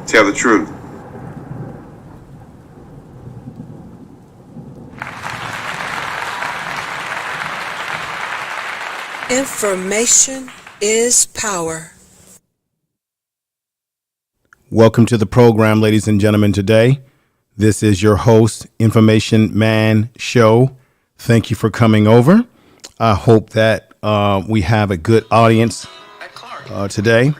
Tell the truth. Information is power. Welcome to the program, ladies and gentlemen. Today, this is your host, Information Man Show. Thank you for coming over. I hope that we have a good audience today.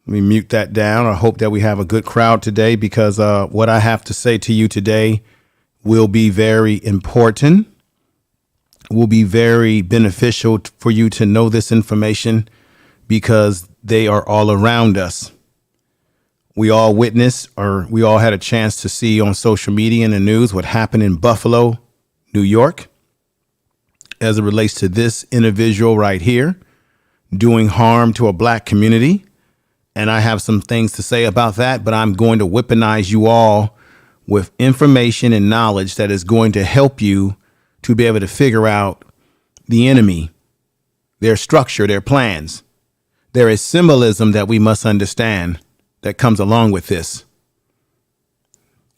Let me mute that down. I hope that we have a good crowd today because what I have to say to you today will be very important, will be very beneficial for you to know this information because they are all around us. We all witnessed, or we all had a chance to see on social media and the news what happened in Buffalo, New York, as it relates to this individual right here doing harm to a black community. And I have some things to say about that, but I'm going to weaponize you all with information and knowledge that is going to help you to be able to figure out the enemy, their structure, their plans. There is symbolism that we must understand that comes along with this.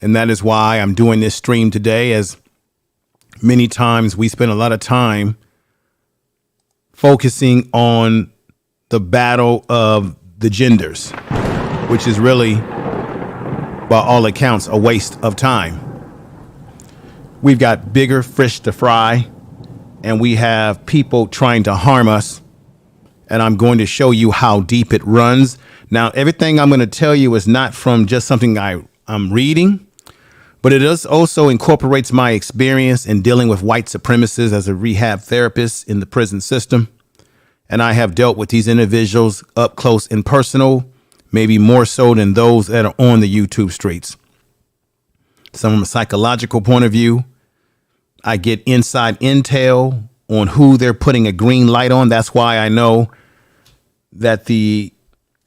And that is why I'm doing this stream today, as many times we spend a lot of time focusing on the battle of the genders, which is really, by all accounts, a waste of time. We've got bigger fish to fry, and we have people trying to harm us. And I'm going to show you how deep it runs. Now, everything I'm going to tell you is not from just something I'm reading, but it also incorporates my experience in dealing with white supremacists as a rehab therapist in the prison system. And I have dealt with these individuals up close and personal, maybe more so than those that are on the YouTube streets. So from a psychological point of view, I get inside intel on who they're putting a green light on. That's why I know that the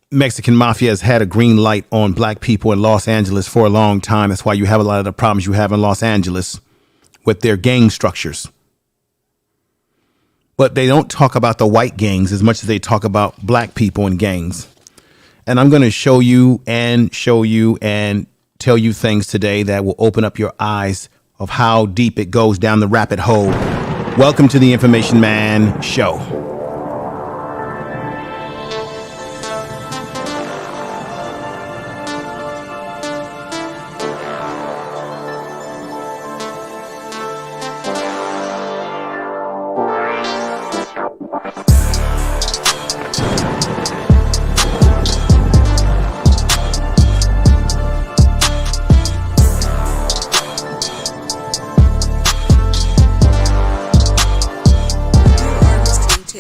Mexican mafia has had a green light on black people in Los Angeles for a long time. That's why you have a lot of the problems you have in Los Angeles with their gang structures. But they don't talk about the white gangs as much as they talk about black people and gangs. And I'm going to show you and tell you things today that will open up your eyes of how deep it goes down the rabbit hole. Welcome to the Information Man Show.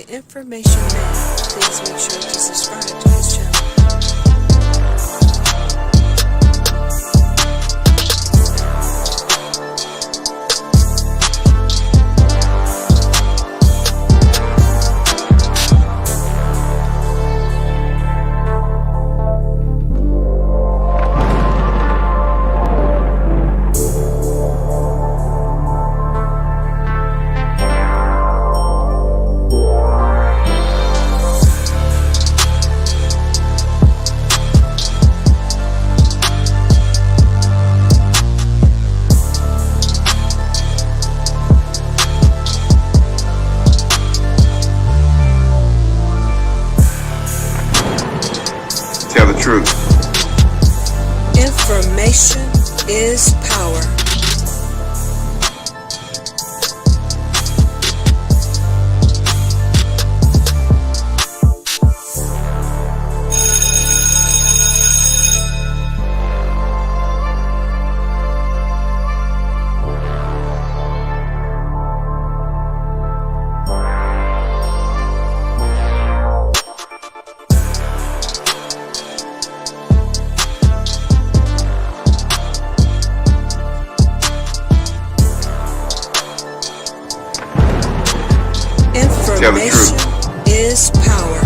Information Man, please make sure to subscribe to his channel. Truth. Information is power. Information is power.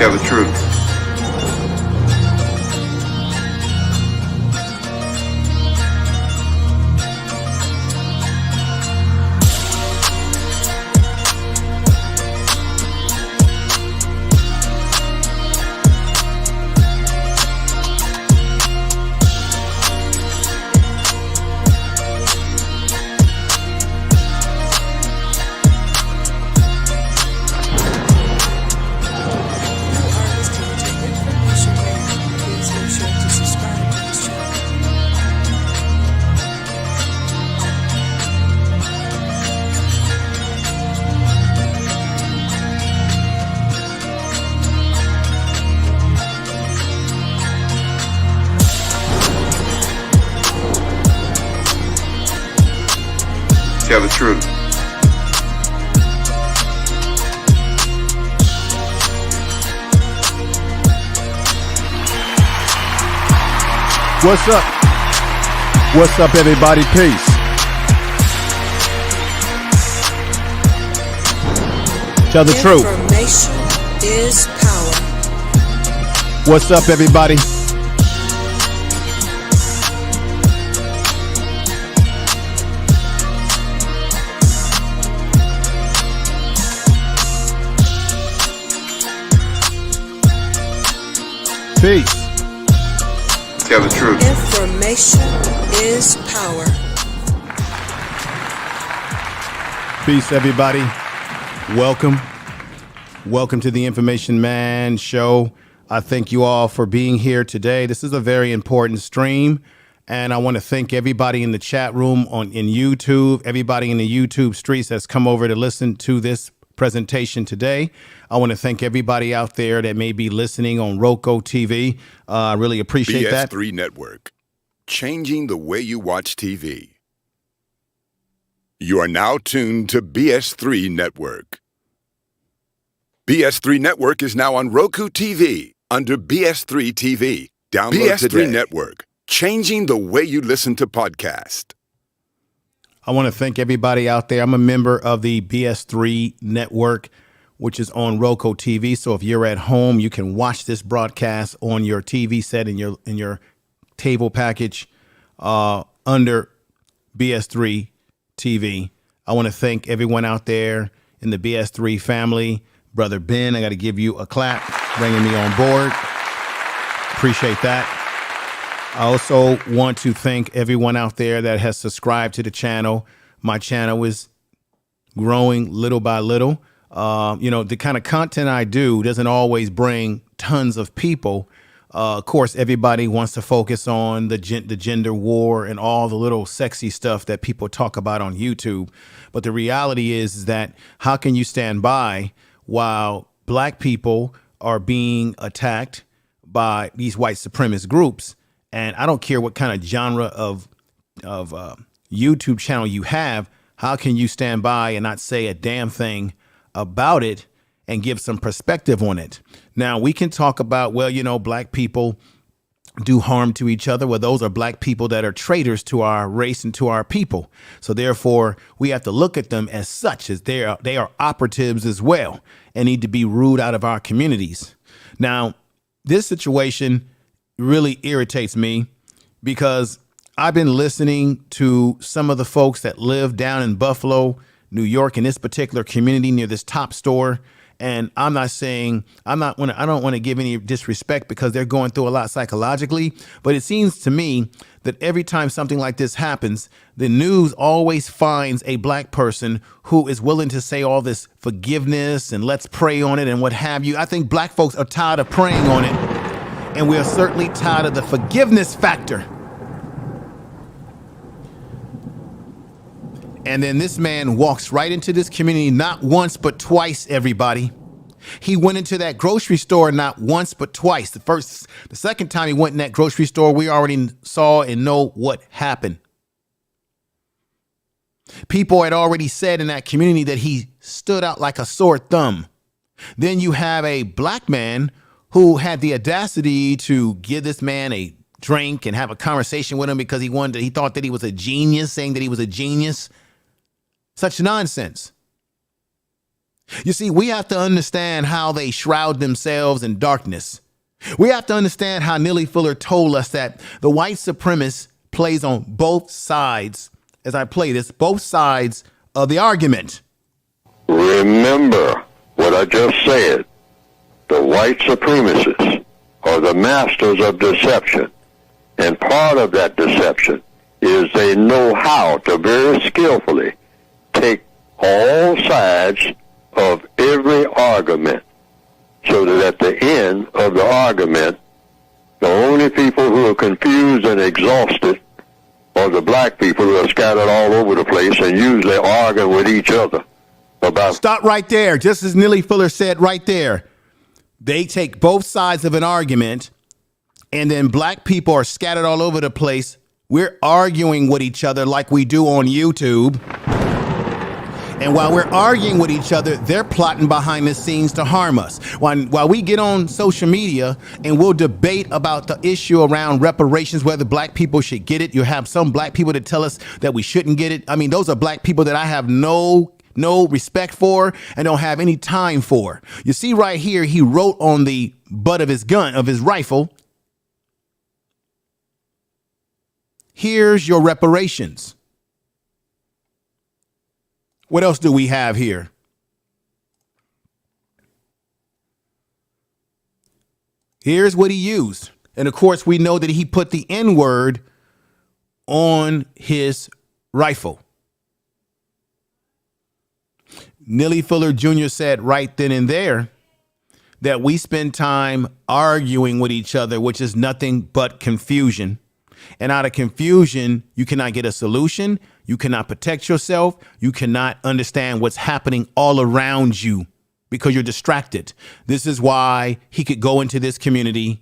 Tell the truth. Tell the truth. What's up? What's up, everybody? Peace. Tell the truth. Information is power. What's up, everybody? Peace. Tell the truth. Information is power. Peace, everybody. Welcome. Welcome to the Information Man Show. I thank you all for being here today. This is a very important stream, and I want to thank everybody in the chat room in YouTube, everybody in the YouTube streets that's come over to listen to this presentation today. I want to thank everybody out there that may be listening on Roku TV. I really appreciate that. BS3 Network, changing the way you watch TV. You are now tuned to BS3 Network. BS3 Network is now on Roku TV under BS3 TV. Download BS3 today. Network, changing the way you listen to podcasts. I want to thank everybody out there. I'm a member of the BS3 Network, which is on Roku TV. So if you're at home, you can watch this broadcast on your TV set in your table package under BS3 TV. I want to thank everyone out there in the BS3 family. Brother Ben, I got to give you a clap, bringing me on board. Appreciate that. I also want to thank everyone out there that has subscribed to the channel. My channel is growing little by little. The kind of content I do doesn't always bring tons of people. Of course, everybody wants to focus on the gender war and all the little sexy stuff that people talk about on YouTube. But the reality is that how can you stand by while black people are being attacked by these white supremacist groups? And I don't care what kind of genre of YouTube channel you have. How can you stand by and not say a damn thing about it and give some perspective on it? Now, we can talk about, well, black people do harm to each other. Well, those are black people that are traitors to our race and to our people. So therefore, we have to look at them as such, as they are operatives as well and need to be rooted out of our communities. Now, this situation really irritates me because I've been listening to some of the folks that live down in Buffalo, New York, in this particular community near this top store. And I don't want to give any disrespect because they're going through a lot psychologically. But it seems to me that every time something like this happens, the news always finds a black person who is willing to say all this forgiveness and let's pray on it and what have you. I think black folks are tired of praying on it. And we are certainly tired of the forgiveness factor. And then this man walks right into this community, not once, but twice, everybody. He went into that grocery store not once, but twice. The second time he went in that grocery store, we already saw and know what happened. People had already said in that community that he stood out like a sore thumb. Then you have a black man who had the audacity to give this man a drink and have a conversation with him because he thought that he was a genius, saying that he was a genius. Such nonsense. You see, we have to understand how they shroud themselves in darkness. We have to understand how Neely Fuller told us that the white supremacist plays on both sides, as I play this, both sides of the argument. Remember what I just said. The white supremacists are the masters of deception. And part of that deception is they know how to very skillfully take all sides of every argument, so that at the end of the argument, the only people who are confused and exhausted are the black people who are scattered all over the place and usually arguing with each other about... Stop right there. Just as Neely Fuller said right there. They take both sides of an argument, and then black people are scattered all over the place. We're arguing with each other like we do on YouTube. And while we're arguing with each other, they're plotting behind the scenes to harm us. While we get on social media and we'll debate about the issue around reparations, whether black people should get it. You have some black people that tell us that we shouldn't get it. I mean, those are black people that I have no respect for and don't have any time for. You see right here, he wrote on the butt of his gun, of his rifle, "Here's your reparations." What else do we have here? Here's what he used. And of course, we know that he put the N-word on his rifle. Neely Fuller Jr. said right then and there that we spend time arguing with each other, which is nothing but confusion. And out of confusion, you cannot get a solution. You cannot protect yourself. You cannot understand what's happening all around you because you're distracted. This is why he could go into this community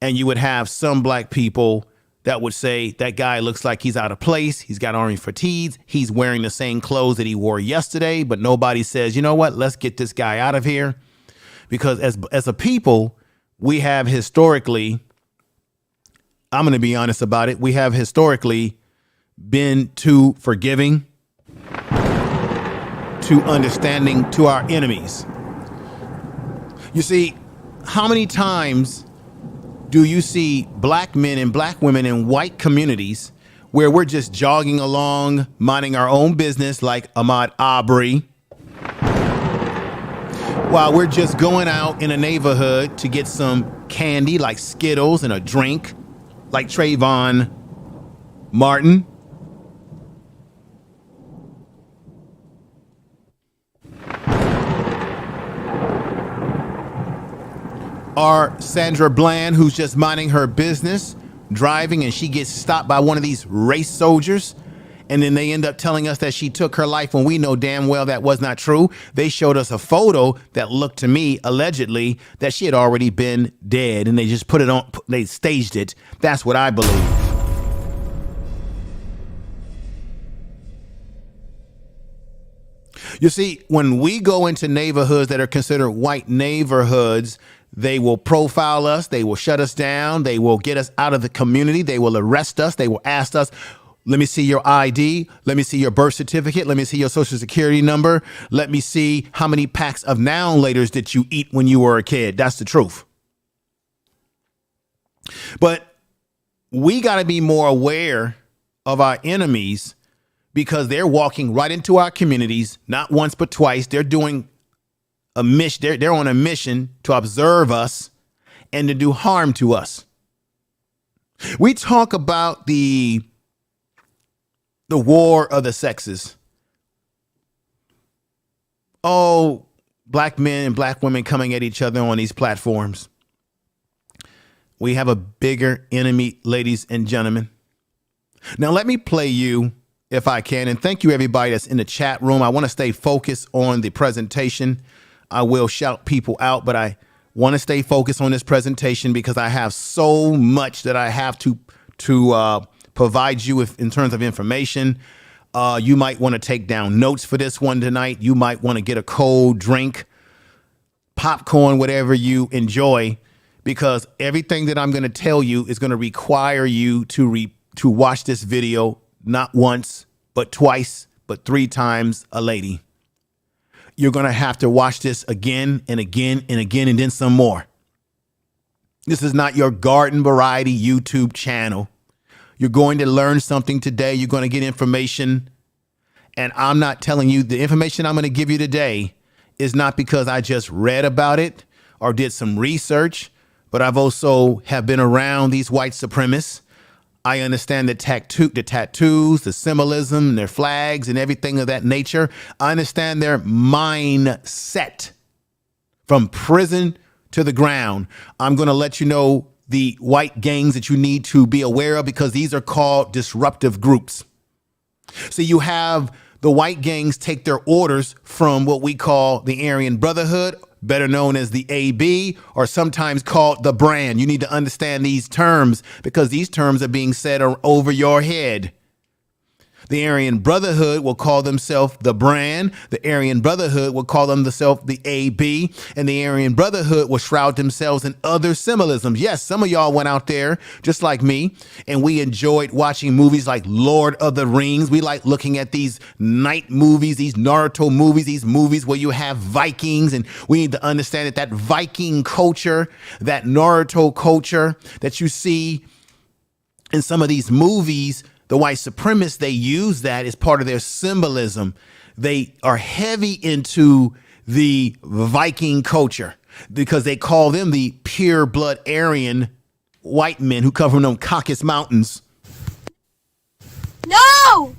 and you would have some black people that would say that guy looks like he's out of place. He's got orange fatigues. He's wearing the same clothes that he wore yesterday. But nobody says, you know what? Let's get this guy out of here. Because as a people, we have historically, I'm going to be honest about it, we have historically been too forgiving, too understanding to our enemies. You see, how many times do you see black men and black women in white communities where we're just jogging along, minding our own business like Ahmaud Arbery, while we're just going out in a neighborhood to get some candy like Skittles and a drink like Trayvon Martin? Or Sandra Bland, who's just minding her business, driving, and she gets stopped by one of these race soldiers. And then they end up telling us that she took her life when we know damn well that was not true. They showed us a photo that looked to me, allegedly, that she had already been dead. And they just put it on, they staged it. That's what I believe. You see, when we go into neighborhoods that are considered white neighborhoods, they will profile us. They will shut us down. They will get us out of the community. They will arrest us. They will ask us, let me see your ID. Let me see your birth certificate. Let me see your social security number. Let me see how many packs of Now and Laters did you eat when you were a kid. That's the truth. But we got to be more aware of our enemies because they're walking right into our communities, not once but twice. They're doing a mission. They're on a mission to observe us and to do harm to us. We talk about the war of the sexes. Oh, black men and black women coming at each other on these platforms. We have a bigger enemy, ladies and gentlemen. Now, let me play you, if I can, and thank you everybody that's in the chat room. I want to stay focused on the presentation. I will shout people out, but I want to stay focused on this presentation because I have so much that I have to provide you with in terms of information. You might want to take down notes for this one tonight. You might want to get a cold drink, popcorn, whatever you enjoy, because everything that I'm going to tell you is going to require you to watch this video not once, but twice, but 3 times a lady. you're going to have to watch this again and again and again and then some more. This is not your garden variety YouTube channel. You're going to learn something today. You're going to get information. And I'm not telling you the information I'm going to give you today is not because I just read about it or did some research, but I've also have been around these white supremacists. I understand the tattoos, the symbolism, their flags and everything of that nature. I understand their mindset from prison to the ground. I'm going to let you know the white gangs that you need to be aware of because these are called disruptive groups. So you have the white gangs take their orders from what we call the Aryan Brotherhood, better known as the AB, or sometimes called the brand. You need to understand these terms because these terms are being said over your head. The Aryan Brotherhood will call themselves the brand. The Aryan Brotherhood will call themselves the AB. And the Aryan Brotherhood will shroud themselves in other symbolisms. Yes, some of y'all went out there just like me, and we enjoyed watching movies like Lord of the Rings. We like looking at these night movies, these Naruto movies, these movies where you have Vikings. And we need to understand that Viking culture, that Naruto culture that you see in some of these movies, the white supremacists, they use that as part of their symbolism. They are heavy into the Viking culture because they call them the pure blood Aryan white men who come from them Caucasus Mountains. No!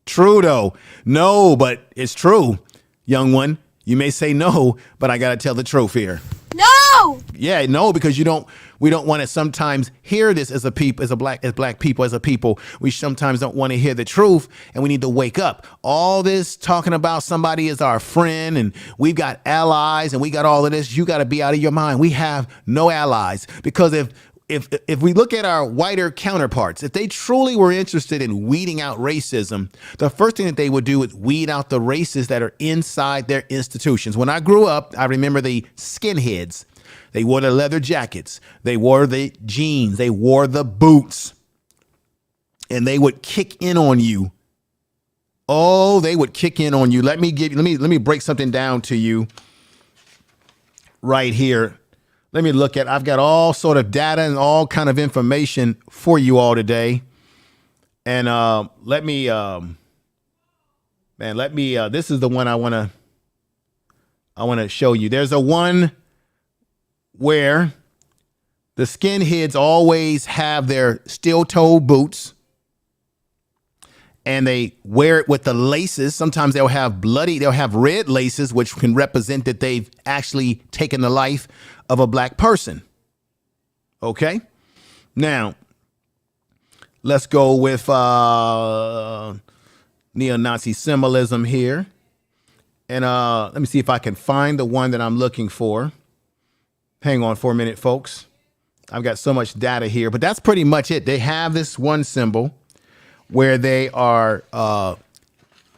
True, though. No, but it's true, young one. You may say no, but I got to tell the truth here. No! Yeah, no, because we don't want to sometimes hear this as black people, as a people. We sometimes don't want to hear the truth, and we need to wake up. All this talking about somebody is our friend and we've got allies and we got all of this, you got to be out of your mind. We have no allies because if we look at our whiter counterparts, if they truly were interested in weeding out racism, the first thing that they would do is weed out the racists that are inside their institutions. When I grew up, I remember the skinheads. They wore the leather jackets. They wore the jeans. They wore the boots. And they would kick in on you. Oh, they would kick in on you. Let me break something down to you right here. Let me look at, I've got all sort of data and all kind of information for you all today. And this is the one I want to show you. There's a one where the skinheads always have their steel-toe boots and they wear it with the laces. Sometimes they'll have red laces, which can represent that they've actually taken the life of a black person. Okay. Now, let's go with neo-Nazi symbolism here. And let me see if I can find the one that I'm looking for. Hang on for a minute, folks. I've got so much data here, but that's pretty much it. They have this one symbol where they are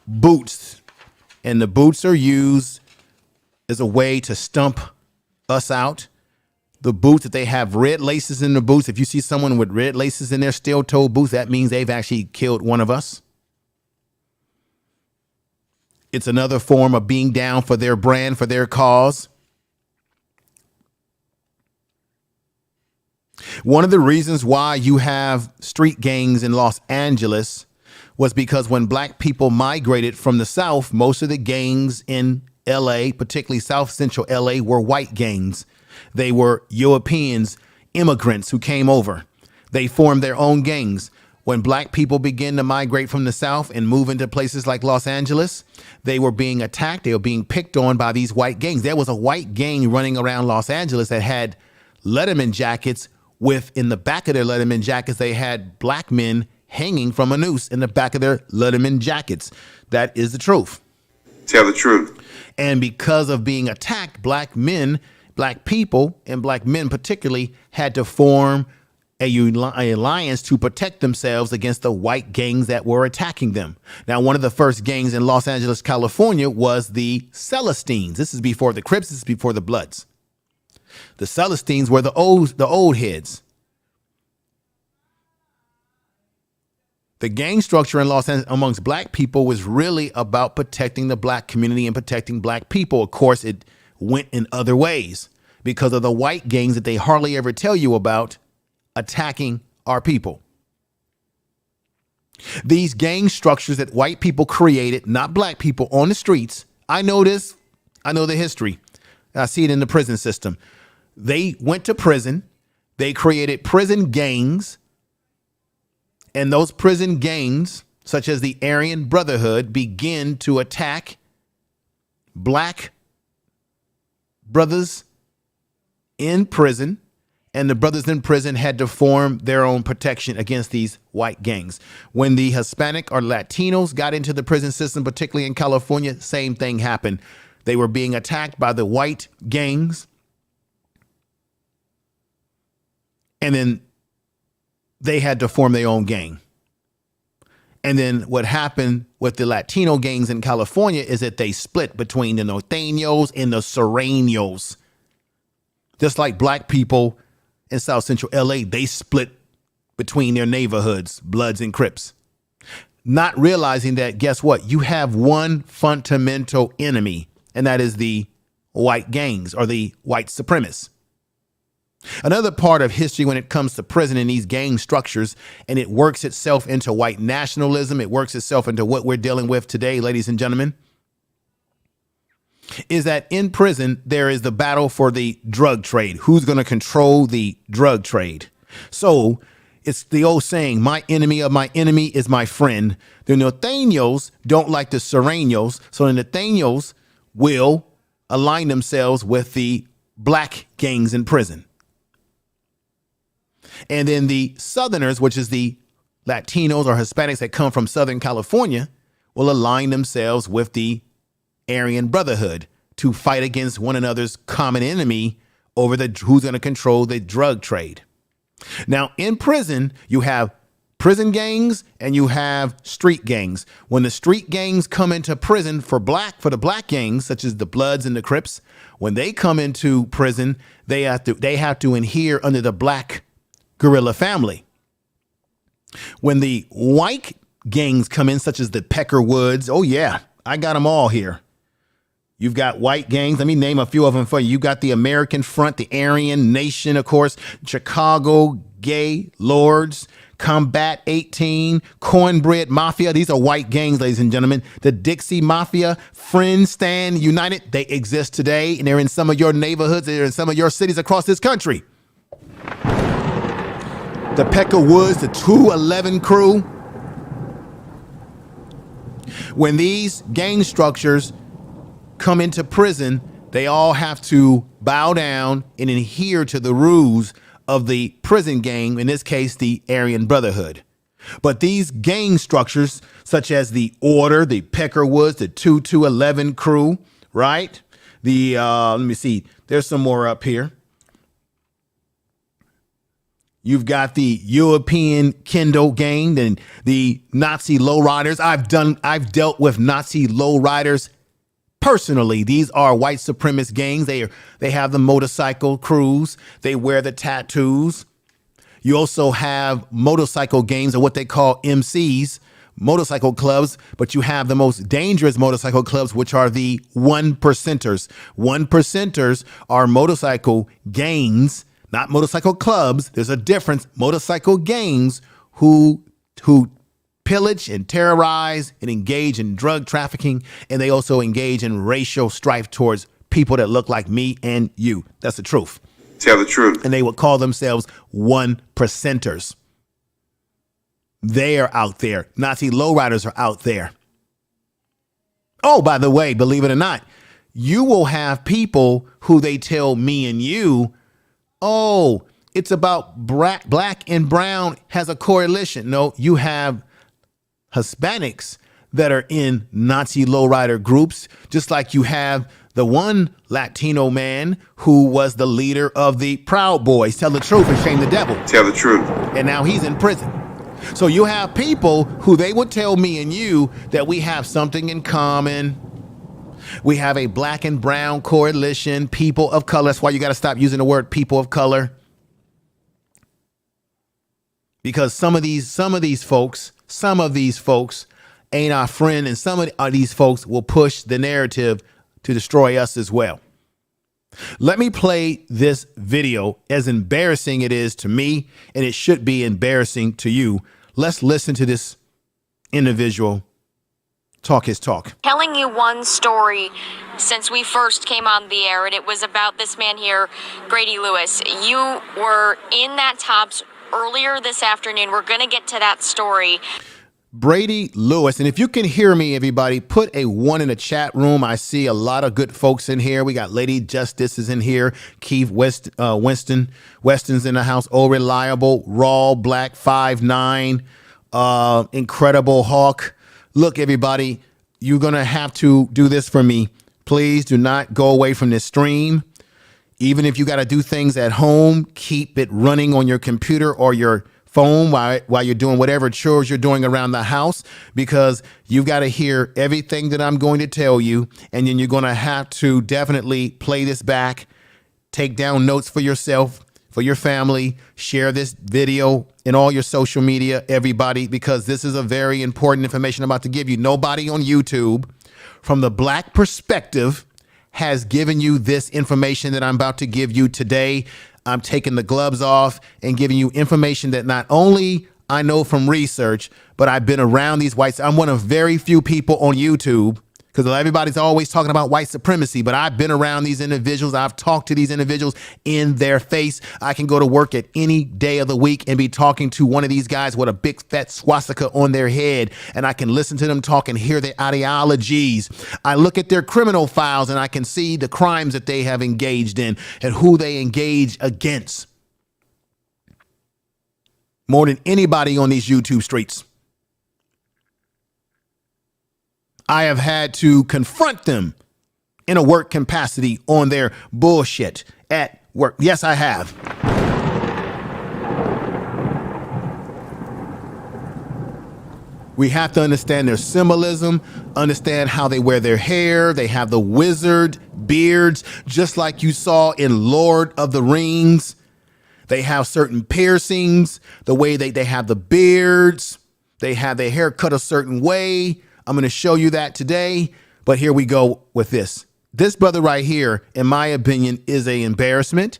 boots, and the boots are used as a way to stump us out. The boots that they have red laces in the boots. If you see someone with red laces in their steel-toe boots, that means they've actually killed one of us. It's another form of being down for their brand, for their cause. One of the reasons why you have street gangs in Los Angeles was because when black people migrated from the South, most of the gangs in LA, particularly South Central LA, were white gangs. They were Europeans, immigrants who came over. They formed their own gangs. When black people began to migrate from the South and move into places like Los Angeles, they were being attacked. They were being picked on by these white gangs. There was a white gang running around Los Angeles that had Letterman jackets with, in the back of their Letterman jackets, they had black men hanging from a noose in the back of their Letterman jackets. That is the truth. Tell the truth. And because of being attacked, black men, black people, and black men particularly had to form a alliance to protect themselves against the white gangs that were attacking them. Now, one of the first gangs in Los Angeles, California was the Celestines. This is before the Crips. This is before the Bloods. The Celestines were the old heads. The gang structure in Los Angeles amongst black people was really about protecting the black community and protecting black people. Of course, it went in other ways because of the white gangs that they hardly ever tell you about attacking our people. These gang structures that white people created, not black people, on the streets. I know this. I know the history. I see it in the prison system. They went to prison. They created prison gangs. And those prison gangs, such as the Aryan Brotherhood, begin to attack black brothers in prison. And the brothers in prison had to form their own protection against these white gangs. When the Hispanic or Latinos got into the prison system, particularly in California, same thing happened. They were being attacked by the white gangs. And then they had to form their own gang. And then what happened with the Latino gangs in California is that they split between the Norteños and the Sureños. Just like black people in South Central LA, they split between their neighborhoods, Bloods and Crips. Not realizing that, guess what? You have one fundamental enemy, and that is the white gangs or the white supremacists. Another part of history when it comes to prison and these gang structures, and it works itself into white nationalism, it works itself into what we're dealing with today, ladies and gentlemen, is that in prison, there is the battle for the drug trade. Who's going to control the drug trade? So it's the old saying, my enemy of my enemy is my friend. The Norteños don't like the Sureños, so the Norteños will align themselves with the black gangs in prison. And then the Southerners, which is the Latinos or Hispanics that come from Southern California, will align themselves with the Aryan Brotherhood to fight against one another's common enemy over who's going to control the drug trade. Now, in prison, you have prison gangs and you have street gangs. When the street gangs come into prison for the black gangs, such as the Bloods and the Crips, when they come into prison, they have to adhere under the black guerrilla family. When the white gangs come in, such as the Peckerwoods, oh yeah, I got them all here. You've got white gangs. Let me name a few of them for you. You got the American Front, the Aryan Nation, of course, Chicago Gay Lords, Combat 18, Cornbread Mafia. These are white gangs, ladies and gentlemen. The Dixie Mafia, Friends Stand United. They exist today, and they're in some of your neighborhoods. They're in some of your cities across this country. The Peckerwoods, the 211 crew. When these gang structures come into prison, they all have to bow down and adhere to the rules of the prison gang, in this case, the Aryan Brotherhood. But these gang structures, such as the Order, the Peckerwoods, the 2211 crew, right? Let me see, there's some more up here. You've got the European Kendo gang and the Nazi Lowriders. I've dealt with Nazi Lowriders personally. These are white supremacist gangs. They have the motorcycle crews. They wear the tattoos. You also have motorcycle gangs, or what they call MCs, motorcycle clubs, but you have the most dangerous motorcycle clubs, which are the 1%ers. 1%ers are motorcycle gangs, not motorcycle clubs. There's a difference. Motorcycle gangs who pillage and terrorize and engage in drug trafficking, and they also engage in racial strife towards people that look like me and you. That's the truth. Tell the truth. And they would call themselves 1%ers. They are out there. Nazi lowriders are out there. Oh, by the way, believe it or not, you will have people who they tell me and you, oh, it's about black and brown has a correlation. No, you have Hispanics that are in Nazi lowrider groups, just like you have the one Latino man who was the leader of the Proud Boys. Tell the truth and shame the devil. Tell the truth. And now he's in prison. So you have people who they would tell me and you that we have something in common. We have a black and brown coalition, people of color. That's why you got to stop using the word people of color. Because some of these folks, some of these folks ain't our friend, and some of these folks will push the narrative to destroy us as well. Let me play this video, as embarrassing it is to me, and it should be embarrassing to you. Let's listen to this individual talk his talk. Telling you one story since we first came on the air, and it was about this man here, Grady Lewis. You were in that Tops earlier this afternoon. We're going to get to that story. Brady Lewis. And if you can hear me, everybody, put a 1 in the chat room. I see a lot of good folks in here. We got Lady Justice is in here. Keith Weston's in the house. Oh, Reliable, Raw, Black 5'9", Incredible Hawk. Look, everybody, you're going to have to do this for me. Please do not go away from this stream. Even if you got to do things at home, keep it running on your computer or your phone while you're doing whatever chores you're doing around the house, because you've got to hear everything that I'm going to tell you. And then you're going to have to definitely play this back, take down notes for yourself, for your family, share this video in all your social media, everybody, because this is a very important information I'm about to give you. Nobody on YouTube from the Black perspective has given you this information that I'm about to give you today. I'm taking the gloves off and giving you information that not only I know from research, but I've been around these whites. I'm one of very few people on YouTube, because everybody's always talking about white supremacy, but I've been around these individuals. I've talked to these individuals in their face. I can go to work at any day of the week and be talking to one of these guys with a big fat swastika on their head, and I can listen to them talk and hear their ideologies. I look at their criminal files and I can see the crimes that they have engaged in and who they engage against. More than anybody on these YouTube streets. I have had to confront them in a work capacity on their bullshit at work. Yes, I have. We have to understand their symbolism, understand how they wear their hair. They have the wizard beards, just like you saw in Lord of the Rings. They have certain piercings, the way they have the beards. They have their hair cut a certain way. I'm going to show you that today, but here we go with this. This brother right here, in my opinion, is an embarrassment.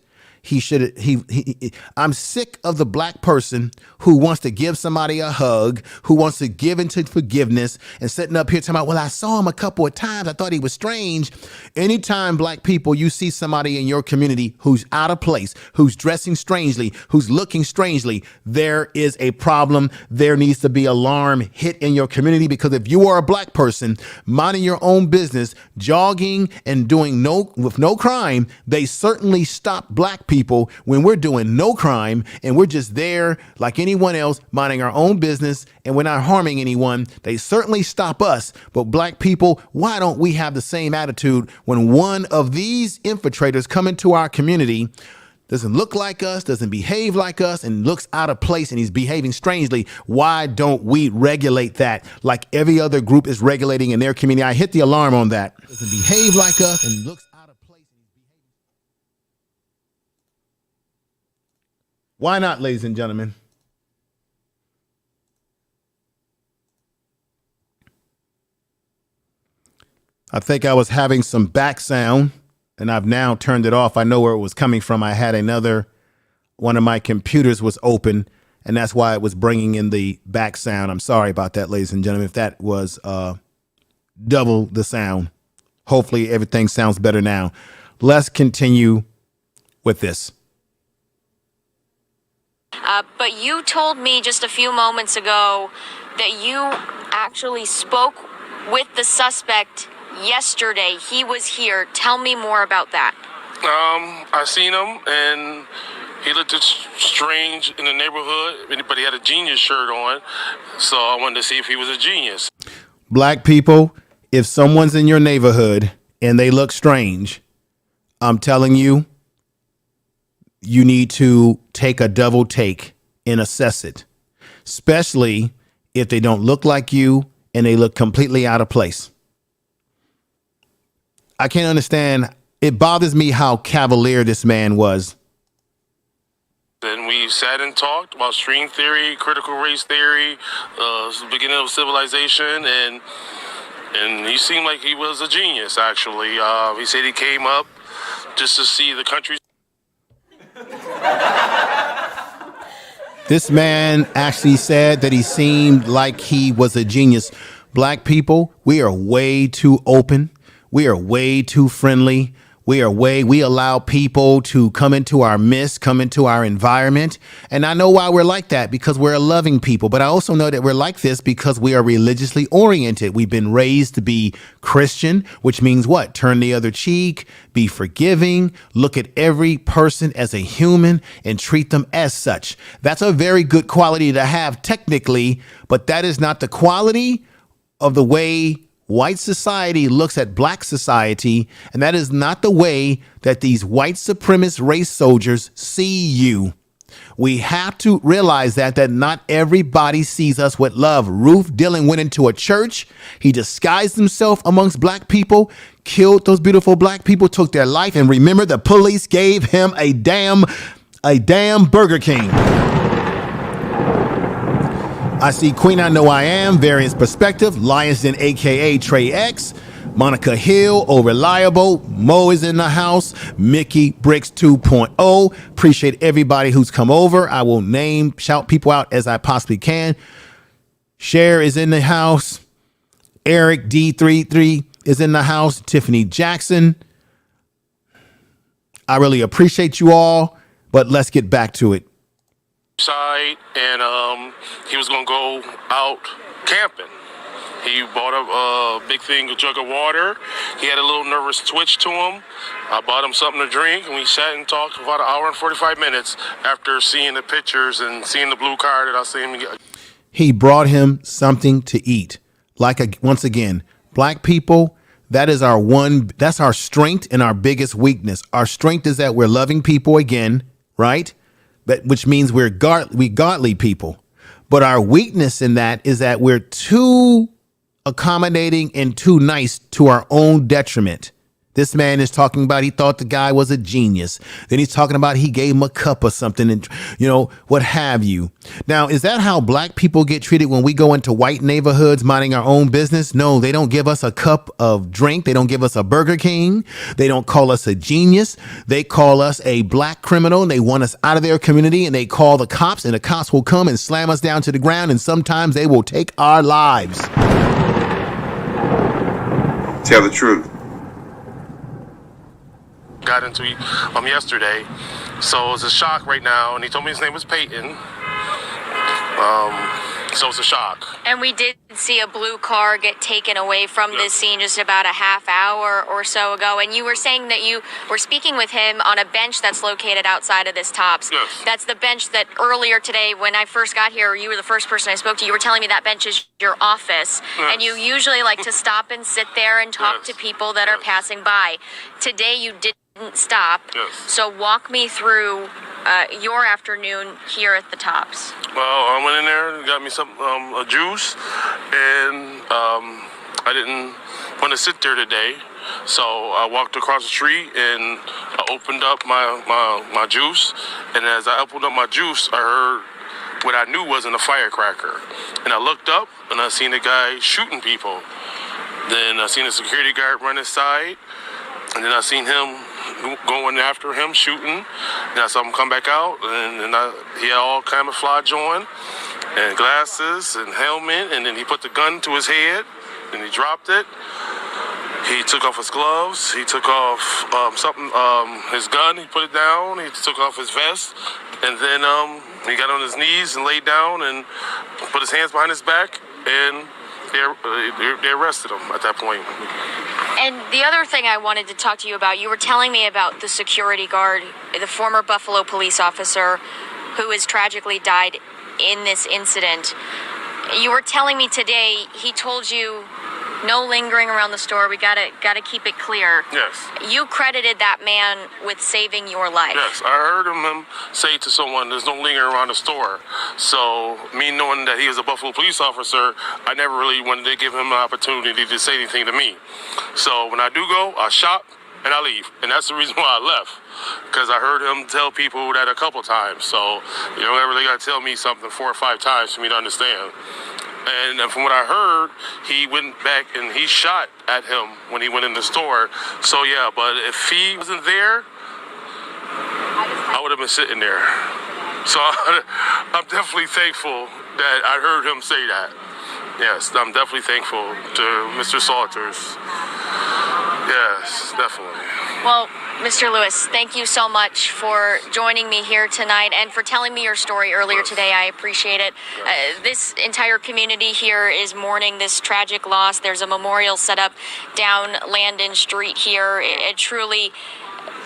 I'm sick of the black person who wants to give somebody a hug, who wants to give into forgiveness, and sitting up here talking about, well, I saw him a couple of times. I thought he was strange. Anytime, black people, you see somebody in your community who's out of place, who's dressing strangely, who's looking strangely, there is a problem. There needs to be alarm hit in your community, because if you are a black person minding your own business, jogging and doing with no crime, they certainly stop black people when we're doing no crime and we're just there like anyone else, minding our own business, and we're not harming anyone. They certainly stop us. But black people, why don't we have the same attitude when one of these infiltrators come into our community, doesn't look like us, doesn't behave like us, and looks out of place, and he's behaving strangely? Why don't we regulate that like every other group is regulating in their community? I hit the alarm on that. Doesn't behave like us and looks out of place. Why not, ladies and gentlemen? I think I was having some back sound, and I've now turned it off. I know where it was coming from. I had one of my computers was open, and that's why it was bringing in the back sound. I'm sorry about that, ladies and gentlemen, if that was double the sound. Hopefully everything sounds better now. Let's continue with this. But you told me just a few moments ago that you actually spoke with the suspect yesterday. He was here. Tell me more about that. I seen him, and he looked strange in the neighborhood, but he had a genius shirt on, so I wanted to see if he was a genius. Black people, if someone's in your neighborhood and they look strange, I'm telling you, you need to take a double take and assess it, especially if they don't look like you and they look completely out of place. I can't understand. It bothers me how cavalier this man was. And we sat and talked about string theory, critical race theory, beginning of civilization, and he seemed like he was a genius, actually. He said he came up just to see the country. This man actually said that he seemed like he was a genius. Black people, we are way too open. We are way too friendly. We allow people to come into our midst, come into our environment. And I know why we're like that, because we're a loving people. But I also know that we're like this because we are religiously oriented. We've been raised to be Christian, which means what? Turn the other cheek, be forgiving, look at every person as a human and treat them as such. That's a very good quality to have technically, but that is not the quality of the way white society looks at black society, and that is not the way that these white supremacist race soldiers see you. We have to realize that not everybody sees us with love. Ruth Dillon went into a church. He disguised himself amongst black people, killed those beautiful black people, took their life, and remember, the police gave him a damn Burger King. I see Queen I Know I Am, Variance Perspective, Lionsden, a.k.a. Trey X, Monica Hill, Oh Reliable, Mo is in the house, Mickey Bricks 2.0. Appreciate everybody who's come over. I will shout people out as I possibly can. Cher is in the house. Eric D33 is in the house. Tiffany Jackson. I really appreciate you all, but let's get back to it. Side, and he was gonna go out camping. He bought a big thing, a jug of water. He had a little nervous twitch to him. I bought him something to drink, and we sat and talked for about an hour and 45 minutes after seeing the pictures and seeing the blue card that I seen him get. He brought him something to eat. Once again, black people, that's our strength and our biggest weakness. Our strength is that we're loving people again, right? Which means we godly people. But our weakness in that is that we're too accommodating and too nice to our own detriment. This man is talking about he thought the guy was a genius. Then he's talking about he gave him a cup or something and, what have you. Now, is that how black people get treated when we go into white neighborhoods minding our own business? No, they don't give us a cup of drink. They don't give us a Burger King. They don't call us a genius. They call us a black criminal, and they want us out of their community, and they call the cops, and the cops will come and slam us down to the ground, and sometimes they will take our lives. Tell the truth. Got into yesterday, so it's a shock right now, and he told me his name was Peyton. So it's a shock. And we did see a blue car get taken away from this scene just about a half hour or so ago. And you were saying that you were speaking with him on a bench that's located outside of this Tops. Yes. That's the bench that earlier today, when I first got here, you were the first person I spoke to. You were telling me that bench is your office. Yes. And you usually like to stop and sit there and talk to people that are passing by. Today you didn't stop. Yes. So walk me through your afternoon here at the Tops. Well, I went in there and got me some a juice, and I didn't want to sit there today, so I walked across the street and I opened up my juice, and as I opened up my juice, I heard what I knew wasn't a firecracker, and I looked up and I seen a guy shooting people. Then I seen a security guard run inside, and then I seen him going after him, shooting. And I saw him come back out, and he had all camouflage on, and glasses and helmet, and then he put the gun to his head, and he dropped it. He took off his gloves, he took off his gun, he put it down, he took off his vest, and then he got on his knees and laid down and put his hands behind his back, and they arrested him at that point. And the other thing I wanted to talk to you about, you were telling me about the security guard, the former Buffalo police officer who has tragically died in this incident. You were telling me today he told you no lingering around the store. We gotta keep it clear. Yes. You credited that man with saving your life. Yes, I heard him say to someone, "There's no lingering around the store." So, me knowing that he was a Buffalo police officer, I never really wanted to give him an opportunity to say anything to me. So when I do go, I shop, and I leave. And that's the reason why I left, because I heard him tell people that a couple times. So you don't ever really got to tell me something 4 or 5 times for me to understand. And from what I heard, he went back and he shot at him when he went in the store. So yeah, but if he wasn't there, I would have been sitting there. So I'm definitely thankful that I heard him say that. Yes, I'm definitely thankful to Mr. Salters. Yes, definitely. Well, Mr. Lewis, thank you so much for joining me here tonight and for telling me your story earlier today. I appreciate it. This entire community here is mourning this tragic loss. There's a memorial set up down Landon Street here. A truly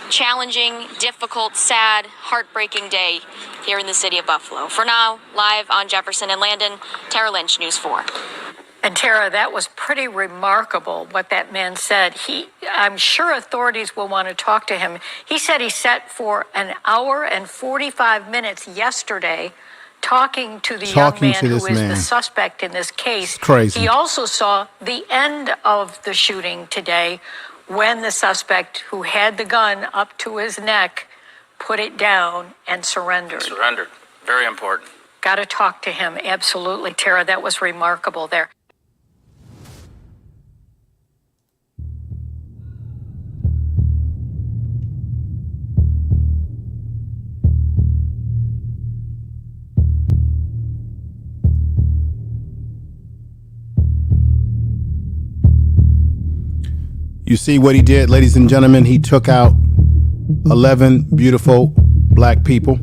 challenging, difficult, sad, heartbreaking day here in the city of Buffalo. For now, live on Jefferson and Landon, Tara Lynch, News 4. And Tara, that was pretty remarkable what that man said. I'm sure authorities will want to talk to him. He said he sat for an hour and 45 minutes yesterday talking to the young man who is the suspect in this case. It's crazy. He also saw the end of the shooting today when the suspect who had the gun up to his neck put it down and surrendered. Surrendered. Very important. Got to talk to him. Absolutely, Tara. That was remarkable there. You see what he did, ladies and gentlemen? He took out 11 beautiful black people.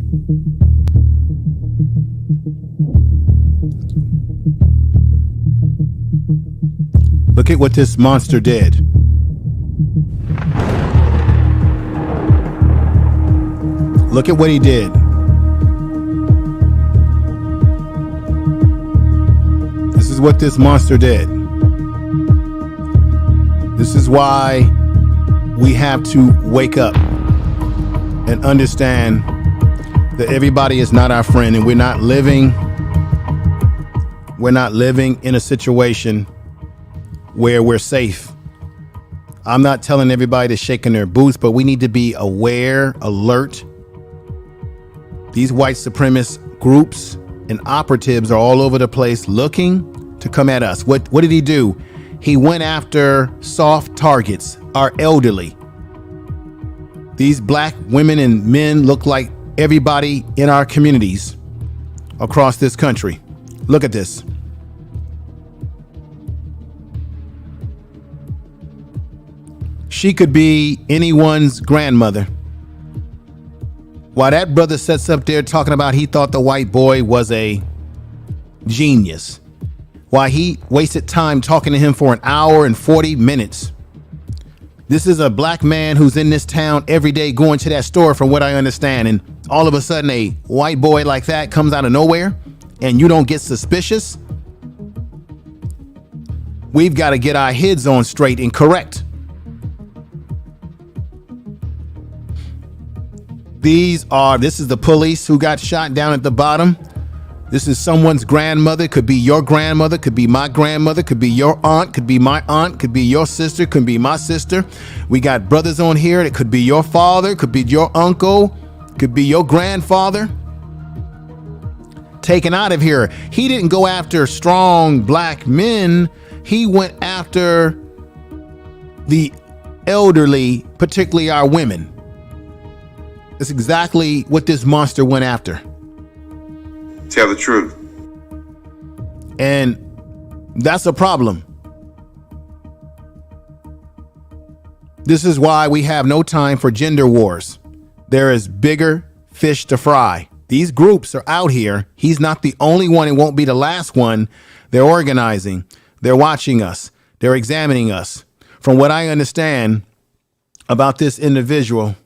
Look at what this monster did. Look at what he did. This is what this monster did. This is why we have to wake up and understand that everybody is not our friend, and we're not living in a situation where we're safe. I'm not telling everybody to shake in their boots, but we need to be aware, alert. These white supremacist groups and operatives are all over the place looking to come at us. What did he do? He went after soft targets, our elderly. These black women and men look like everybody in our communities across this country. Look at this. She could be anyone's grandmother. While that brother sits up there talking about he thought the white boy was a genius. Why he wasted time talking to him for an hour and 40 minutes. This is a black man who's in this town every day going to that store, from what I understand. And all of a sudden a white boy like that comes out of nowhere and you don't get suspicious. We've got to get our heads on straight and correct. This is the police who got shot down at the bottom. This is someone's grandmother. Could be your grandmother, could be my grandmother, could be your aunt, could be my aunt, could be your sister, could be my sister. We got brothers on here that could be your father, could be your uncle, could be your grandfather. Taken out of here. He didn't go after strong black men. He went after the elderly, particularly our women. That's exactly what this monster went after. Tell the truth. And that's a problem. This is why we have no time for gender wars. There is bigger fish to fry. These groups are out here. He's not the only one. It won't be the last one. They're organizing. They're watching us. They're examining us. From what I understand about this individual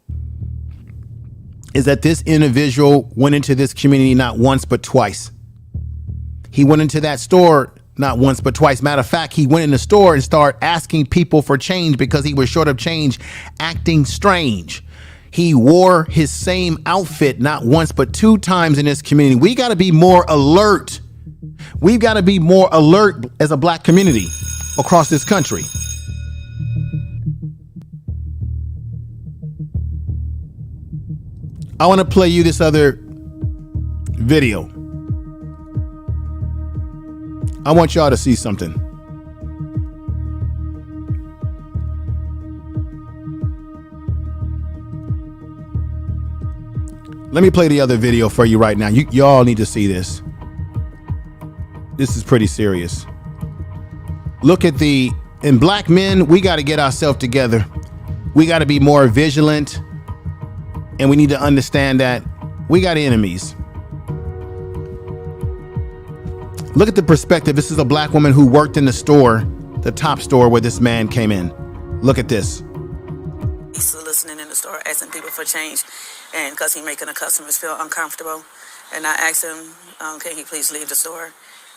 is that this individual went into this community not once, but twice. He went into that store not once, but twice. Matter of fact, he went in the store and started asking people for change because he was short of change, acting strange. He wore his same outfit not once, but 2 times in this community. We got to be more alert. We've got to be more alert as a black community across this country. I want to play you this other video. I want y'all to see something. Let me play the other video for you right now. Y'all need to see this. This is pretty serious. Look at in black men, we got to get ourselves together. We got to be more vigilant. And we need to understand that we got enemies. Look at the perspective. This is a black woman who worked in the store, the top store where this man came in. Look at this. He's listening in the store, asking people for change, and because he's making the customers feel uncomfortable. And I asked him, can he please leave the store?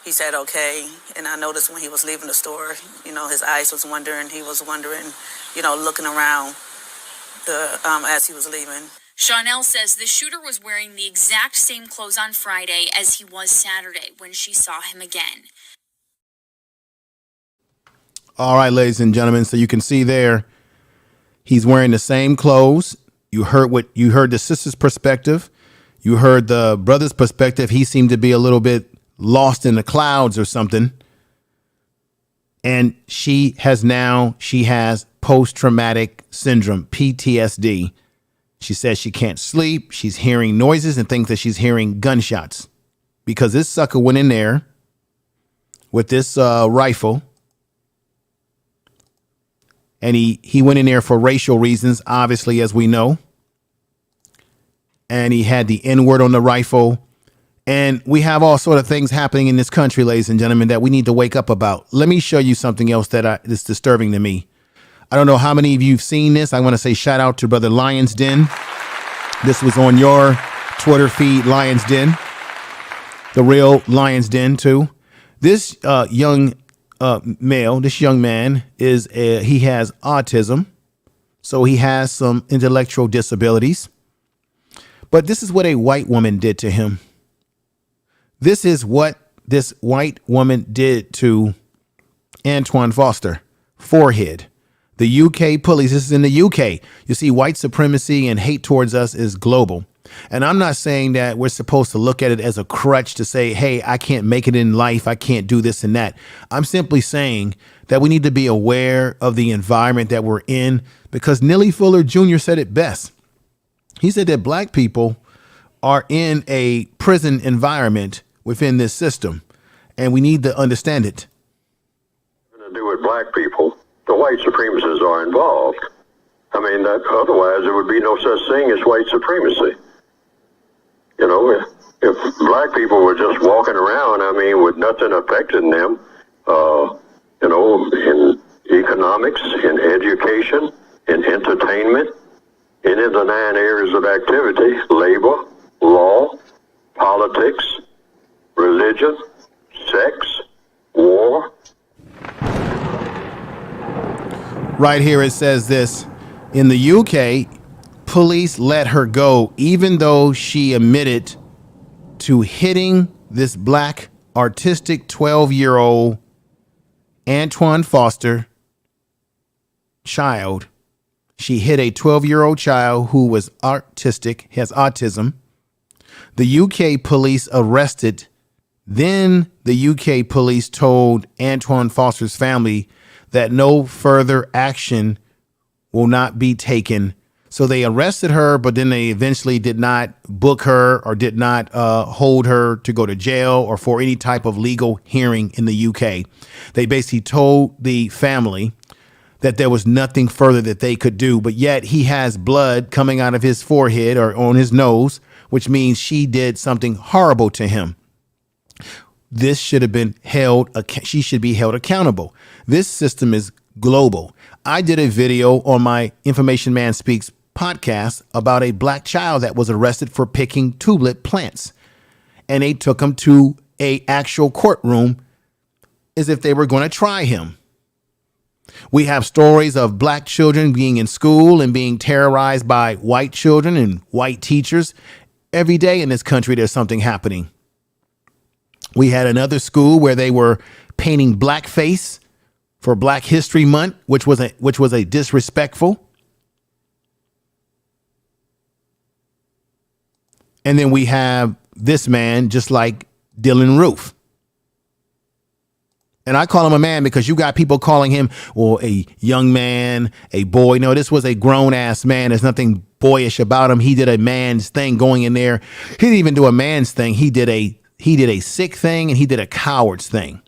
He said, okay. And I noticed when he was leaving the store, his eyes was wandering. He was wondering, looking around as he was leaving. Chanel says the shooter was wearing the exact same clothes on Friday as he was Saturday when she saw him again. All right, ladies and gentlemen, so you can see there, he's wearing the same clothes. You heard the sister's perspective. You heard the brother's perspective. He seemed to be a little bit lost in the clouds or something. And she has post-traumatic syndrome, PTSD. She says she can't sleep. She's hearing noises and thinks that she's hearing gunshots because this sucker went in there with this rifle. And he went in there for racial reasons, obviously, as we know. And he had the N-word on the rifle. And we have all sort of things happening in this country, ladies and gentlemen, that we need to wake up about. Let me show you something else that's disturbing to me. I don't know how many of you have seen this. I want to say shout out to Brother Lion's Den. This was on your Twitter feed, Lion's Den. The real Lion's Den, too. This young man, he has autism. So he has some intellectual disabilities. But this is what a white woman did to him. This is what this white woman did to Antoine Foster. Forehead. The UK police, this is in the UK. You see, white supremacy and hate towards us is global. And I'm not saying that we're supposed to look at it as a crutch to say, hey, I can't make it in life. I can't do this and that. I'm simply saying that we need to be aware of the environment that we're in, because Neely Fuller Jr. said it best. He said that black people are in a prison environment within this system, and we need to understand it. To do with black people, the white supremacists are involved. I mean, otherwise there would be no such thing as white supremacy. If black people were just walking around, with nothing affecting them, in economics, in education, in entertainment, any of the 9 areas of activity, labor, law, politics, religion, sex, war. Right here it says this. In the UK, police let her go even though she admitted to hitting this black artistic 12-year-old Antoine Foster child. She hit a 12-year-old child who was autistic, has autism. The UK police arrested. Then the UK police told Antoine Foster's family that no further action will not be taken. So they arrested her, but then they eventually did not book her or did not hold her to go to jail or for any type of legal hearing in the UK. They basically told the family that there was nothing further that they could do, but yet he has blood coming out of his forehead or on his nose, which means she did something horrible to him. This should have been she should be held accountable. This system is global. I did a video on my Information Man Speaks podcast about a black child that was arrested for picking tulip plants. And they took him to a actual courtroom as if they were going to try him. We have stories of black children being in school and being terrorized by white children and white teachers. Every day in this country, there's something happening. We had another school where they were painting blackface for Black History Month, which was a disrespectful. And then we have this man, just like Dylan Roof. And I call him a man because you got people calling him, well, a young man, a boy. No, this was a grown ass man. There's nothing boyish about him. He did a man's thing going in there. He didn't even do a man's thing. He did a sick thing, and he did a coward's thing.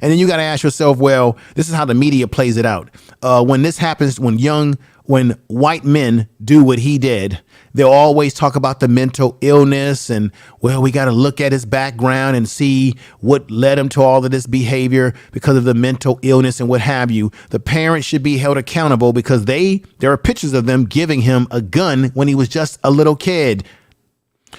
And then you got to ask yourself, well, this is how the media plays it out. When this happens, when white men do what he did, they'll always talk about the mental illness and, well, we got to look at his background and see what led him to all of this behavior because of the mental illness and what have you. The parents should be held accountable because there are pictures of them giving him a gun when he was just a little kid.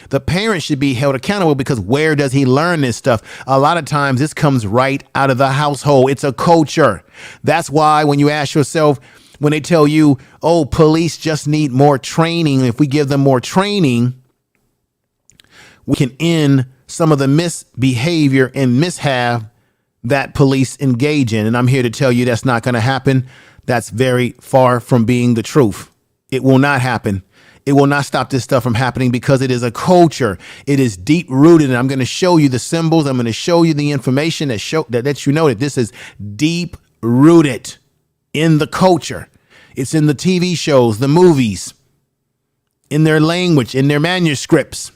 The parents should be held accountable because where does he learn this stuff? A lot of times this comes right out of the household. It's a culture. That's why when you ask yourself, when they tell you, oh, police just need more training. If we give them more training, we can end some of the misbehavior and mishap that police engage in. And I'm here to tell you that's not going to happen. That's very far from being the truth. It will not happen. It will not stop this stuff from happening because it is a culture. It is deep rooted. And I'm going to show you the symbols. I'm going to show you the information that lets you know that this is deep rooted in the culture. It's in the TV shows, the movies, in their language, in their manuscripts.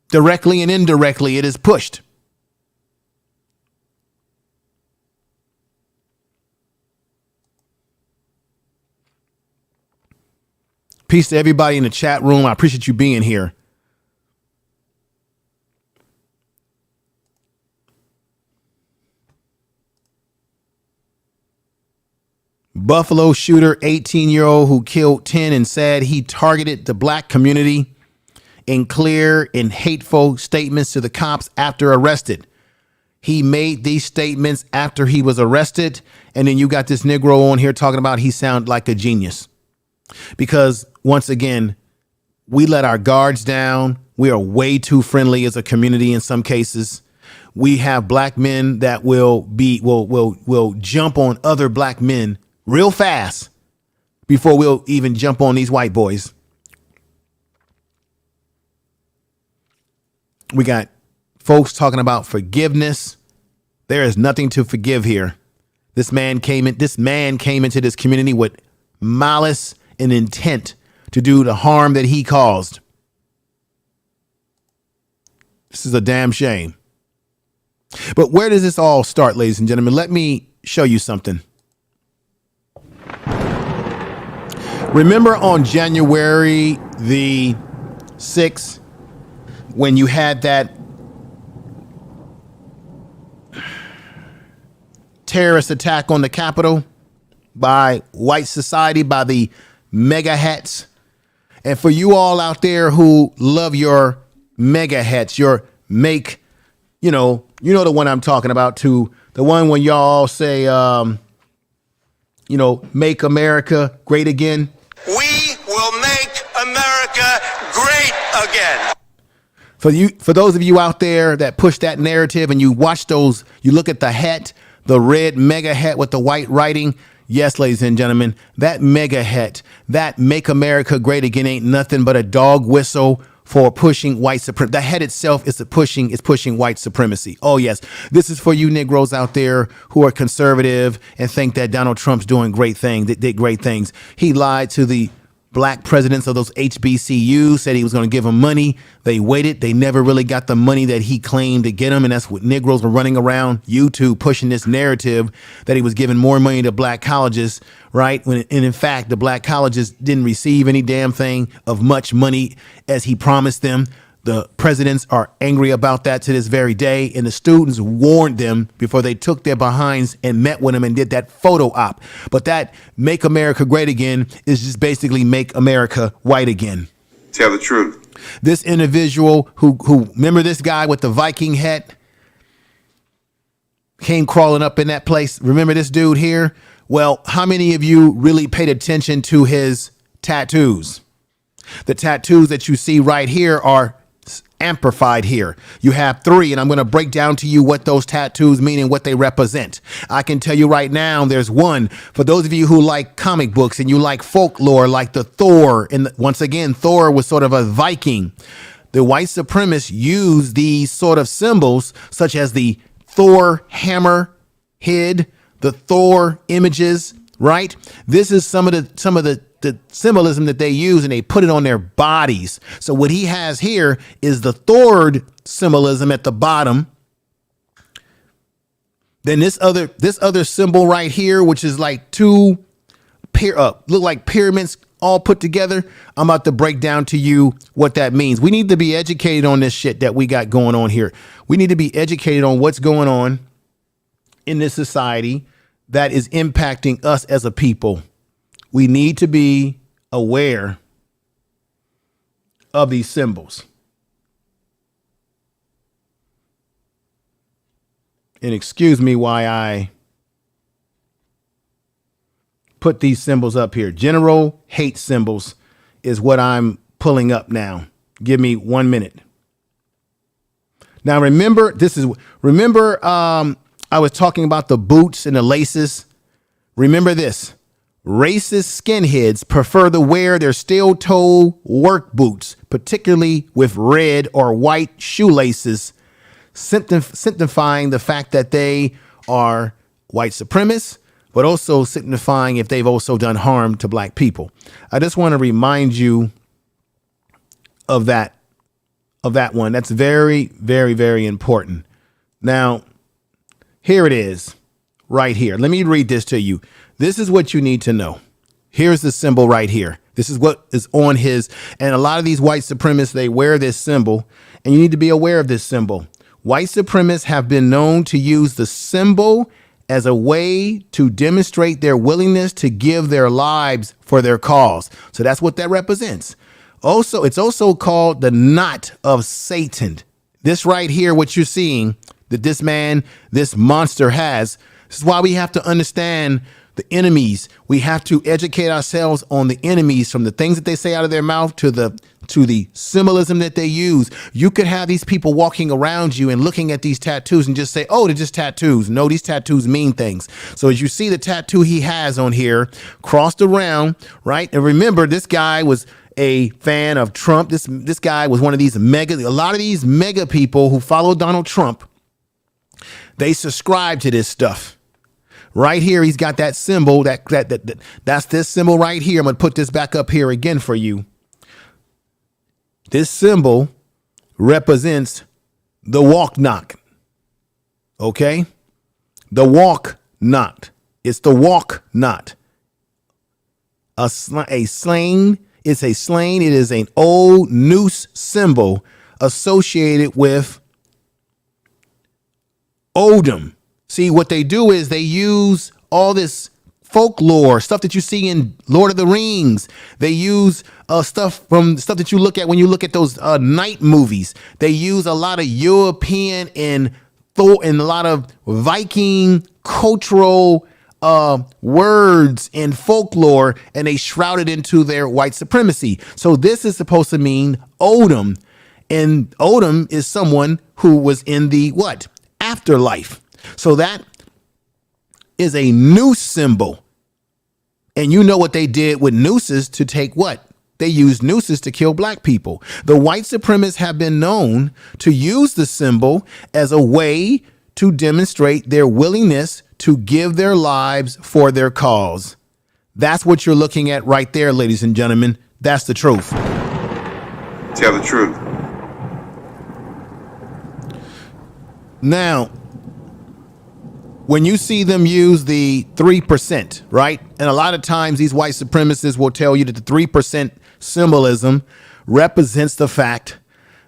Directly and indirectly, it is pushed. Peace to everybody in the chat room. I appreciate you being here. Buffalo shooter, 18-year-old who killed 10 and said he targeted the black community in clear and hateful statements to the cops after arrested. He made these statements after he was arrested. And then you got this Negro on here talking about he sounded like a genius. Because once again, we let our guards down. We are way too friendly as a community in some cases. We have black men that will jump on other black men real fast before we'll even jump on these white boys. We got folks talking about forgiveness. There is nothing to forgive here. This man came into this community with malice and intent to do the harm that he caused. This is a damn shame. But where does this all start, ladies and gentlemen? Let me show you something. Remember on January the 6th, when you had that terrorist attack on the Capitol by white society, by the mega hats? And for you all out there who love your mega hats, your make, you know the one I'm talking about, to the one when y'all say, make America great again. We will make America great again. For those of you out there that push that narrative and you watch those, you look at the hat, the red mega hat with the white writing. Yes, ladies and gentlemen, that mega hat, that make America great again ain't nothing but a dog whistle for pushing white supremacy. The head itself is pushing white supremacy. Oh, yes. This is for you Negroes out there who are conservative and think that Donald Trump's doing great things, that did great things. He lied to the black presidents of those HBCUs, said he was going to give them money. They waited. They never really got the money that he claimed to get them. And that's what Negroes were running around YouTube pushing this narrative that he was giving more money to black colleges, right? And in fact, the black colleges didn't receive any damn thing of much money as he promised them. The presidents are angry about that to this very day. And the students warned them before they took their behinds and met with him and did that photo op. But that make America great again is just basically make America white again. Tell the truth. This individual who remember this guy with the Viking hat came crawling up in that place. Remember this dude here? Well, how many of you really paid attention to his tattoos? The tattoos that you see right here are amplified here. You have 3, and I'm going to break down to you what those tattoos mean and what they represent. I can tell you right now, there's one for those of you who like comic books and you like folklore, like the Thor. And once again, Thor was sort of a Viking. The white supremacists use these sort of symbols, such as the Thor hammer head, the Thor images, right? This is some of the symbolism that they use, and they put it on their bodies. So what he has here is the Thor symbolism at the bottom. Then this other symbol right here, which is like two look like pyramids all put together. I'm about to break down to you what that means. We need to be educated on this shit that we got going on here. We need to be educated on what's going on in this society that is impacting us as a people. We need to be aware of these symbols. And excuse me why I put these symbols up here. General hate symbols is what I'm pulling up now. Give me 1 minute. Now remember, I was talking about the boots and the laces. Remember this. Racist skinheads prefer to wear their steel-toe work boots, particularly with red or white shoelaces, signifying the fact that they are white supremacists, but also signifying if they've also done harm to black people. I just want to remind you of that one. That's very, very, very important. Now, here it is right here. Let me read this to you. This is what you need to know. Here's the symbol right here. This is what is on his, and a lot of these white supremacists, they wear this symbol, and you need to be aware of this symbol. White supremacists have been known to use the symbol as a way to demonstrate their willingness to give their lives for their cause. So that's what that represents. Also, it's also called the knot of Satan. This right here, what you're seeing that this monster has. This is why we have to understand the enemies. We have to educate ourselves on the enemies, from the things that they say out of their mouth to the symbolism that they use. You could have these people walking around you and looking at these tattoos and just say, oh, they're just tattoos. No, these tattoos mean things. So as you see the tattoo he has on here, crossed around, right? And remember, this guy was a fan of Trump. This guy was one of these a lot of these mega people who follow Donald Trump. They subscribe to this stuff. Right here, he's got that symbol. That's this symbol right here. I'm going to put this back up here again for you. This symbol represents the walk knock. Okay? The walk knot. It's the walk knot. A sling. It's a sling. It is an old noose symbol associated with Odom. See, what they do is they use all this folklore stuff that you see in Lord of the Rings. They use stuff that you look at when you look at those night movies. They use a lot of European and a lot of Viking cultural words and folklore, and they shroud it into their white supremacy. So this is supposed to mean Odom, and Odom is someone who was in the what? Afterlife. So that is a noose symbol. And you know what they did with nooses to take what? They used nooses to kill black people. The white supremacists have been known to use the symbol as a way to demonstrate their willingness to give their lives for their cause. That's what you're looking at right there, ladies and gentlemen. That's the truth. Tell the truth. Now, when you see them use the 3%, right? And a lot of times these white supremacists will tell you that the 3% symbolism represents the fact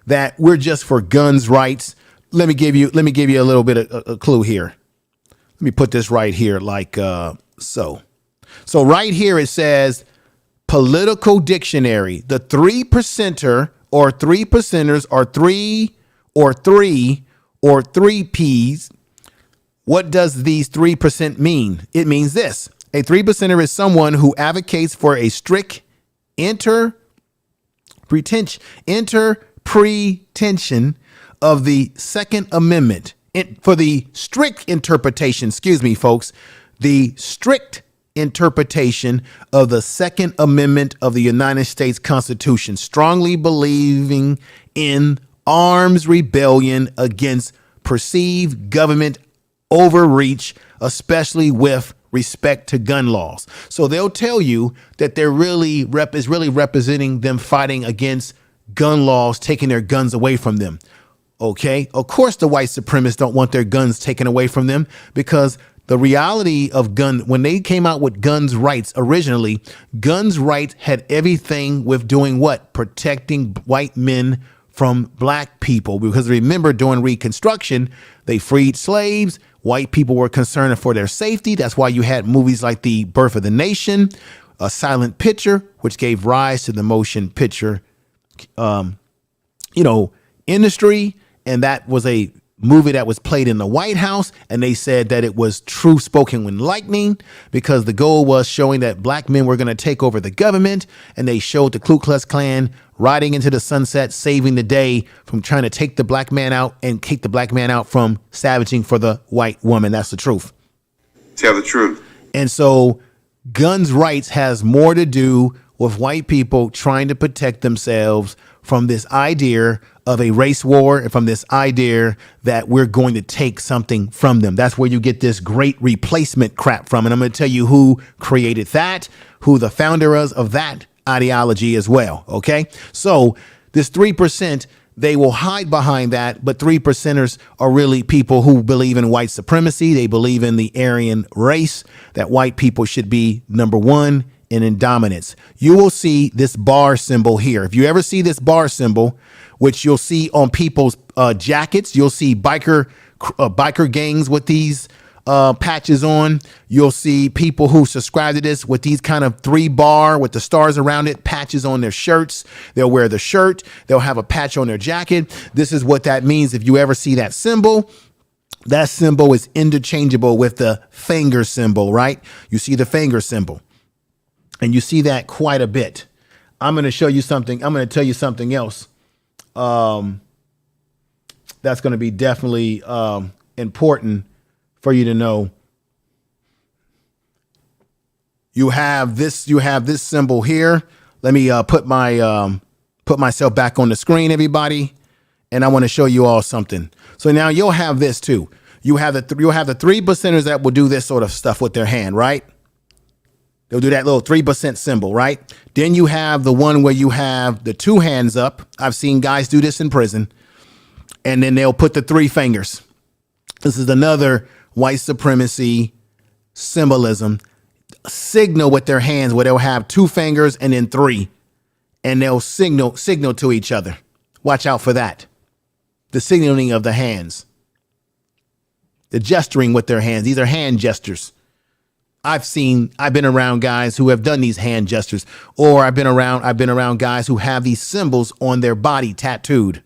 that we're just for guns rights. Let me give you a little bit of a clue here. Let me put this right here like so. So right here it says political dictionary. The 3% or 3% are three or three P's. What does these 3% mean? It means this. A 3% is someone who advocates for a strict interpretation pretension of the Second Amendment, for the strict interpretation, excuse me, folks, the strict interpretation of the Second Amendment of the United States Constitution, strongly believing in arms rebellion against perceived government overreach, especially with respect to gun laws. So they'll tell you that they're really representing them fighting against gun laws, taking their guns away from them. Okay, of course the white supremacists don't want their guns taken away from them, because the reality of when they came out with guns rights originally, guns rights had everything with doing what? Protecting white men from black people. Because remember, during Reconstruction, they freed slaves. White people were concerned for their safety. That's why you had movies like The Birth of the Nation, A Silent Picture, which gave rise to the motion picture, industry. And that was a movie that was played in the White House. And they said that it was true spoken when lightning, because the goal was showing that black men were going to take over the government. And they showed the Ku Klux Klan riding into the sunset, saving the day from trying to take the black man out and kick the black man out from savaging for the white woman. That's the truth. Tell the truth. And so guns rights has more to do with white people trying to protect themselves from this idea of a race war, and from this idea that we're going to take something from them. That's where you get this great replacement crap from. And I'm going to tell you who created that, who the founder is of that ideology as well. Okay, so this 3%, they will hide behind that, but 3%ers are really people who believe in white supremacy. They believe in the Aryan race, that white people should be number one and in dominance. You will see this bar symbol here. If you ever see this bar symbol, which you'll see on people's jackets, you'll see biker gangs with these patches on. You'll see people who subscribe to this with these kind of 3-bar with the stars around it, patches on their shirts. They'll wear the shirt. They'll have a patch on their jacket. This is what that means. If you ever see that symbol is interchangeable with the finger symbol, right? You see the finger symbol. And you see that quite a bit. I'm going to show you something. I'm going to tell you something else. That's going to be definitely important for you to know. You have this symbol here. Let me put myself back on the screen, everybody. And I want to show you all something. So now you'll have this too. You'll have the 3%ers that will do this sort of stuff with their hand, right? They'll do that little 3% symbol, right? Then you have the one where you have the 2 hands up. I've seen guys do this in prison. And then they'll put the 3 fingers. This is another white supremacy symbolism signal with their hands, where they'll have 2 fingers and then 3. And they'll signal to each other. Watch out for that. The signaling of the hands. The gesturing with their hands. These are hand gestures. I've been around guys who have done these hand gestures, or I've been around guys who have these symbols on their body tattooed.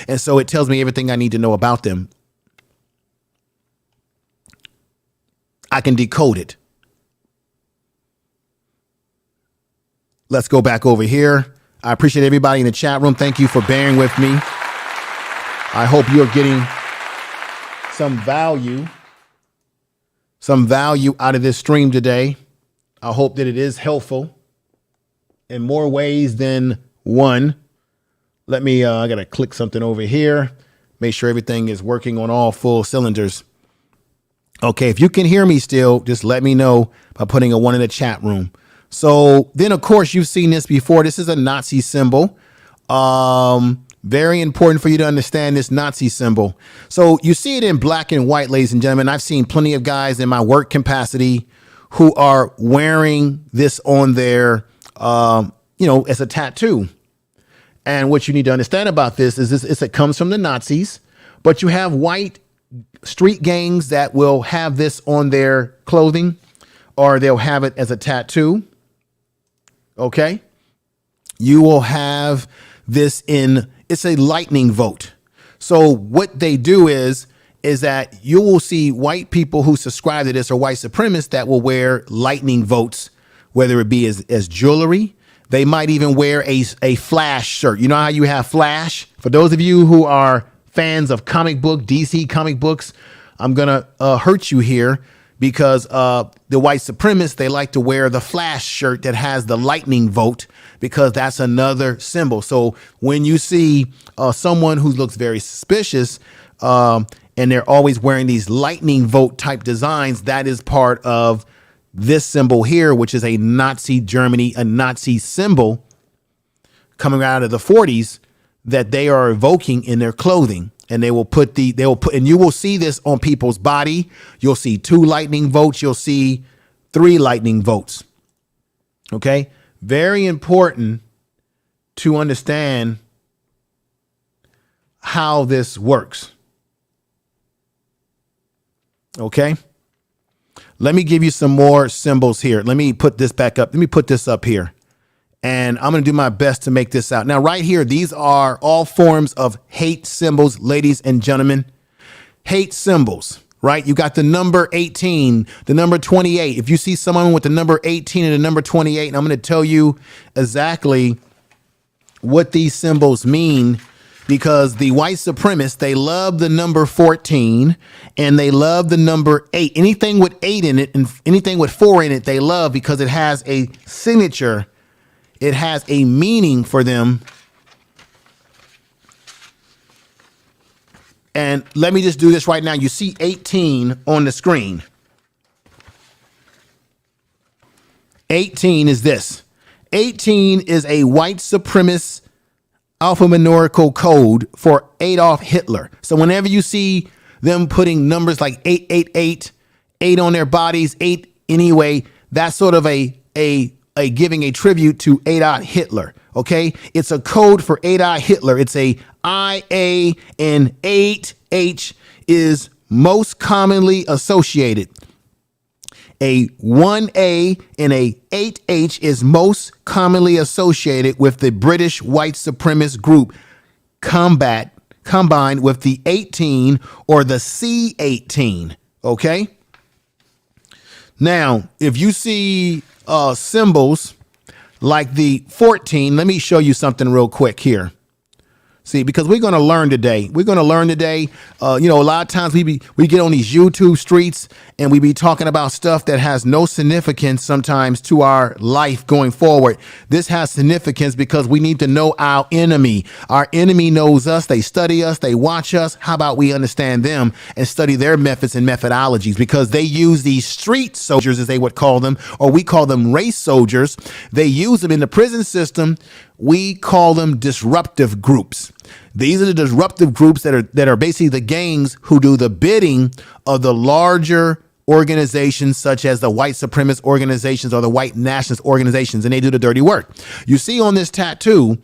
And so it tells me everything I need to know about them. I can decode it. Let's go back over here. I appreciate everybody in the chat room. Thank you for bearing with me. I hope you're getting some value out of this stream today. I hope that it is helpful in more ways than one. Let me, I got to click something over here. Make sure everything is working on all full cylinders. Okay, if you can hear me still, just let me know by putting a 1 in the chat room. So then, of course, you've seen this before. This is a Nazi symbol. Very important for you to understand this Nazi symbol. So you see it in black and white, ladies and gentlemen. I've seen plenty of guys in my work capacity who are wearing this on their, as a tattoo. And what you need to understand about this is it comes from the Nazis, but you have white street gangs that will have this on their clothing, or they'll have it as a tattoo. Okay. You will have this it's a lightning vote. So what they do is that you will see white people who subscribe to this, or white supremacists that will wear lightning votes, whether it be as jewelry, They might even wear a Flash shirt. You know how you have Flash? For those of you who are fans of comic book, DC comic books, I'm going to hurt you here because the white supremacists, they like to wear the Flash shirt that has the lightning vote because that's another symbol. So when you see someone who looks very suspicious and they're always wearing these lightning vote type designs, that is part of this symbol here, which is a Nazi Germany, a Nazi symbol coming out of the 40s that they are evoking in their clothing. And and you will see this on people's body. You'll see 2 lightning votes. You'll see 3 lightning votes. Okay. Very important to understand how this works. Okay. Let me give you some more symbols here. Let me put this back up. Let me put this up here. And I'm going to do my best to make this out. Now, right here, these are all forms of hate symbols, ladies and gentlemen. Hate symbols, right? You got the number 18, the number 28. If you see someone with the number 18 and the number 28, and I'm going to tell you exactly what these symbols mean, because the white supremacists, they love the number 14 and they love the number 8. Anything with 8 in it and anything with 4 in it, they love because it has a signature. It has a meaning for them. And let me just do this right now. You see 18 on the screen. 18 is this. 18 is a white supremacist alphanumerical code for Adolf Hitler. So whenever you see them putting numbers like 888, 8 on their bodies, 8 anyway, that's sort of a giving a tribute to Adolf Hitler. Okay, it's a code for Adolf Hitler. It's a IA, and 8H is most commonly associated. A 1A and a 8H is most commonly associated with the British white supremacist group combined with the 18 or the C18. Okay. Now, if you see symbols like the 14, let me show you something real quick here. See, because we're going to learn today. We're going to learn today. A lot of times we get on these YouTube streets and we be talking about stuff that has no significance sometimes to our life going forward. This has significance because we need to know our enemy. Our enemy knows us. They study us. They watch us. How about we understand them and study their methods and methodologies, because they use these street soldiers, as they would call them, or we call them race soldiers. They use them in the prison system. We call them disruptive groups. These are the disruptive groups that are basically the gangs who do the bidding of the larger organizations, such as the white supremacist organizations or the white nationalist organizations, and they do the dirty work. You see on this tattoo,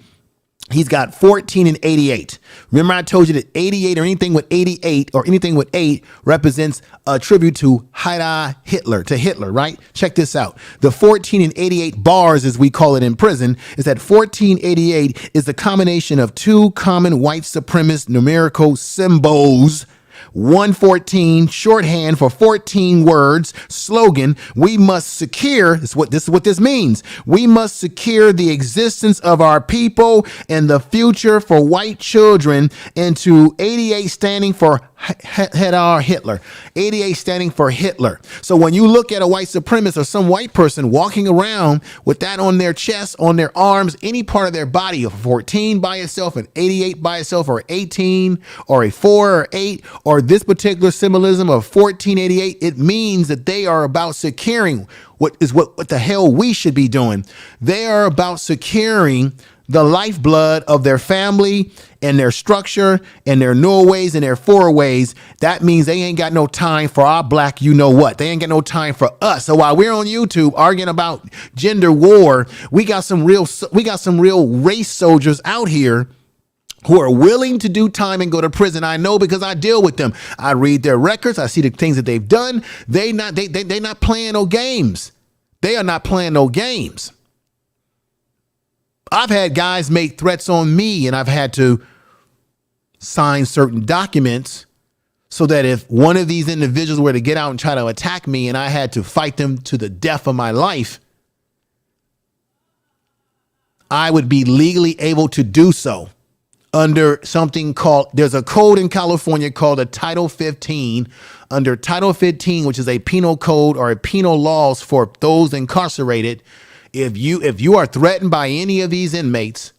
he's got 14 and 88. Remember, I told you that 88 or anything with 88 or anything with 8 represents a tribute to Hitler, right? Check this out. The 14 and 88 bars, as we call it in prison, is that 1488 is the combination of 2 common white supremacist numerical symbols. 114, shorthand for 14 words, slogan, we must secure, this is what this means. We must secure the existence of our people and the future for white children, and to 88 standing for Hitler. 88 standing for Hitler. So when you look at a white supremacist or some white person walking around with that on their chest, on their arms, any part of their body, a 14 by itself, an 88 by itself, or 18, or a 4 or 8, or this particular symbolism of 1488, it means that they are about securing what the hell we should be doing. They are about securing the lifeblood of their family and their structure and their Norways and their fourways. That means they ain't got no time for our black you know what. They ain't got no time for us. So while we're on YouTube arguing about gender war, we got some real race soldiers out here who are willing to do time and go to prison. I know, because I deal with them. I read their records. I see the things that they've done. They not playing no games. They are not playing no games. I've had guys make threats on me, and I've had to sign certain documents so that if one of these individuals were to get out and try to attack me and I had to fight them to the death of my life, I would be legally able to do so under something called, there's a code in California called a Title 15. Under Title 15, which is a penal code or a penal laws for those incarcerated, if you are threatened by any of these inmates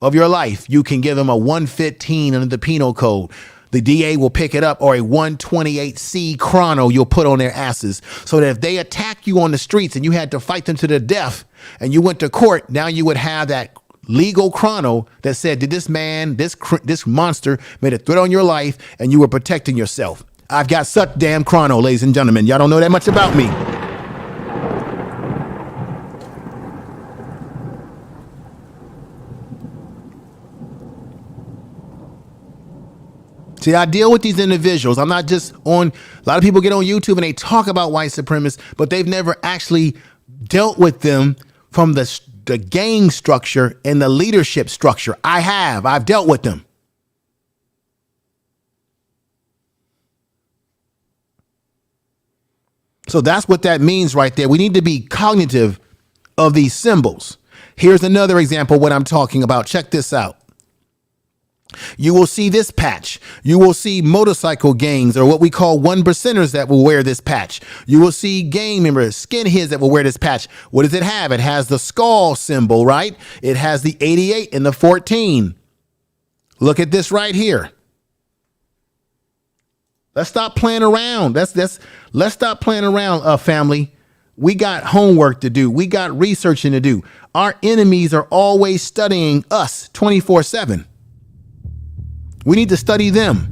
of your life, you can give them a 115 under the penal code. The DA will pick it up, or a 128C chrono you'll put on their asses, so that if they attack you on the streets and you had to fight them to the death and you went to court, now you would have that legal chrono that said, did this man, this monster made a threat on your life and you were protecting yourself. I've got such damn chrono, ladies and gentlemen. Y'all don't know that much about me. See, I deal with these individuals. I'm not just on, a lot of people get on YouTube and they talk about white supremacists, but they've never actually dealt with them from the gang structure and the leadership structure. I've dealt with them. So that's what that means right there. We need to be cognitive of these symbols. Here's another example of what I'm talking about. Check this out. You will see this patch. You will see motorcycle gangs, or what we call 1%ers, that will wear this patch. You will see gang members, skinheads, that will wear this patch. What does it have? It has the skull symbol, right? It has the 88 and the 14. Look at this right here. Let's stop playing around. Let's stop playing around, family. We got homework to do. We got researching to do. Our enemies are always studying us 24/7. We need to study them.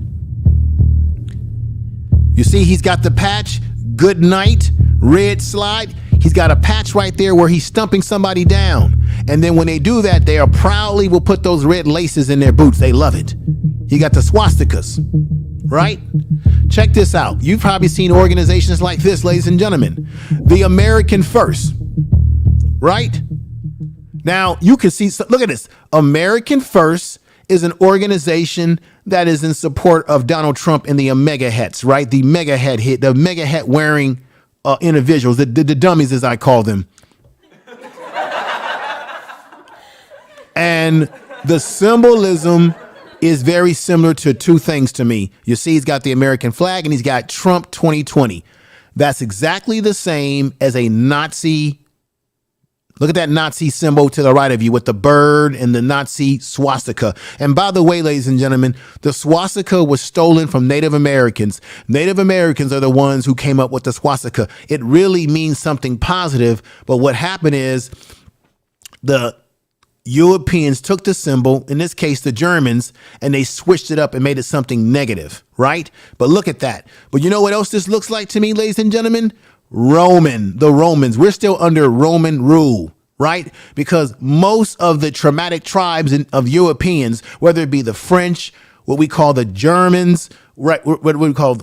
You see, he's got the patch, good night, red slide. He's got a patch right there where he's stumping somebody down. And then when they do that, they are proudly will put those red laces in their boots. They love it. He got the swastikas, right? Check this out. You've probably seen organizations like this, ladies and gentlemen. The American First, right? Now, you can see, look at this. American First is an organization that is in support of Donald Trump and the mega hats, right? The mega hat wearing individuals, the dummies, as I call them. And the symbolism is very similar to two things to me. You see, he's got the American flag and he's got Trump 2020. That's exactly the same as a Nazi. Look at that Nazi symbol to the right of you with the bird and the Nazi swastika. And by the way, ladies and gentlemen, the swastika was stolen from Native Americans. Native Americans are the ones who came up with the swastika. It really means something positive. But what happened is the Europeans took the symbol, in this case, the Germans, and they switched it up and made it something negative, right? But look at that. But you know what else this looks like to me, ladies and gentlemen? The Romans. We're still under Roman rule, right? Because most of the traumatic tribes of Europeans, whether it be the French, what we call the Germans, right? What we call,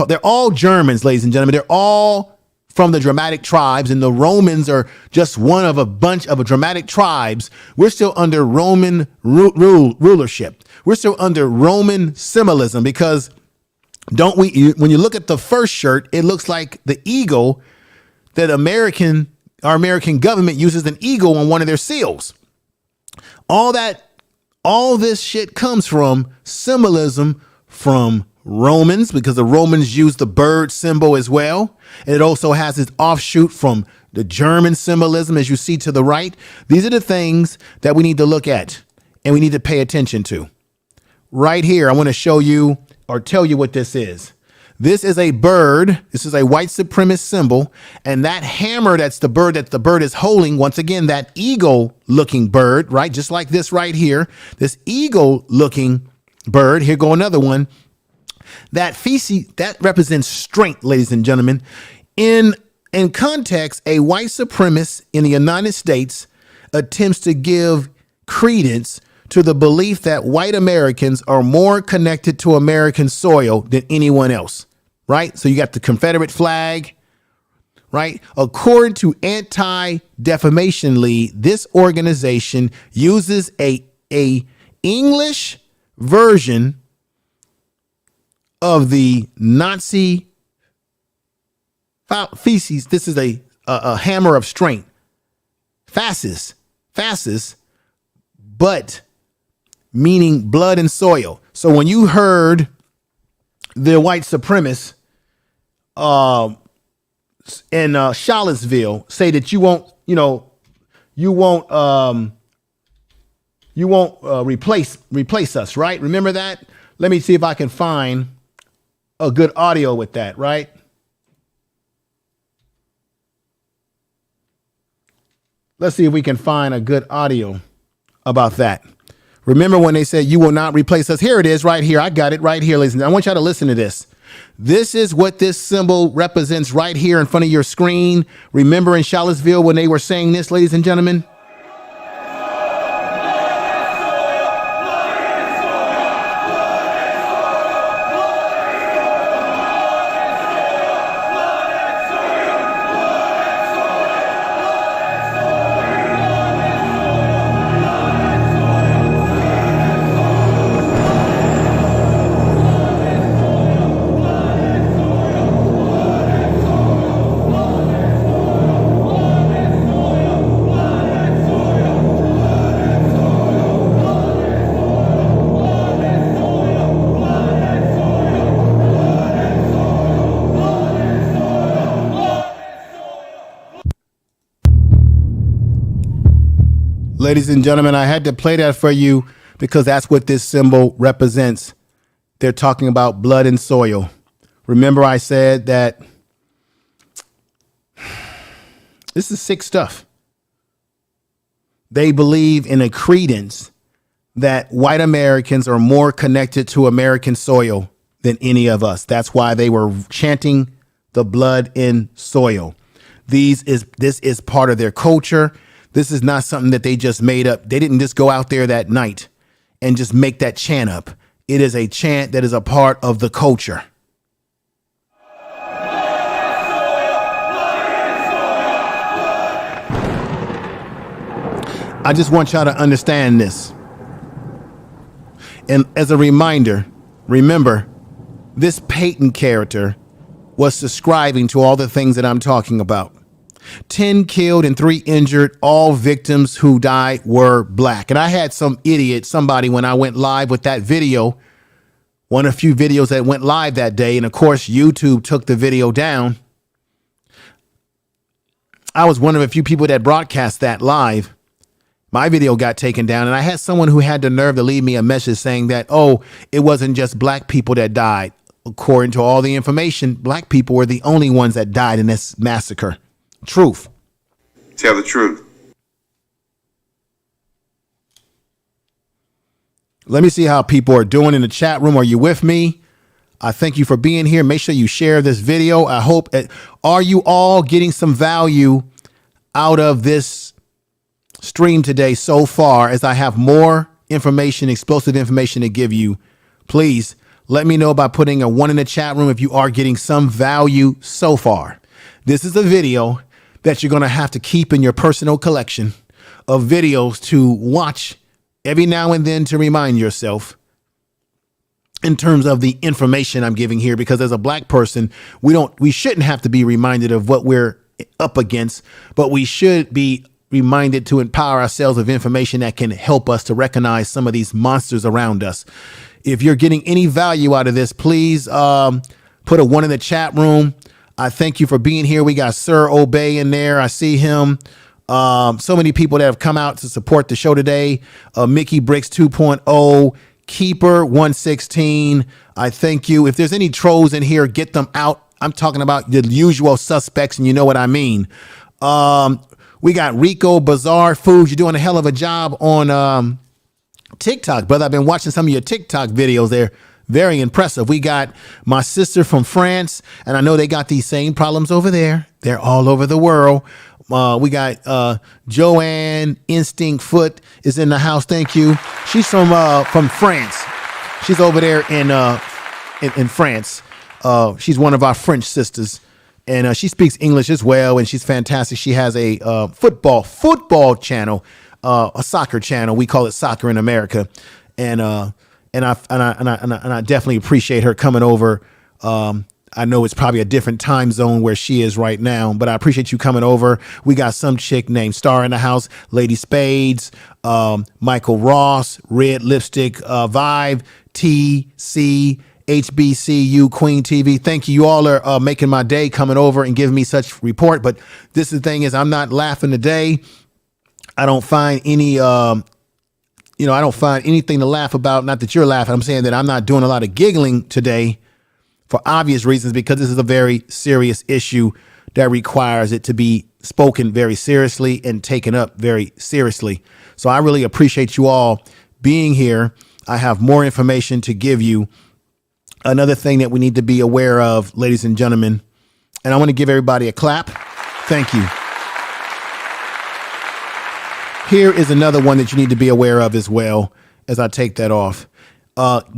they're all Germans, ladies and gentlemen. They're all from the dramatic tribes, and the Romans are just one of a bunch of dramatic tribes. We're still under Roman rulership. We're still under Roman symbolism, because don't we, when you look at the first shirt, it looks like the eagle that our American government uses, an eagle on one of their seals. All this shit comes from symbolism from Romans, because the Romans used the bird symbol as well. And it also has its offshoot from the German symbolism, as you see to the right. These are the things that we need to look at and we need to pay attention to. Right here, I want to show you or tell you what this is. This is a bird. This is a white supremacist symbol. And that hammer, that's the bird that the bird is holding. Once again, that eagle looking bird, right? Just like this right here, this eagle looking bird. Here go another one. That feces, that represents strength, ladies and gentlemen. In context, a white supremacist in the United States attempts to give credence to the belief that white Americans are more connected to American soil than anyone else, right? So you got the Confederate flag, right? According to Anti-Defamation League, this organization uses a English version of the Nazi feces. This is a hammer of strength. Fascists but meaning blood and soil. So when you heard the white supremacists in Charlottesville say that you won't replace us, right? Remember that? Let me see if I can find a good audio with that, right? Let's see if we can find a good audio about that. Remember when they said you will not replace us? Here it is right here. I got it right here, ladies and gentlemen. I want y'all to listen to this. This is what this symbol represents right here in front of your screen. Remember in Charlottesville when they were saying this, ladies and gentlemen? Ladies and gentlemen, I had to play that for you because that's what this symbol represents. They're talking about blood and soil. Remember I said that this is sick stuff. They believe in a credence that white Americans are more connected to American soil than any of us. That's why they were chanting the blood in soil. This is part of their culture. This is not something that they just made up. They didn't just go out there that night and just make that chant up. It is a chant that is a part of the culture. I just want y'all to understand this. And as a reminder, remember, this Peyton character was subscribing to all the things that I'm talking about. 10 killed and 3 injured. All victims who died were black. And I had somebody when I went live with that video, one of the few videos that went live that day. And of course, YouTube took the video down. I was one of a few people that broadcast that live. My video got taken down, and I had someone who had the nerve to leave me a message saying that, oh, it wasn't just black people that died. According to all the information, black people were the only ones that died in this massacre. Truth. Tell the truth. Let me see how people are doing in the chat room. Are you with me? I thank you for being here. Make sure you share this video. I hope. Are you all getting some value out of this stream today so far? As I have more information, explosive information to give you, please let me know by putting a 1 in the chat room if you are getting some value so far. This is a video that you're going to have to keep in your personal collection of videos to watch every now and then to remind yourself in terms of the information I'm giving here, because as a black person, we shouldn't have to be reminded of what we're up against, but we should be reminded to empower ourselves of information that can help us to recognize some of these monsters around us. If you're getting any value out of this, please put a 1 in the chat room. I thank you for being here. We got Sir Obey in there. I see him. So many people that have come out to support the show today. Mickey Bricks 2.0, Keeper 116. I thank you. If there's any trolls in here, get them out. I'm talking about the usual suspects, and you know what I mean. We got Rico Bazaar Foods. You're doing a hell of a job on TikTok, brother. I've been watching some of your TikTok videos there. Very impressive. We got my sister from France, and I know they got these same problems over there. They're all over the world. We got Joanne Instinct Foot is in the house. Thank you. She's from France. She's over there in France. She's one of our French sisters, and she speaks English as well, and she's fantastic. She has a football channel, a soccer channel. We call it Soccer in America, and I definitely appreciate her coming over. I know it's probably a different time zone where she is right now, but I appreciate you coming over. We got some chick named Star in the house, Lady Spades, Michael Ross, Red Lipstick, Vibe, TC, HBCU, Queen TV. Thank you. You all are making my day coming over and giving me such report. But this is the thing is, I'm not laughing today. I don't find any, I don't find anything to laugh about. Not that you're laughing. I'm saying that I'm not doing a lot of giggling today for obvious reasons, because this is a very serious issue that requires it to be spoken very seriously and taken up very seriously. So I really appreciate you all being here. I have more information to give you. Another thing that we need to be aware of, ladies and gentlemen, and I want to give everybody a clap. Thank you. Here is another one that you need to be aware of as well as I take that off.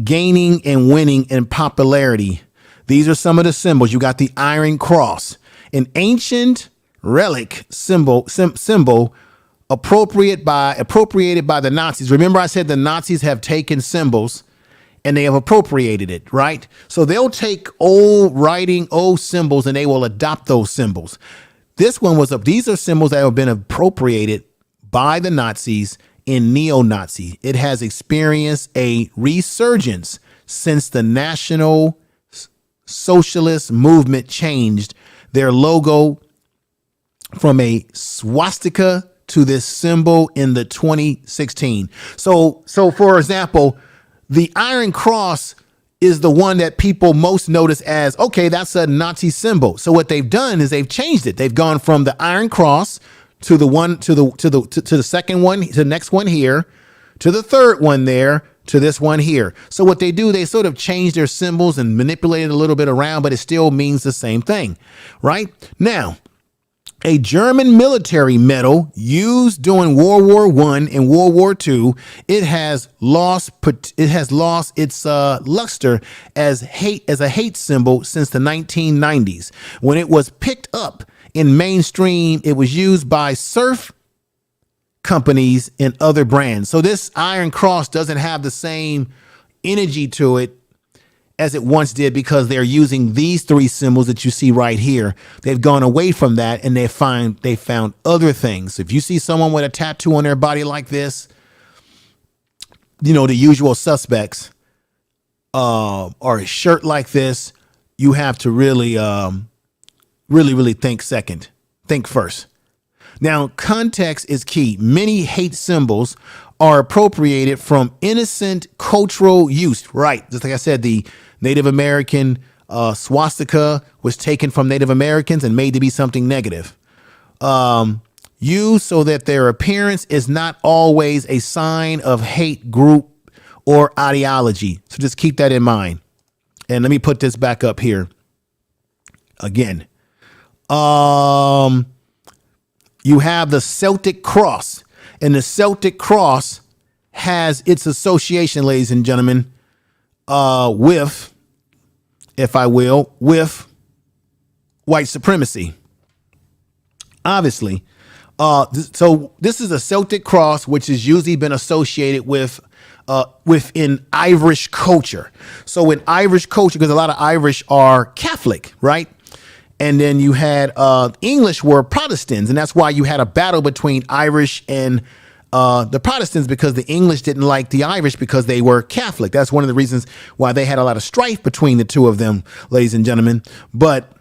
Gaining and winning in popularity. These are some of the symbols. You got the Iron Cross, an ancient relic symbol appropriated by the Nazis. Remember, I said the Nazis have taken symbols and they have appropriated it, right? So they'll take old writing, old symbols, and they will adopt those symbols. These are symbols that have been appropriated by the Nazis in neo-Nazi. It has experienced a resurgence since the National Socialist movement changed their logo from a swastika to this symbol in the 2016. So for example, the Iron Cross is the one that people most notice as, okay, that's a Nazi symbol. So what they've done is they've changed it. They've gone from the Iron Cross to the second one, to the next one here, to the third one there, to this one here. So what they do, they sort of change their symbols and manipulate it a little bit around, but it still means the same thing, right? Now, a German military medal used during World War I and World War II, it has lost its luster as a hate symbol since the 1990s. When it was picked up in mainstream, it was used by surf companies and other brands. So this Iron Cross doesn't have the same energy to it as it once did, because they're using these three symbols that you see right here. They've gone away from that and they found other things. If you see someone with a tattoo on their body like this, the usual suspects, or a shirt like this, you have to really think first. Now, context is key. Many hate symbols are appropriated from innocent cultural use, right? Just like I said, the Native American swastika was taken from Native Americans and made to be something negative. Used so that their appearance is not always a sign of hate group or ideology. So just keep that in mind. And let me put this back up here again. You have the Celtic cross, and the Celtic cross has its association, ladies and gentlemen, with white supremacy. Obviously. So this is a Celtic cross, which has usually been associated within Irish culture. So in Irish culture, because a lot of Irish are Catholic, right? And then you had English were Protestants, and that's why you had a battle between Irish and the Protestants, because the English didn't like the Irish because they were Catholic. That's one of the reasons why they had a lot of strife between the two of them, ladies and gentlemen. But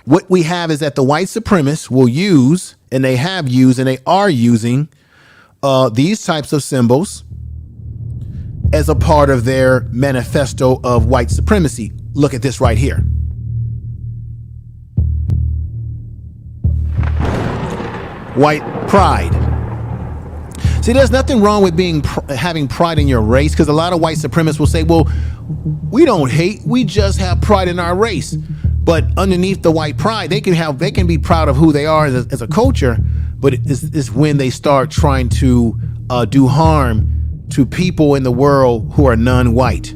what we have is that the white supremacists will use, and they have used, and they are using these types of symbols as a part of their manifesto of white supremacy. Look at this right here. White pride. See, there's nothing wrong with having pride in your race, because a lot of white supremacists will say, well, we don't hate, we just have pride in our race. But underneath the white pride, they can be proud of who they are as a culture, but it's when they start trying to do harm to people in the world who are non-white.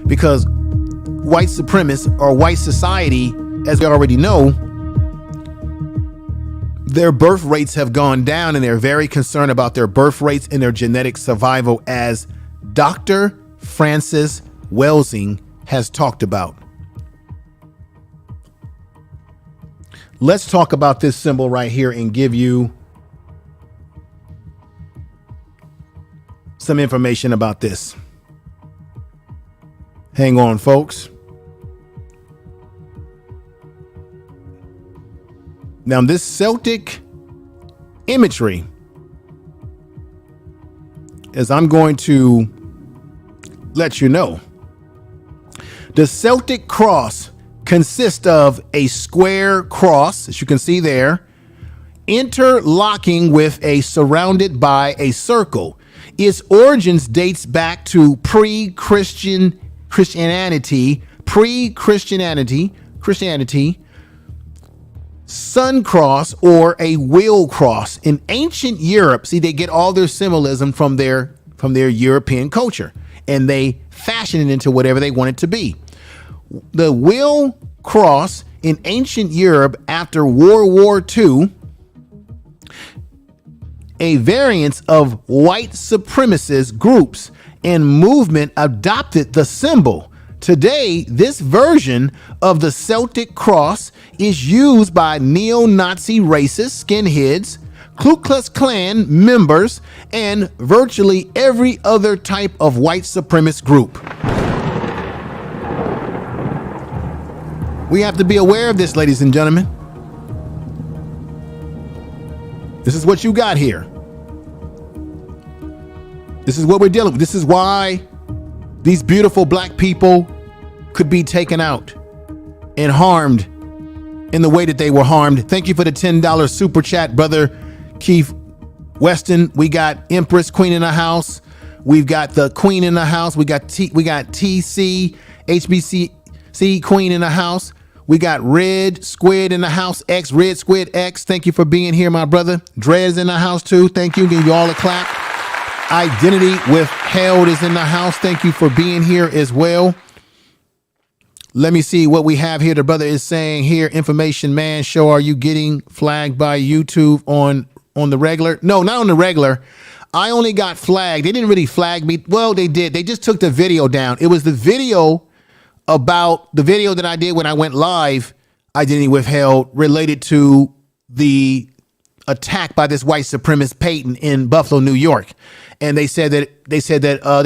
Because white supremacists, or white society, as we already know, their birth rates have gone down, and they're very concerned about their birth rates and their genetic survival, as Dr. Francis Welsing has talked about. Let's talk about this symbol right here and give you some information about this. Hang on, folks. Now, this Celtic imagery, as I'm going to let you know, the Celtic cross consists of a square cross, as you can see there, interlocking with a surrounded by a circle. Its origins dates back to Christianity, sun cross or a wheel cross. In ancient Europe, see, they get all their symbolism from their European culture, and they fashion it into whatever they want it to be. The wheel cross in ancient Europe after World War II, a variance of white supremacist groups and movement adopted the symbol. Today, this version of the Celtic cross is used by neo-Nazi racist skinheads, Ku Klux Klan members, and virtually every other type of white supremacist group. We have to be aware of this, ladies and gentlemen. This is what you got here. This is what we're dealing with. This is why these beautiful black people could be taken out and harmed in the way that they were harmed. Thank you for the $10 super chat, brother Keith Weston. We got Empress Queen in the house. We've got the Queen in the house. We got TC HBC Queen in the house. We got Red Squid in the house. Red Squid X. Thank you for being here, my brother. Drez in the house too. Thank you. Give you all a clap. Identity Withheld is in the house. Thank you for being here as well. Let me see what we have here. The brother is saying here, Information Man Show, are you getting flagged by YouTube on the regular? No, not on the regular. I only got flagged. They didn't really flag me. Well, they did. They just took the video down. It was the video about the video that I did when I went live, Identity Withheld, related to the attack by this white supremacist Peyton in Buffalo, New York. And they said that they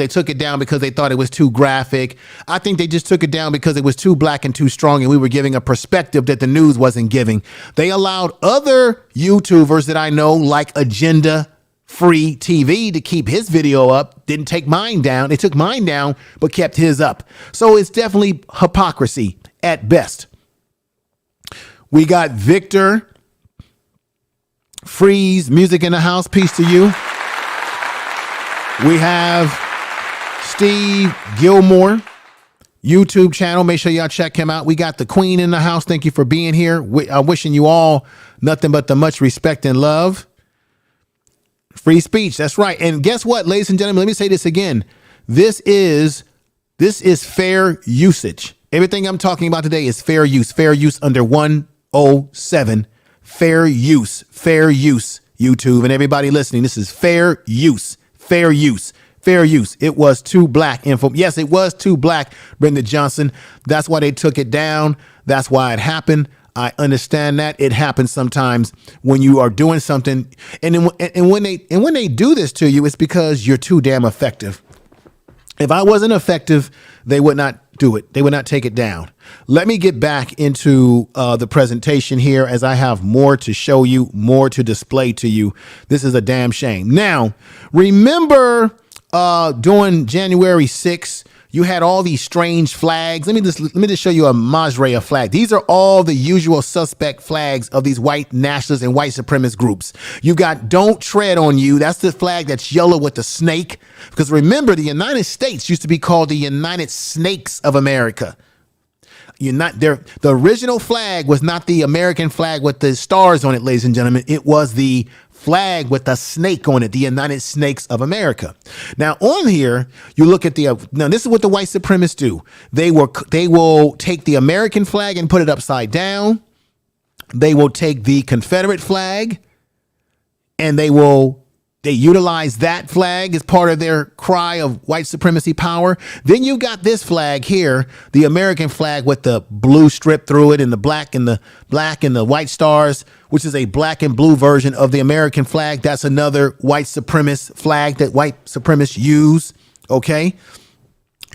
took it down because they thought it was too graphic. I think they just took it down because it was too black and too strong, and we were giving a perspective that the news wasn't giving. They allowed other YouTubers that I know, like Agenda Free TV, to keep his video up. Didn't take mine down. They took mine down, but kept his up. So it's definitely hypocrisy at best. We got Victor Freeze Music in the house. Peace to you. We have Steve Gilmore YouTube channel. Make sure y'all check him out. We got the Queen in the house. Thank you for being here. I'm wishing you all nothing but the much respect and love. Free speech. That's right. And guess what, ladies and gentlemen? Let me say this again. This is fair usage. Everything I'm talking about today is fair use. Fair use under 107. Fair use. Fair use. YouTube and everybody listening. This is fair use. Fair use. Fair use. It was too black info. Yes, it was too black, Brenda Johnson. That's why they took it down. That's why it happened. I understand that. It happens sometimes when you are doing something, and when they do this to you, it's because you're too damn effective. If I wasn't effective, they would not do it. They would not take it down. Let me get back into the presentation here, as I have more to show you, more to display to you. This is a damn shame. Now, remember during January 6th, you had all these strange flags. Let me just show you a Majrea flag. These are all the usual suspect flags of these white nationalists and white supremacist groups. You got Don't Tread on You. That's the flag that's yellow with the snake. Because remember, the United States used to be called the United Snakes of America. The original flag was not the American flag with the stars on it, ladies and gentlemen. It was the flag with a snake on it, the United Snakes of America. Now on here, you look at now this is what the white supremacists do. They will take the American flag and put it upside down. They will take the Confederate flag and they will They utilize that flag as part of their cry of white supremacy power. Then you got this flag here, the American flag with the blue strip through it and the black and the white stars, which is a black and blue version of the American flag. That's another white supremacist flag that white supremacists use. Okay.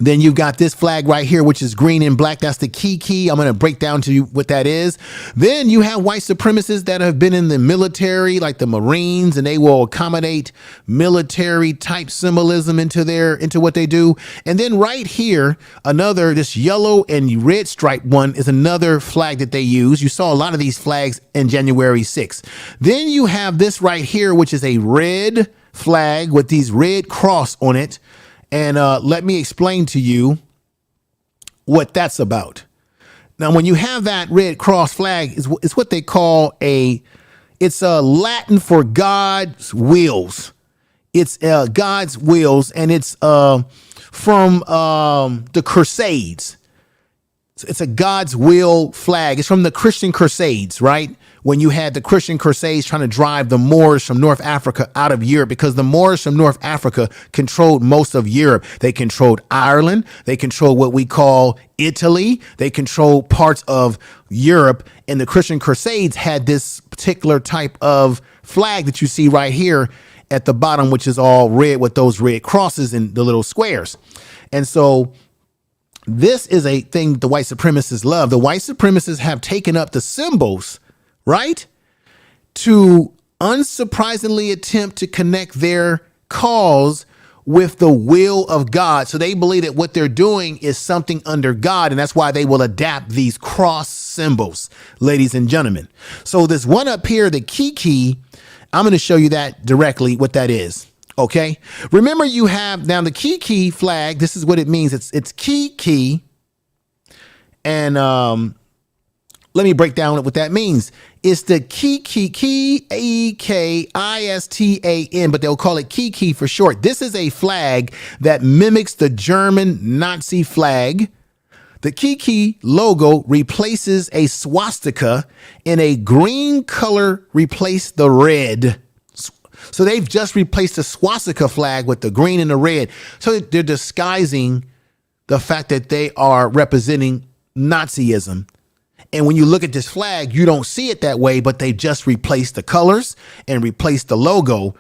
Then you've got this flag right here, which is green and black. That's the key. I'm going to break down to you what that is. Then you have white supremacists that have been in the military, like the Marines, and they will accommodate military type symbolism into what they do. And then right here, this yellow and red stripe one is another flag that they use. You saw a lot of these flags in January 6th. Then you have this right here, which is a red flag with these red cross on it. And let me explain to you what that's about. Now, when you have that red cross flag, it's what they call it's Latin for God's wills. It's God's wills, and it's from the Crusades. It's a God's will flag. It's from the Christian Crusades, right? When you had the Christian Crusades trying to drive the Moors from North Africa out of Europe, because the Moors from North Africa controlled most of Europe. They controlled Ireland. They controlled what we call Italy. They controlled parts of Europe. And the Christian Crusades had this particular type of flag that you see right here at the bottom, which is all red with those red crosses and the little squares. And so this is a thing the white supremacists love. The white supremacists have taken up the symbols, right, to unsurprisingly attempt to connect their cause with the will of God. So they believe that what they're doing is something under God, and that's why they will adapt these cross symbols, ladies and gentlemen. So this one up here, the key, I'm going to show you that directly, what that is. Okay. Remember, you have now the key flag. This is what it means. It's key. And let me break down what that means. It's the key, EKISTAN, but they'll call it key for short. This is a flag that mimics the German Nazi flag. The key logo replaces a swastika, and a green color replaced the red. So they've just replaced the swastika flag with the green and the red. So they're disguising the fact that they are representing Nazism. And when you look at this flag, you don't see it that way, but they just replaced the colors and replaced the logo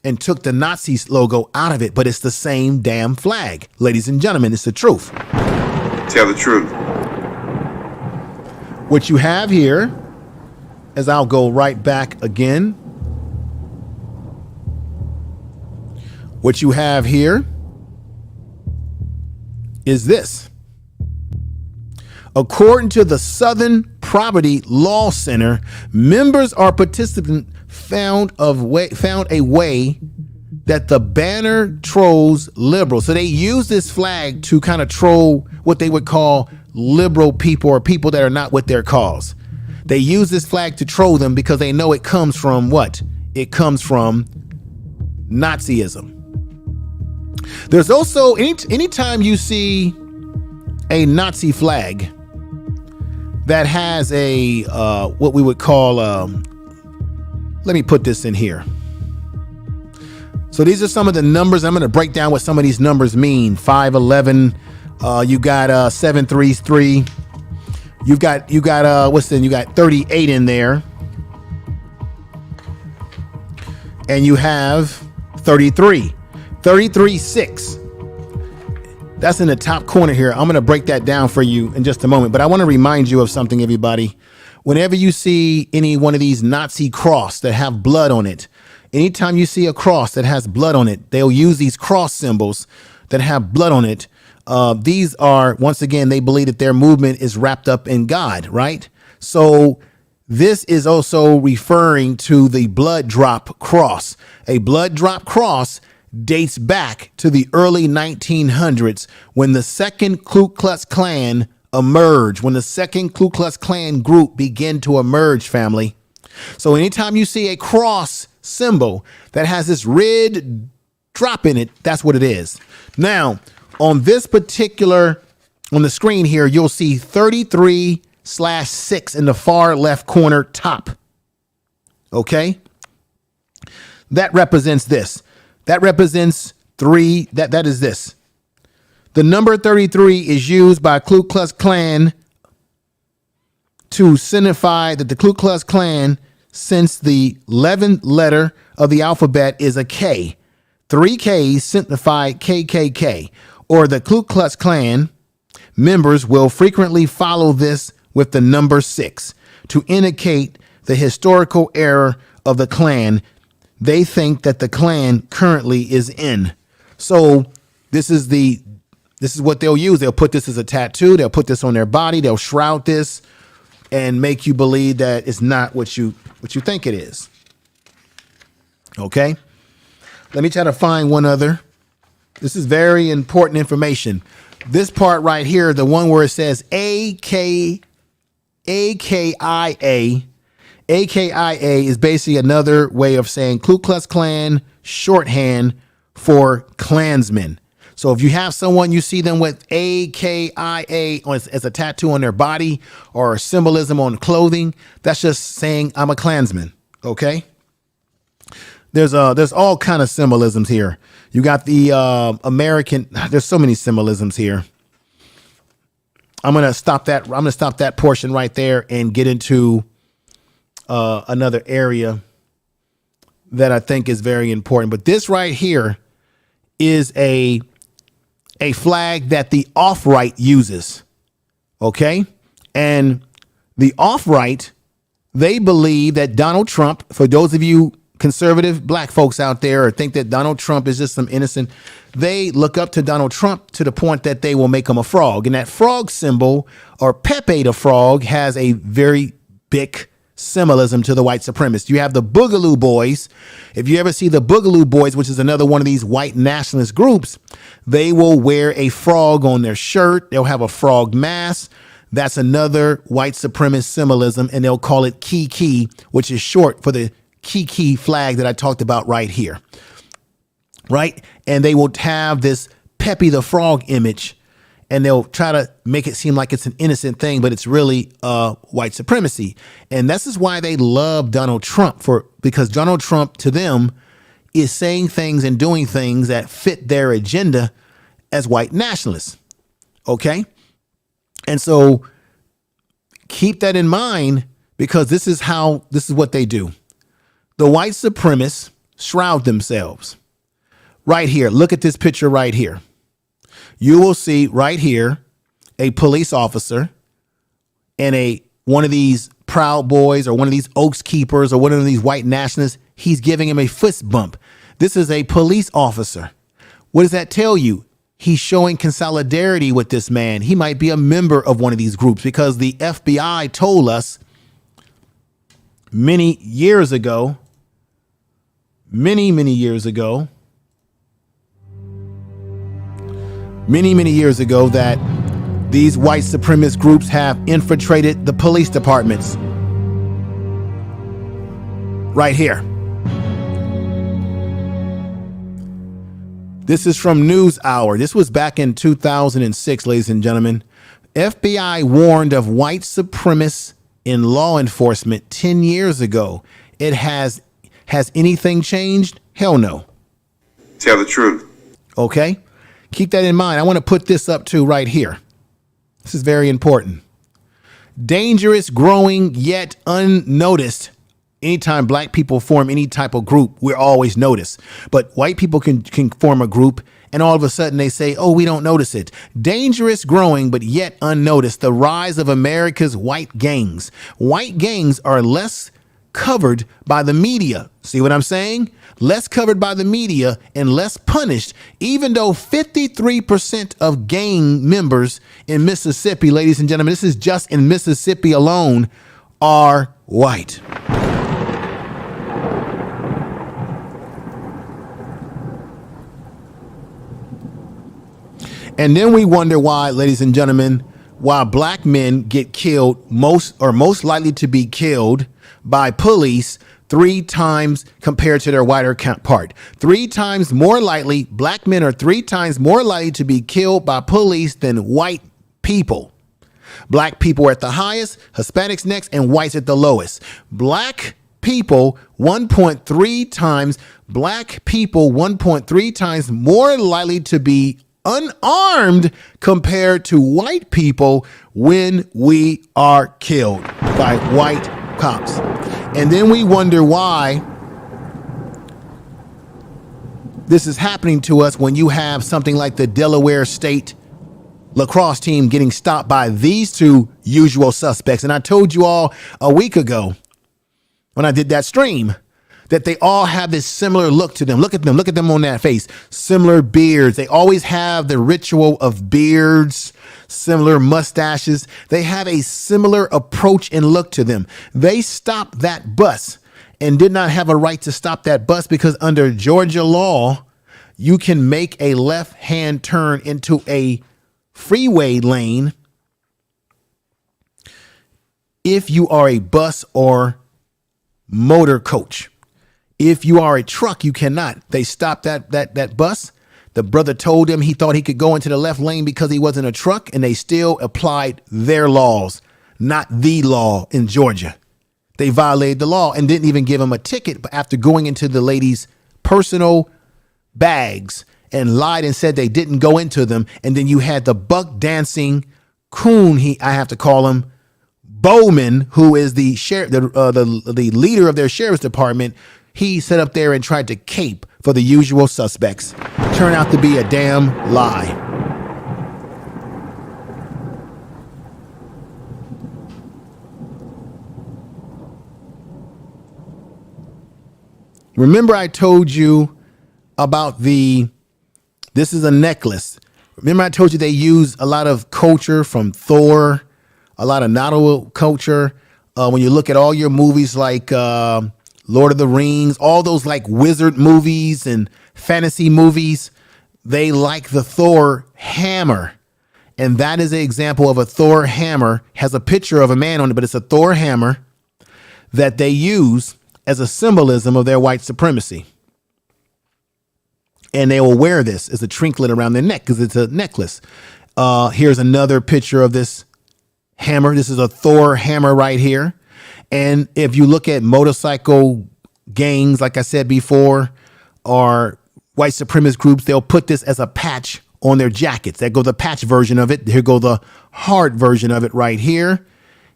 and took the Nazis logo out of it. But it's the same damn flag. Ladies and gentlemen, it's the truth. Tell the truth. What you have here, as I'll go right back again. What you have here is this. According to the Southern Poverty Law Center, members or participants found a way that the banner trolls liberals. So they use this flag to kind of troll what they would call liberal people or people that are not with their cause. They use this flag to troll them because they know it comes from what? It comes from Nazism. There's also, anytime you see a Nazi flag that has a, what we would call, let me put this in here. So these are some of the numbers. I'm going to break down what some of these numbers mean. 511, you got 733. You got what's then? You got 38 in there. And you have 33. 33.6. That's in the top corner here. I'm going to break that down for you in just a moment. But I want to remind you of something, everybody. Whenever you see any one of these Nazi cross that have blood on it, anytime you see a cross that has blood on it, they'll use these cross symbols that have blood on it. These are, once again, they believe that their movement is wrapped up in God, right? So this is also referring to the blood drop cross. A blood drop cross dates back to the early 1900s when the second Ku Klux Klan emerged, when the second Ku Klux Klan group began to emerge, family. So anytime you see a cross symbol that has this red drop in it, that's what it is. Now, on this particular, on the screen here, you'll see 33/6 in the far left corner top. Okay. that represents this. That represents three. That is this. The number 33 is used by Ku Klux Klan to signify that the Ku Klux Klan, since the 11th letter of the alphabet is a K, 3 Ks signify KKK, or the Ku Klux Klan members will frequently follow this with the number 6 to indicate the historical era of the Klan they think that the Klan currently is in. So this is what they'll use. They'll put this as a tattoo. They'll put this on their body. They'll shroud this and make you believe that it's not what you think it is. Okay? Let me try to find one other. This is very important information. This part right here, the one where it says AKIA. AKIA is basically another way of saying Ku Klux Klan shorthand for Klansmen. So if you have someone, you see them with AKIA as a tattoo on their body or symbolism on clothing, that's just saying I'm a Klansman. Okay. There's all kind of symbolisms here. You got the American. There's so many symbolisms here. I'm going to stop that. I'm going to stop that portion right there and get into another area that I think is very important. But this right here is a flag that the off-right uses. Okay. And the off-right, they believe that Donald Trump, for those of you conservative black folks out there or think that Donald Trump is just some innocent, they look up to Donald Trump to the point that they will make him a frog. And that frog symbol, or Pepe the Frog, has a very big symbolism to the white supremacists. You have the Boogaloo Boys. If you ever see the Boogaloo Boys, which is another one of these white nationalist groups, they will wear a frog on their shirt. They'll have a frog mask. That's another white supremacist symbolism, and they'll call it Kiki, which is short for the Kiki flag that I talked about right here. Right? And they will have this Pepe the Frog image, and they'll try to make it seem like it's an innocent thing, but it's really white supremacy. And this is why they love Donald Trump, because Donald Trump to them is saying things and doing things that fit their agenda as white nationalists. Okay? And so keep that in mind, because this is what they do. The white supremacists shroud themselves. Right here. Look at this picture right here. You will see right here a police officer and one of these Proud Boys or one of these Oaks Keepers or one of these white nationalists. He's giving him a fist bump. This is a police officer. What does that tell you? He's showing solidarity with this man. He might be a member of one of these groups, because the FBI told us many years ago that these white supremacist groups have infiltrated the police departments. Right here. This is from NewsHour. This was back in 2006, ladies and gentlemen. FBI warned of white supremacists in law enforcement 10 years ago. Has anything changed? Hell no. Tell the truth. Okay. Keep that in mind. I want to put this up too right here. This is very important. Dangerous, growing, yet unnoticed. Anytime black people form any type of group, we're always noticed. But white people can form a group, and all of a sudden they say, oh, we don't notice it. Dangerous, growing, but yet unnoticed. The rise of America's white gangs. White gangs are less covered by the media. See what I'm saying? Less covered by the media and less punished, even though 53% of gang members in Mississippi, ladies and gentlemen, this is just in Mississippi alone, are white. And then we wonder why, ladies and gentlemen, why black men get killed most likely to be killed by police 3 times compared to their whiter counterpart. 3 times more likely, black men are 3 times more likely to be killed by police than white people. Black people are at the highest, Hispanics next, and whites at the lowest. Black people 1.3 times, black people 1.3 times more likely to be unarmed compared to white people when we are killed by white cops. And then we wonder why this is happening to us when you have something like the Delaware State lacrosse team getting stopped by these two usual suspects. And I told you all a week ago when I did that stream that they all have this similar look to them. Look at them on that face. Similar beards. They always have the ritual of beards, similar mustaches. They have a similar approach and look to them. They stopped that bus and did not have a right to stop that bus because under Georgia law, you can make a left-hand turn into a freeway lane if you are a bus or motor coach. If you are a truck, you cannot. They stopped that bus. The brother told him he thought he could go into the left lane because he wasn't a truck, and they still applied their laws, not the law in Georgia. They violated the law and didn't even give him a ticket, but after going into the lady's personal bags and lied and said they didn't go into them. And then you had the buck dancing coon, I have to call him, Bowman, who is the the leader of their sheriff's department. He sat up there and tried to cape for the usual suspects. Turned out to be a damn lie. Remember I told you about this is a necklace. Remember I told you they use a lot of culture from Thor, a lot of nautical culture. When you look at all your movies like Lord of the Rings, all those like wizard movies and fantasy movies, they like the Thor hammer. And that is an example of a Thor hammer. Has a picture of a man on it, but it's a Thor hammer that they use as a symbolism of their white supremacy. And they will wear this as a trinket around their neck because it's a necklace. Here's another picture of this hammer. This is a Thor hammer right here. And if you look at motorcycle gangs, like I said before, or white supremacist groups, they'll put this as a patch on their jackets. There goes the patch version of it. Here goes the hard version of it right here.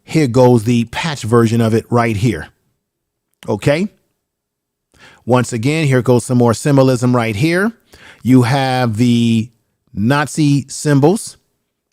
Here goes the patch version of it right here. Okay. Once again, here goes some more symbolism right here. You have the Nazi symbols.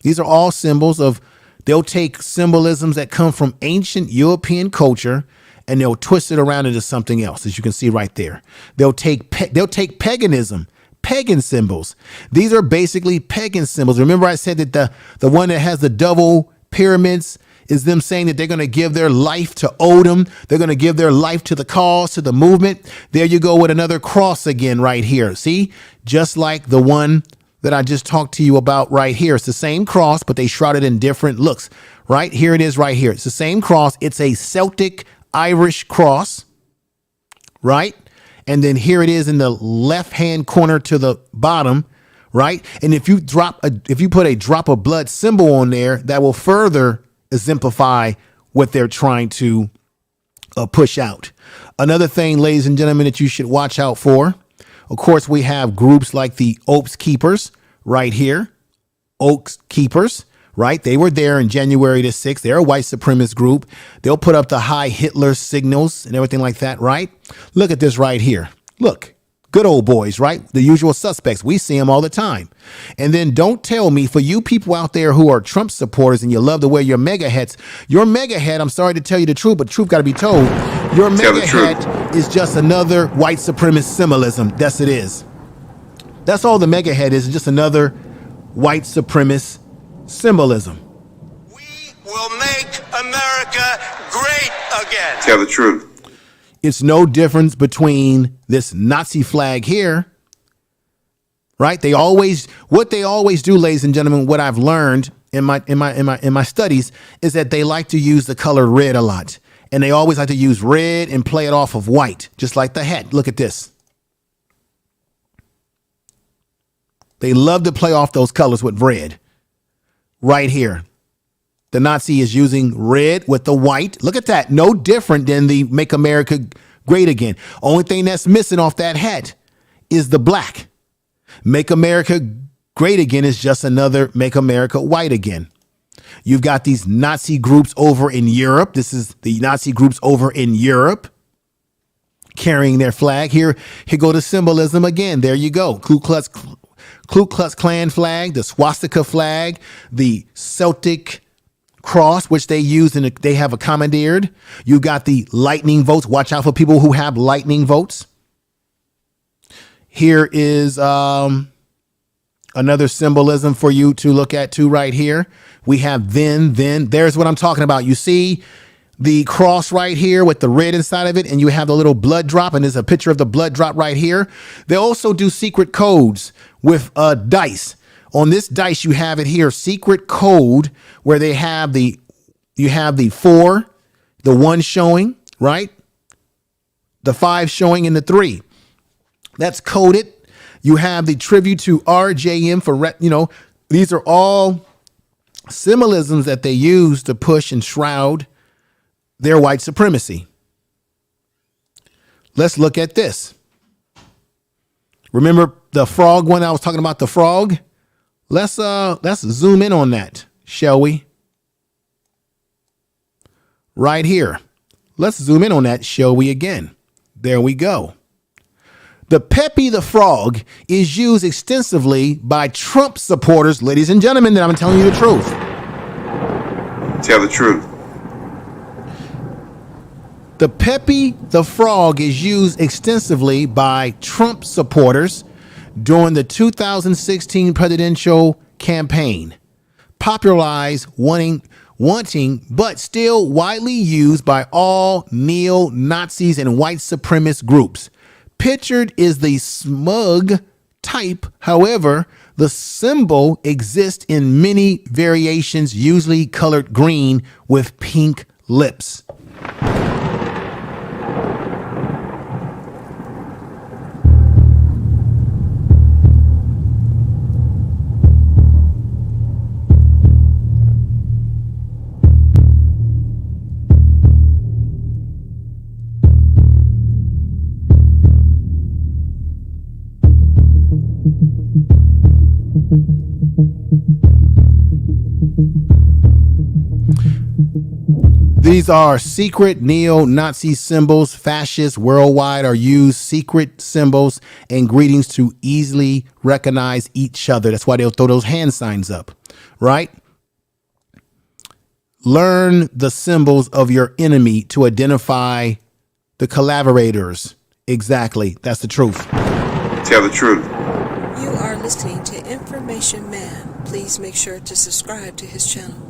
These are all symbols of, they'll take symbolisms that come from ancient European culture and they'll twist it around into something else, as you can see right there. They'll take paganism, pagan symbols. These are basically pagan symbols. Remember I said that the one that has the double pyramids is them saying that they're going to give their life to Odin. They're going to give their life to the cause, to the movement. There you go with another cross again right here. See, just like the one that I just talked to you about right here. It's the same cross, but they shrouded in different looks. Right here it is right here. It's the same cross. It's a Celtic Irish cross, right? And then here it is in the left-hand corner to the bottom, right? And if you put a drop of blood symbol on there, that will further exemplify what they're trying to push out. Another thing, ladies and gentlemen, that you should watch out for. Of course, we have groups like the Oaks Keepers right here. Oaks Keepers, right? They were there in January the 6th. They're a white supremacist group. They'll put up the High Hitler signals and everything like that, right? Look at this right here. Look, good old boys, right? The usual suspects. We see them all the time. And then don't tell me, for you people out there who are Trump supporters and you love to wear your mega hats, your mega hat, I'm sorry to tell you the truth, but truth got to be told. Your mega hat is just another white supremacist symbolism. Yes, it is. That's all the mega hat is, just another white supremacist symbolism. We will make America great again. Tell the truth. It's no difference between this Nazi flag here, right? What they always do, ladies and gentlemen, what I've learned in my studies is that they like to use the color red a lot. And they always like to use red and play it off of white, just like the hat. Look at this. They love to play off those colors with red right here. The Nazi is using red with the white. Look at that. No different than the Make America Great Again. Only thing that's missing off that hat is the black. Make America Great Again is just another Make America White Again. You've got these Nazi groups over in Europe. This is the Nazi groups over in Europe carrying their flag. Here go the symbolism again. There you go. Ku Klux Klan flag, the swastika flag, the Celtic cross, which they use and they have a commandeered. You got the lightning votes. Watch out for people who have lightning votes. Here is another symbolism for you to look at too right here. We have then. There's what I'm talking about. You see the cross right here with the red inside of it, and you have the little blood drop, and there's a picture of the blood drop right here. They also do secret codes with dice. On this dice, you have it here, secret code, where you have the 4, the 1 showing, right? The 5 showing, and the 3. That's coded. You have the tribute to RJM for, these are all symbolisms that they use to push and shroud their white supremacy. Let's look at this. Remember the frog one? I was talking about the frog. Let's zoom in on that, shall we? Right here. Let's zoom in on that, shall we, again? There we go. The Pepe the Frog is used extensively by Trump supporters, ladies and gentlemen, that I'm telling you the truth. Tell the truth. The Pepe the Frog is used extensively by Trump supporters during the 2016 presidential campaign. Popularized, wanting, but still widely used by all neo-Nazis and white supremacist groups. Pictured is the smug type. However, the symbol exists in many variations, usually colored green with pink lips. These are secret neo-Nazi symbols. Fascists worldwide are used secret symbols and greetings to easily recognize each other. That's why they'll throw those hand signs up, right? Learn the symbols of your enemy to identify the collaborators. Exactly. That's the truth. Tell the truth. You are listening to Information Man. Please make sure to subscribe to his channel.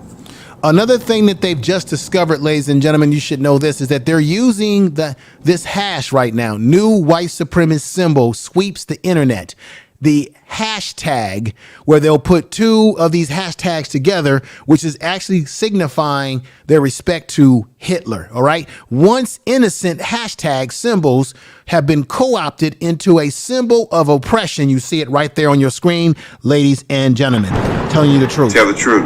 Another thing that they've just discovered, ladies and gentlemen, you should know this, is that they're using this hash right now. New white supremacist symbol sweeps the internet. The hashtag, where they'll put 2 of these hashtags together, which is actually signifying their respect to Hitler. All right. Once innocent hashtag symbols have been co-opted into a symbol of oppression. You see it right there on your screen, ladies and gentlemen. I'm telling you the truth. Tell the truth.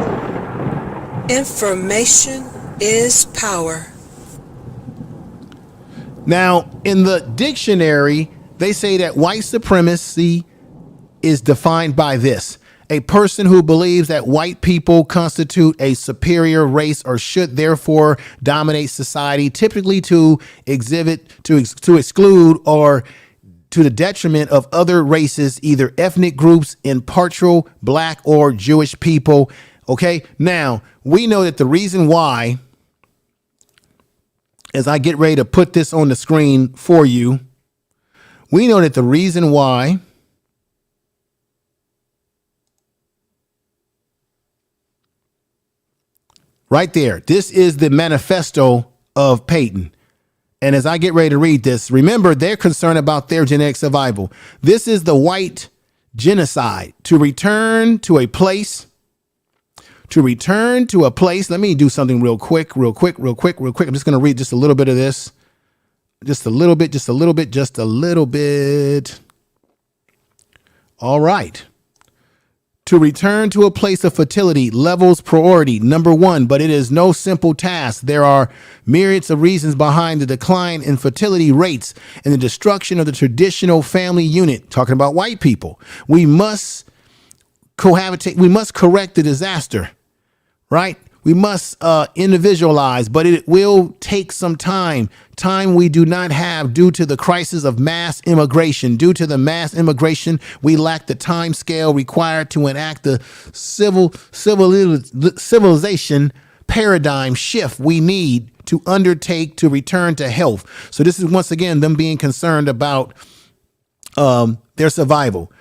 Information is power. Now, in the dictionary, they say that white supremacy is defined by this: a person who believes that white people constitute a superior race or should therefore dominate society, typically to exclude or to the detriment of other races, either ethnic groups, impartial, black or Jewish people. Okay, now we know that the reason why, as I get ready to put this on the screen for you, we know that the reason why right there, this is the manifesto of Peyton. And as I get ready to read this, remember, they're concerned about their genetic survival. This is the white genocide: to return to a place. Let me do something real quick. I'm just going to read just a little bit of this. Just a little bit. All right. To return to a place of fertility levels priority number one, but it is no simple task. There are myriads of reasons behind the decline in fertility rates and the destruction of the traditional family unit. Talking about white people, we must cohabitate. We must correct the disaster, right? We must individualize, but it will take some time we do not have due to the crisis of mass immigration. Due to the mass immigration, we lack the time scale required to enact the civilization paradigm shift we need to undertake to return to health. So this is once again them being concerned about their survival.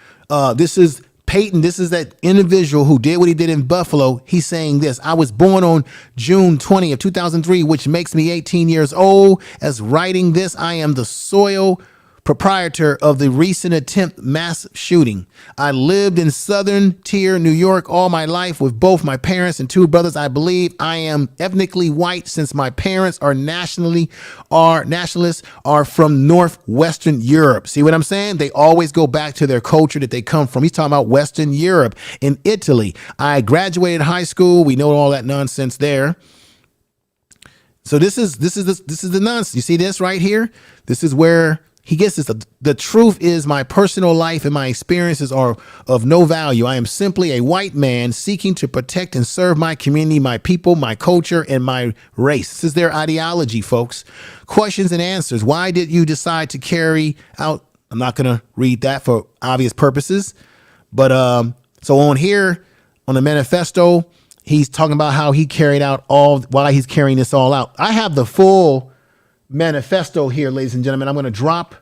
This is Peyton, this is that individual who did what he did in Buffalo. He's saying this: I was born on June 20th, 2003, which makes me 18 years old. As writing this, I am the sole proprietor of the recent attempt mass shooting. I lived in Southern Tier, New York all my life with both my parents and two brothers. I believe I am ethnically white since my parents are nationalists are from Northwestern Europe. See what I'm saying? They always go back to their culture that they come from. He's talking about Western Europe in Italy. I graduated high school. We know all that nonsense there. So this is the nonsense. You see this right here? This is where he gets this. The truth is my personal life and my experiences are of no value. I am simply a white man seeking to protect and serve my community, my people, my culture, and my race. This is their ideology, folks. Questions and answers. Why did you decide to carry out? I'm not going to read that for obvious purposes. But so on here, on the manifesto, he's talking about how he carried out why he's carrying this all out. I have the full manifesto here, ladies and gentlemen. I'm going to drop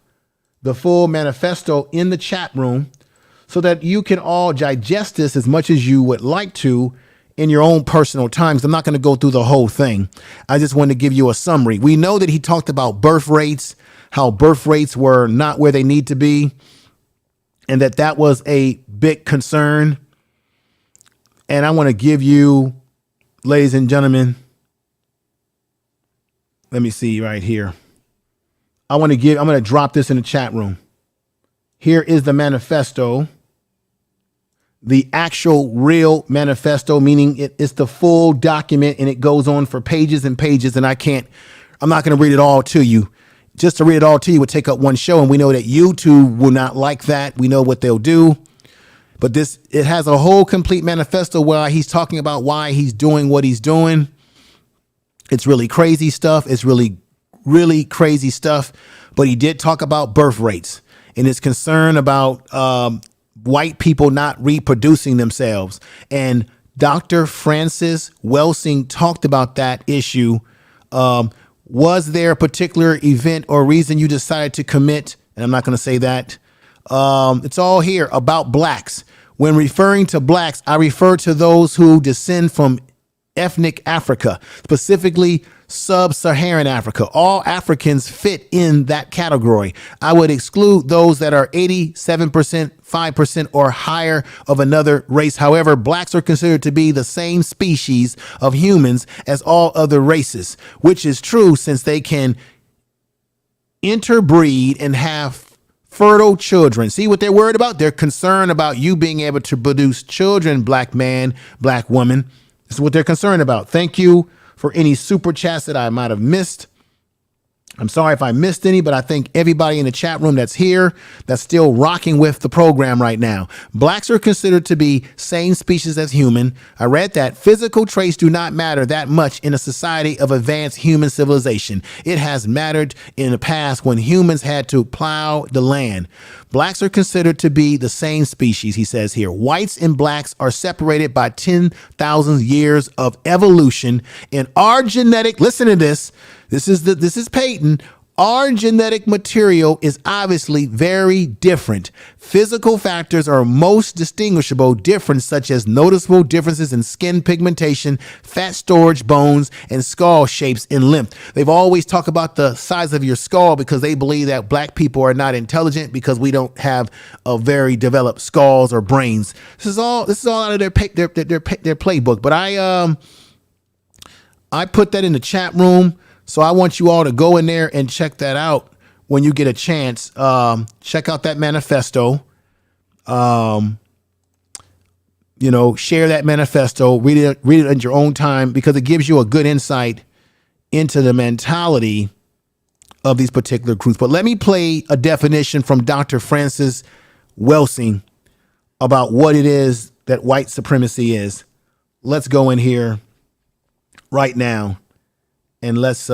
the full manifesto in the chat room so that you can all digest this as much as you would like to in your own personal times. I'm not going to go through the whole thing. I just want to give you a summary. We know that he talked about birth rates, how birth rates were not where they need to be, and that was a big concern. And I want to give you, ladies and gentlemen, let me see right here. I'm going to drop this in the chat room. Here is the manifesto, the actual real manifesto, meaning it's the full document and it goes on for pages and pages. And I'm not going to read it all to you. Just to read it all to you would take up one show. And we know that YouTube will not like that. We know what they'll do. But it has a whole complete manifesto where he's talking about why he's doing what he's doing. It's really crazy stuff. It's really, really crazy stuff. But he did talk about birth rates and his concern about white people not reproducing themselves. And Dr. Francis Welsing talked about that issue. Was there a particular event or reason you decided to commit? And I'm not going to say that. It's all here about blacks. When referring to blacks, I refer to those who descend from ethnic Africa, specifically sub-Saharan Africa. All Africans fit in that category. I would exclude those that are 87%, 5% or higher of another race. However, blacks are considered to be the same species of humans as all other races, which is true since they can interbreed and have fertile children. See what they're worried about? They're concerned about you being able to produce children, black man, black woman. This is what they're concerned about. Thank you for any super chats that I might have missed. I'm sorry if I missed any, but I thank everybody in the chat room that's here, that's still rocking with the program right now. Blacks are considered to be same species as human. I read that physical traits do not matter that much in a society of advanced human civilization. It has mattered in the past when humans had to plow the land. Blacks are considered to be the same species, he says here. Whites and blacks are separated by 10,000 years of evolution. In our genetic, listen to this. This is Peyton. Our genetic material is obviously very different. Physical factors are most distinguishable difference, such as noticeable differences in skin pigmentation, fat storage, bones, and skull shapes and length. They've always talked about the size of your skull because they believe that black people are not intelligent because we don't have a very developed skulls or brains. This is all out of their playbook. But I put that in the chat room. So I want you all to go in there and check that out when you get a chance. Check out that manifesto. You share that manifesto, read it at your own time, because it gives you a good insight into the mentality of these particular groups. But let me play a definition from Dr. Francis Welsing about what it is that white supremacy is. Let's go in here right now and let's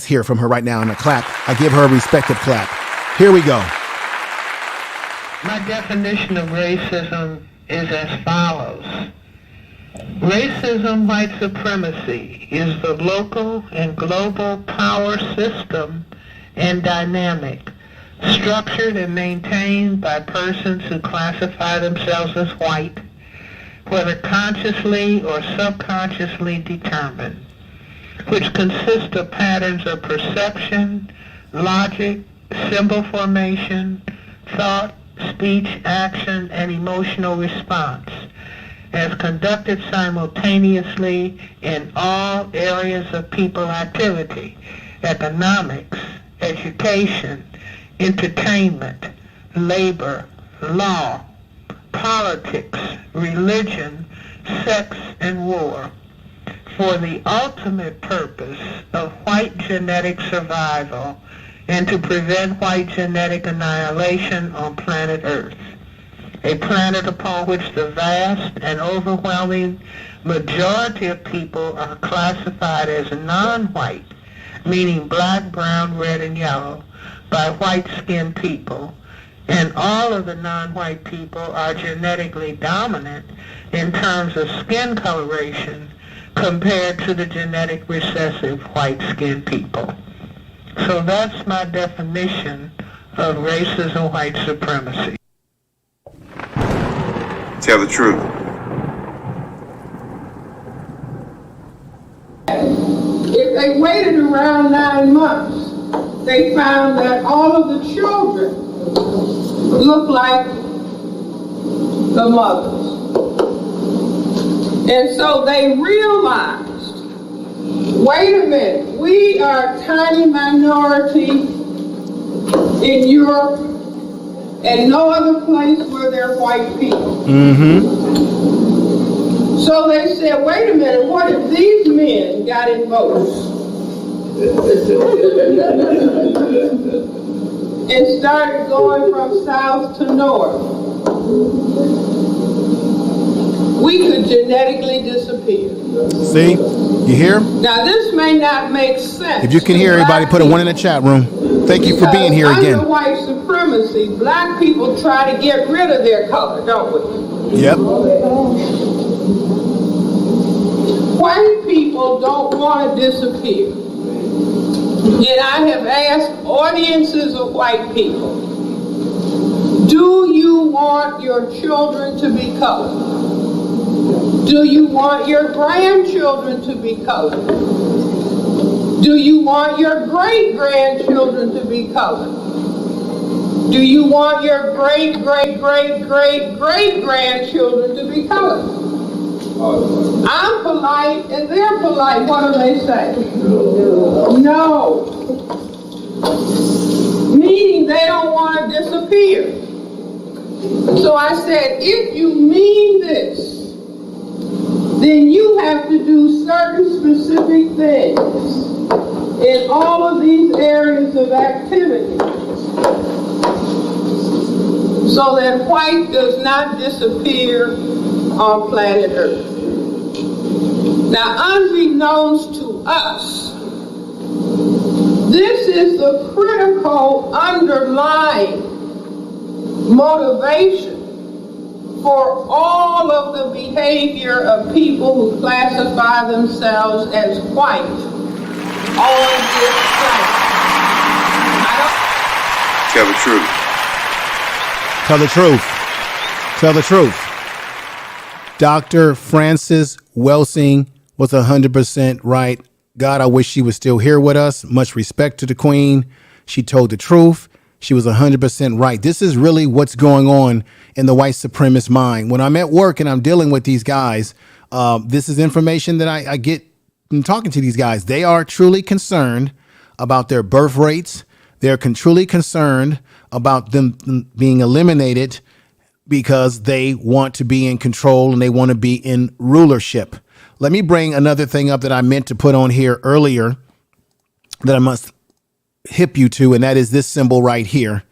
hear from her right now in a clap. I give her a respective clap. Here we go. My definition of racism is as follows. Racism, white supremacy, is the local and global power system and dynamic structured and maintained by persons who classify themselves as white, whether consciously or subconsciously determined, which consists of patterns of perception, logic, symbol formation, thought, speech, action, and emotional response, as conducted simultaneously in all areas of people activity: economics, education, entertainment, labor, law, politics, religion, sex, and war, for the ultimate purpose of white genetic survival and to prevent white genetic annihilation on planet Earth, a planet upon which the vast and overwhelming majority of people are classified as non-white, meaning black, brown, red, and yellow, by white-skinned people, and all of the non-white people are genetically dominant in terms of skin coloration compared to the genetic recessive white-skinned people. So that's my definition of racism, white supremacy. Tell the truth. If they waited around 9 months, they found that all of the children looked like the mothers. And so they realized, wait a minute, we are a tiny minority in Europe and no other place where there are white people. So they said, wait a minute, what if these men got in votes? And started going from south to north. We could genetically disappear. See? You hear? Now this may not make sense. If you can hear everybody, put a 1 in the chat room. Thank you for being here again. Under white supremacy, black people try to get rid of their color, don't we? Yep. White people don't want to disappear. And I have asked audiences of white people, do you want your children to be colored? Do you want your grandchildren to be colored? Do you want your great-grandchildren to be colored? Do you want your great-great-great-great-great-grandchildren to be colored? I'm polite and they're polite. What do they say? No. Meaning they don't want to disappear. So I said, if you mean this, then you have to do certain specific things in all of these areas of activity so that white does not disappear on planet Earth. Now, unbeknownst to us, this is the critical underlying motivation for all of the behavior of people who classify themselves as white on this planet. Tell the truth. Tell the truth. Tell the truth. Dr. Francis Welsing was 100% right. God, I wish she was still here with us. Much respect to the Queen. She told the truth. She was 100% right. This is really what's going on in the white supremacist mind. When I'm at work and I'm dealing with these guys, this is information that I get from talking to these guys. They are truly concerned about their birth rates. They're truly concerned about them being eliminated because they want to be in control and they want to be in rulership. Let me bring another thing up that I meant to put on here earlier that I must hip you to, and that is this symbol right here.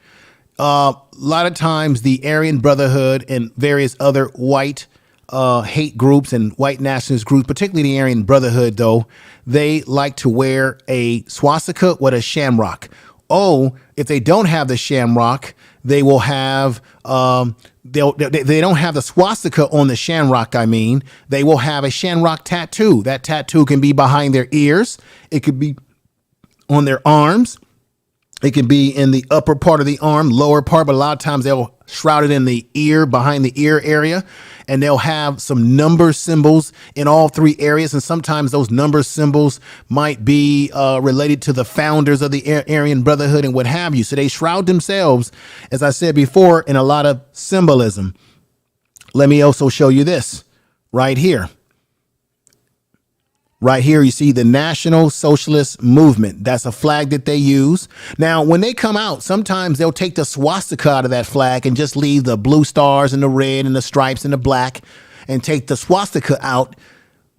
A lot of times the Aryan Brotherhood and various other white hate groups and white nationalist groups, particularly the Aryan Brotherhood, though, they like to wear a swastika with a shamrock. Oh, if they don't have the shamrock, they will have they don't have the swastika on the shamrock. I mean, they will have a shamrock tattoo. That tattoo can be behind their ears. It could be on their arms. It can be in the upper part of the arm, lower part, but a lot of times they'll shroud it in the ear, behind the ear area, and they'll have some number symbols in all three areas. And sometimes those number symbols might be related to the founders of the Aryan Brotherhood and what have you. So they shroud themselves, as I said before, in a lot of symbolism. Let me also show you this right here. Right here, you see the National Socialist Movement. That's a flag that they use. Now, when they come out, sometimes they'll take the swastika out of that flag and just leave the blue stars and the red and the stripes and the black and take the swastika out.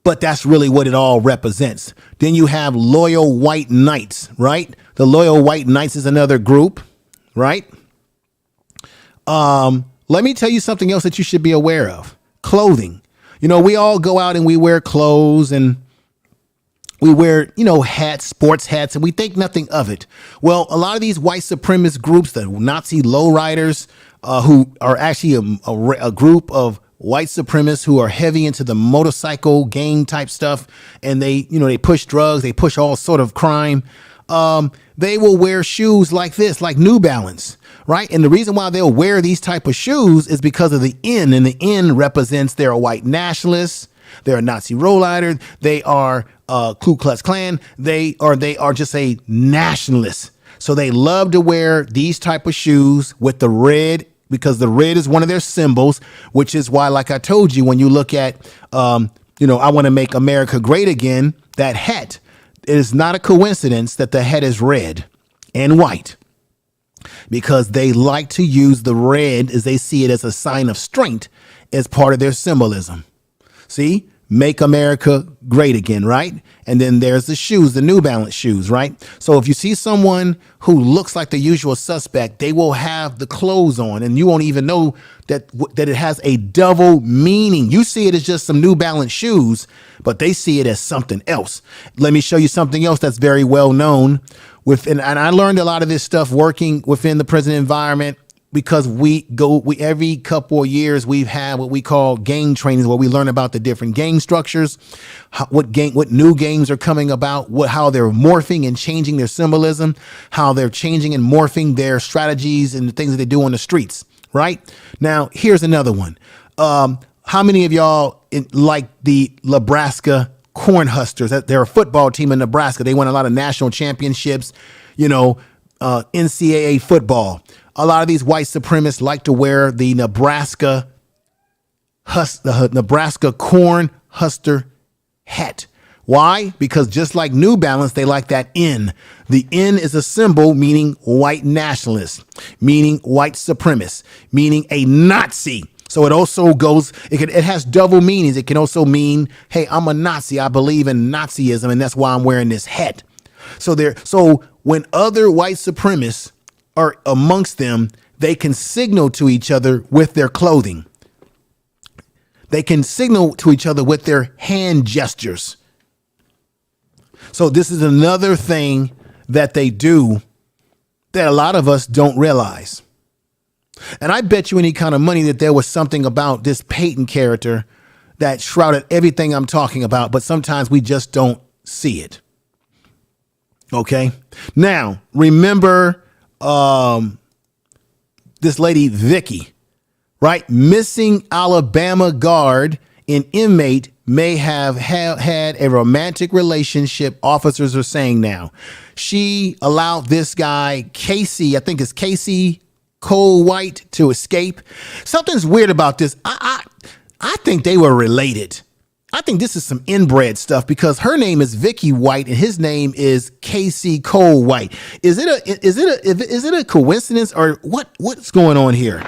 But that's really what it all represents. Then you have Loyal White Knights, right? The Loyal White Knights is another group, right? Let me tell you something else that you should be aware of. Clothing. You know, we all go out and we wear clothes and we wear, hats, sports hats, and we think nothing of it. Well, a lot of these white supremacist groups, the Nazi lowriders, who are actually a group of white supremacists who are heavy into the motorcycle gang type stuff, and they push drugs, they push all sort of crime. They will wear shoes like this, like New Balance, right? And the reason why they'll wear these type of shoes is because of the N, and the N represents they're a white nationalist. They're a Nazi lowrider. They are Ku Klux Klan. They are just a nationalist. So they love to wear these type of shoes with the red, because the red is one of their symbols, which is why, like I told you, when you look at, I want to make America great again, that hat, it is not a coincidence that the hat is red and white, because they like to use the red as they see it as a sign of strength as part of their symbolism. See, make America great again, right? And then there's the shoes, the New Balance shoes, right? So if you see someone who looks like the usual suspect, they will have the clothes on and you won't even know that it has a double meaning. You see it as just some New Balance shoes, but they see it as something else. Let me show you something else that's very well known and I learned a lot of this stuff working within the prison environment, because we every couple of years we've had what we call gang trainings, where we learn about the different gang structures, what new gangs are coming about, how they're morphing and changing their symbolism, how they're changing and morphing their strategies and the things that they do on the streets. Right now, here's another one. How many of y'all like the Nebraska Cornhuskers? They're a football team in Nebraska. They won a lot of national championships. NCAA football. A lot of these white supremacists like to wear the Nebraska Cornhusker hat. Why? Because just like New Balance, they like that N. The N is a symbol meaning white nationalist, meaning white supremacist, meaning a Nazi. So it also goes, it has double meanings. It can also mean, hey, I'm a Nazi. I believe in Nazism, and that's why I'm wearing this hat. So when other white supremacists are amongst them, they can signal to each other with their clothing. They can signal to each other with their hand gestures. So this is another thing that they do that a lot of us don't realize. And I bet you any kind of money that there was something about this Peyton character that shrouded everything I'm talking about, but sometimes we just don't see it. Okay. Now, remember this lady, Vicky, right? Missing Alabama guard and inmate may have had a romantic relationship, officers are saying now. She allowed this guy, Casey, I think it's Casey Cole White, to escape. Something's weird about this. I think they were related. I think this is some inbred stuff, because her name is Vicky White and his name is Casey Cole White. Is it a coincidence, or what's going on here?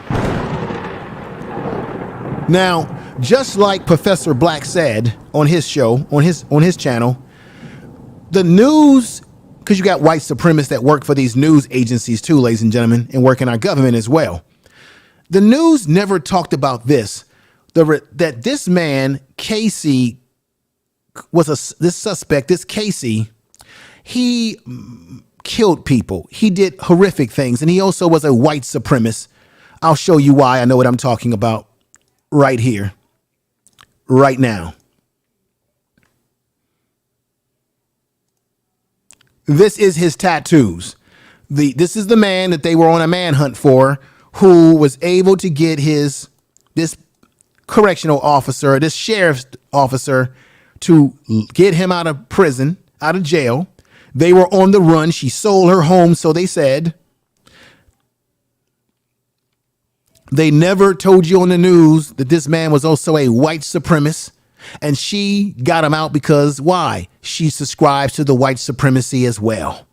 Now, just like Professor Black said on his show, on his channel, the news, because you got white supremacists that work for these news agencies too, ladies and gentlemen, and work in our government as well. The news never talked about this, that this man, Casey, this suspect, this Casey, he killed people. He did horrific things, and he also was a white supremacist. I'll show you why I know what I'm talking about right here, right now. This is his tattoos. This is the man that they were on a manhunt for, who was able to get this correctional officer, this sheriff's officer, to get him out of prison, out of jail. They were on the run. She sold her home, so they said. They never told you on the news that this man was also a white supremacist, and she got him out because why? She subscribes to the white supremacy as well.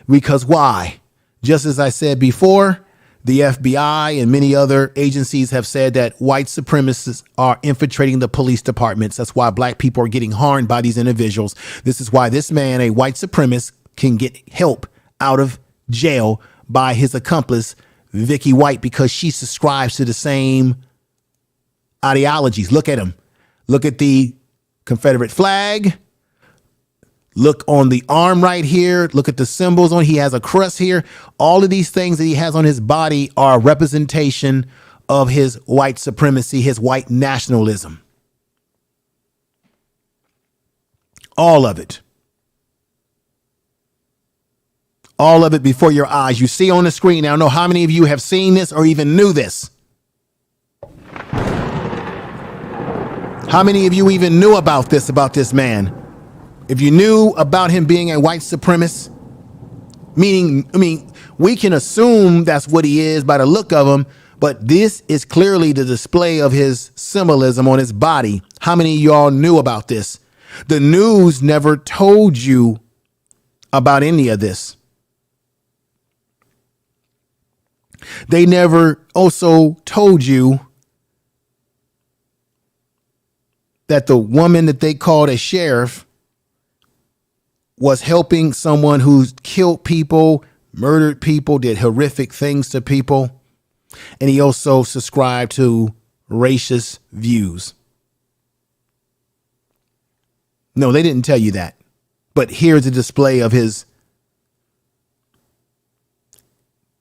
Because why? Just as I said before, the FBI and many other agencies have said that white supremacists are infiltrating the police departments. That's why black people are getting harmed by these individuals. This is why this man, a white supremacist, can get help out of jail by his accomplice, Vicky White, because she subscribes to the same ideologies. Look at him. Look at the Confederate flag. Look on the arm right here. Look at the symbols on. He has a crest here. All of these things that he has on his body are a representation of his white supremacy, his white nationalism. All of it. All of it before your eyes. You see on the screen. Now, I don't know how many of you have seen this or even knew this. How many of you even knew about this man? If you knew about him being a white supremacist, meaning, we can assume that's what he is by the look of him, but this is clearly the display of his symbolism on his body. How many of y'all knew about this? The news never told you about any of this. They never also told you that the woman that they called a sheriff was helping someone who's killed people, murdered people, did horrific things to people. And he also subscribed to racist views. No, they didn't tell you that. But here's a display of his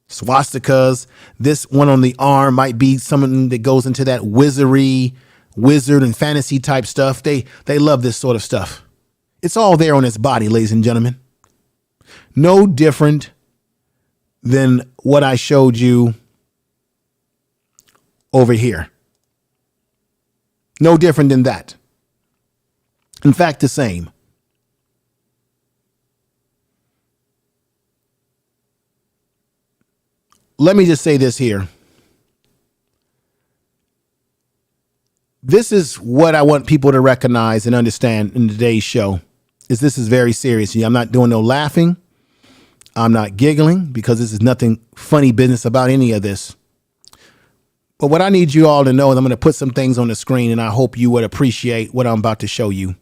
swastikas. This one on the arm might be something that goes into that wizard and fantasy type stuff. They love this sort of stuff. It's all there on his body, ladies and gentlemen. No different than what I showed you over here. No different than that. In fact, the same. Let me just say this here. This is what I want people to recognize and understand in today's show. This is very serious. I'm not doing no laughing. I'm not giggling, because this is nothing funny business about any of this. But what I need you all to know is I'm going to put some things on the screen, and I hope you would appreciate what I'm about to show you.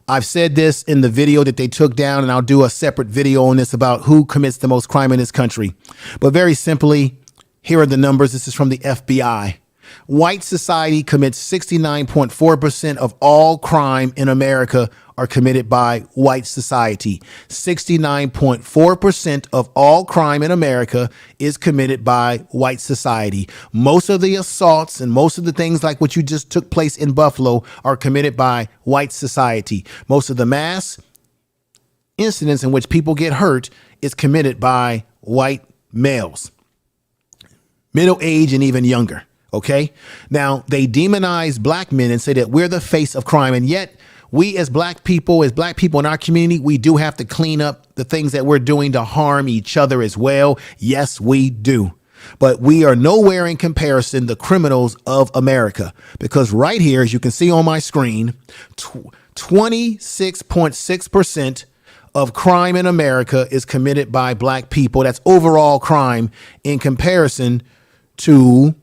I've said this in the video that they took down, and I'll do a separate video on this about who commits the most crime in this country. But very simply, here are the numbers. This is from the FBI. White society commits 69.4% of all crime in America are committed by white society. 69.4% of all crime in America is committed by white society. Most of the assaults and most of the things like what you just took place in Buffalo are committed by white society. Most of the mass incidents in which people get hurt is committed by white males, middle age and even younger. OK, now they demonize black men and say that we're the face of crime. And yet we as black people in our community, we do have to clean up the things that we're doing to harm each other as well. Yes, we do. But we are nowhere in comparison the criminals of America, because right here, as you can see on my screen, 26.6% of crime in America is committed by black people. That's overall crime in comparison to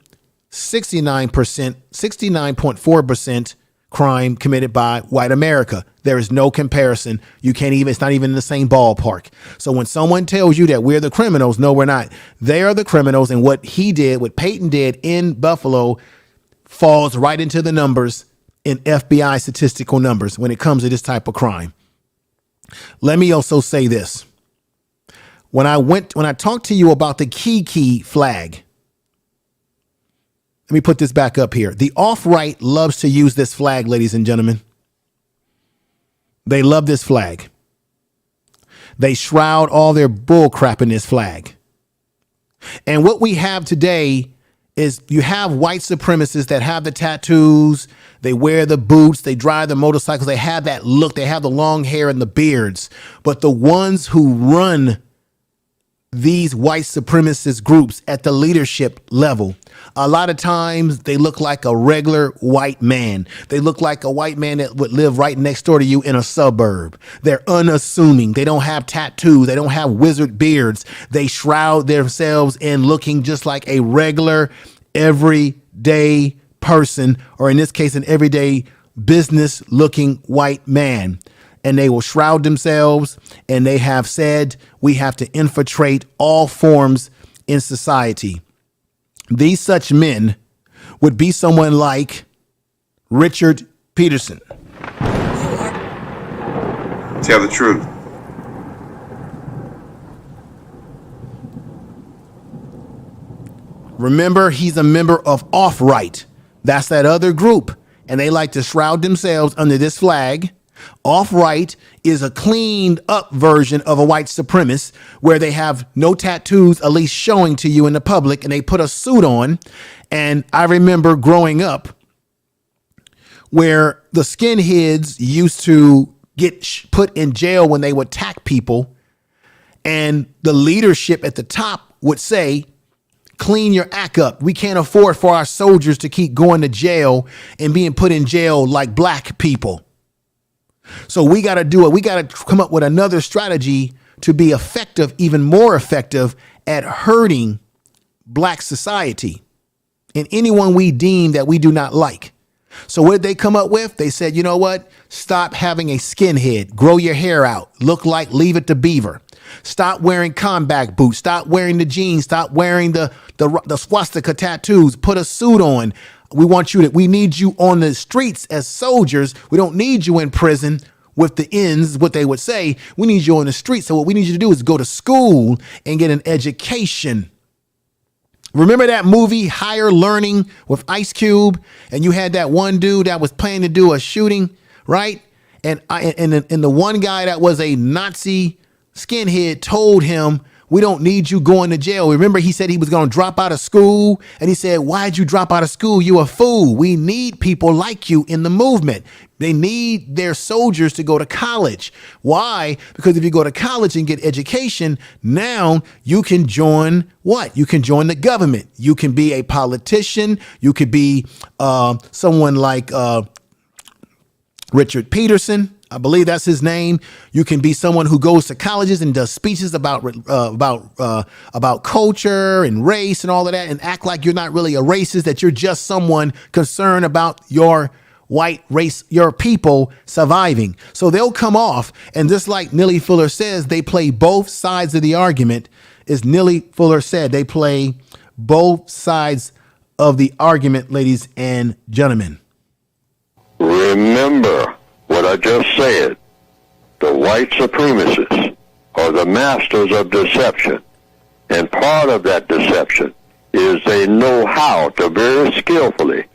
69.4% crime committed by white America. There is no comparison. You can't even, it's not even in the same ballpark. So when someone tells you that we're the criminals, no, we're not. They are the criminals. And what he did, what Peyton did in Buffalo falls right into the numbers in FBI statistical numbers when it comes to this type of crime. Let me also say this. When I talked to you about the Kiki flag, let me put this back up here. The alt-right loves to use this flag, ladies and gentlemen. They love this flag. They shroud all their bull crap in this flag. And what we have today is you have white supremacists that have the tattoos, they wear the boots, they drive the motorcycles, they have that look, they have the long hair and the beards. But the ones who run these white supremacist groups at the leadership level, a lot of times they look like a regular white man. They look like a white man that would live right next door to you in a suburb. They're unassuming. They don't have tattoos. They don't have wizard beards. They shroud themselves in looking just like a regular, everyday person, or in this case, an everyday business looking white man. And they will shroud themselves, and they have said we have to infiltrate all forms in society. These such men would be someone like Peterson. Tell the truth. Remember, he's a member of Off-Right. That's that other group. And they like to shroud themselves under this flag. Off-Right is a cleaned up version of a white supremacist where they have no tattoos, at least showing to you in the public, and they put a suit on. And I remember growing up where the skinheads used to get put in jail when they would attack people. And the leadership at the top would say, clean your act up. We can't afford for our soldiers to keep going to jail and being put in jail like black people. So we got to do it. We got to come up with another strategy to be effective, even more effective at hurting black society and anyone we deem that we do not like. So what did they come up with? They said, you know what? Stop having a skinhead. Grow your hair out. Look like Leave It to Beaver. Stop wearing combat boots. Stop wearing the jeans. Stop wearing the swastika tattoos. Put a suit on. We need you on the streets as soldiers. We don't need you in prison with the ends, what they would say. We need you on the streets. So what we need you to do is go to school and get an education. Remember that movie Higher Learning with Ice Cube? And you had that one dude that was planning to do a shooting, right? And the one guy that was a Nazi skinhead told him, we don't need you going to jail. Remember, he said he was going to drop out of school. And he said, why'd you drop out of school? You a fool. We need people like you in the movement. They need their soldiers to go to college. Why? Because if you go to college and get education, now you can join what? You can join the government. You can be a politician. You could be someone like Richard Peterson. I believe that's his name. You can be someone who goes to colleges and does speeches about culture and race and all of that, and act like you're not really a racist, that you're just someone concerned about your white race, your people surviving. So they'll come off, and just like Neely Fuller says, they play both sides of the argument. As Neely Fuller said, they play both sides of the argument, ladies and gentlemen. Remember what I just said. The white supremacists are the masters of deception. And part of that deception is they know how to very skillfully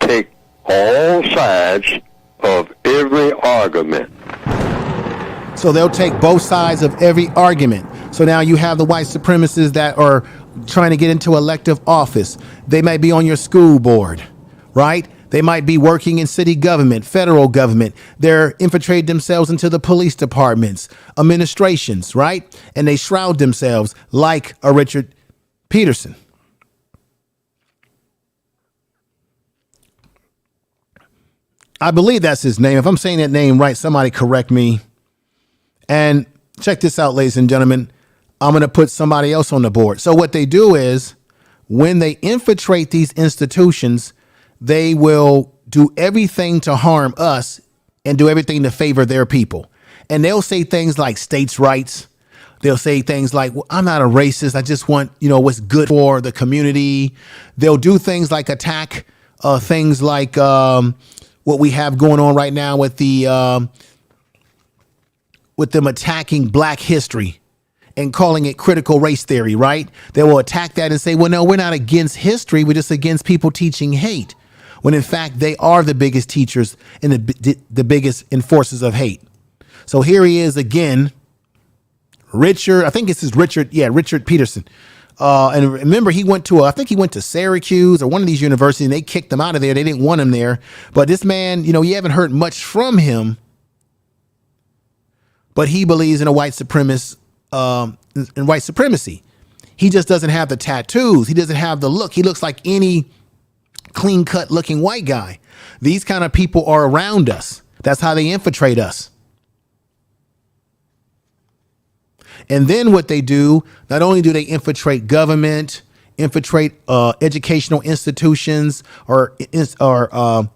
take all sides of every argument. So they'll take both sides of every argument. So now you have the white supremacists that are trying to get into elective office. They might be on your school board, right? They might be working in city government, federal government. They're infiltrated themselves into the police departments, administrations, right? And they shroud themselves like a Richard Peterson. I believe that's his name. If I'm saying that name right, somebody correct me. And check this out, ladies and gentlemen. I'm going to put somebody else on the board. So what they do is when they infiltrate these institutions, they will do everything to harm us and do everything to favor their people. And they'll say things like states' rights. They'll say things like, well, I'm not a racist. I just want, what's good for the community. They'll do things like attack things like what we have going on right now with them attacking Black history and calling it critical race theory, right? They will attack that and say, well, no, we're not against history. We're just against people teaching hate. When in fact, they are the biggest teachers and the biggest enforcers of hate. So here he is again, Richard. I think this is Richard. Yeah, Richard Peterson. And remember, he went to Syracuse or one of these universities, and they kicked him out of there. They didn't want him there. But this man, you haven't heard much from him. But he believes in a white supremacist, in white supremacy. He just doesn't have the tattoos. He doesn't have the look. He looks like any clean-cut looking white guy. These kind of people are around us. That's how they infiltrate us. And then what they do, not only do they infiltrate government, infiltrate educational institutions, or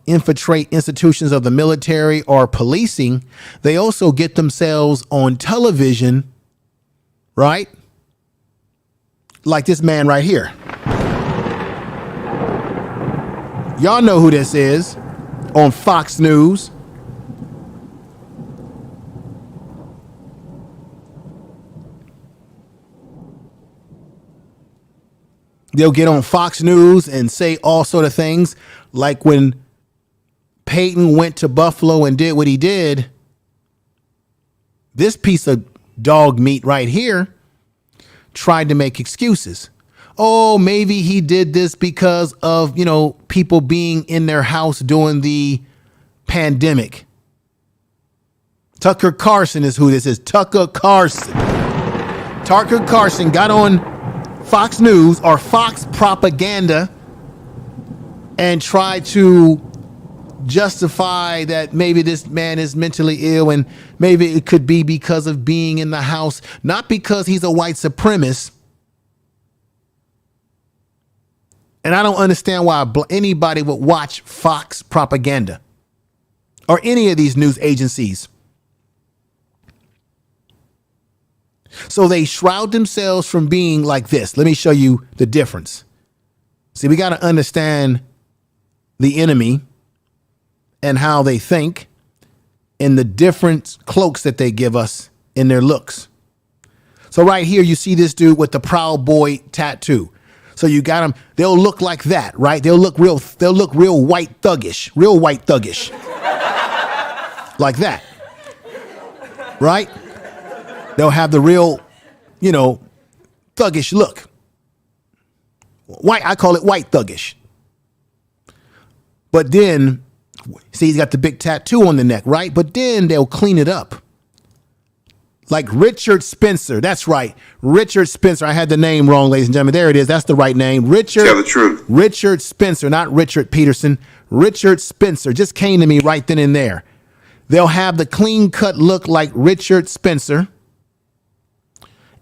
infiltrate institutions of the military or policing, they also get themselves on television, right? Like this man right here. Y'all know who this is on Fox News. They'll get on Fox News and say all sort of things like when Peyton went to Buffalo and did what he did. This piece of dog meat right here tried to make excuses. Oh, maybe he did this because of, people being in their house during the pandemic. Tucker Carlson is who this is. Tucker Carlson. Tucker Carlson got on Fox News or Fox propaganda and tried to justify that maybe this man is mentally ill and maybe it could be because of being in the house, not because he's a white supremacist. And I don't understand why anybody would watch Fox propaganda or any of these news agencies. So they shroud themselves from being like this. Let me show you the difference. See, we got to understand the enemy and how they think and the different cloaks that they give us in their looks. So right here, you see this dude with the Proud Boy tattoo. So you got them. They'll look like that, right? They'll look real white thuggish, like that, right? They'll have the real, thuggish look. White, I call it white thuggish. But then, see, he's got the big tattoo on the neck, right? But then they'll clean it up. Like Richard Spencer. That's right. Richard Spencer. I had the name wrong, ladies and gentlemen. There it is. That's the right name. Tell the truth. Richard Spencer, not Richard Peterson. Richard Spencer just came to me right then and there. They'll have the clean cut look like Richard Spencer.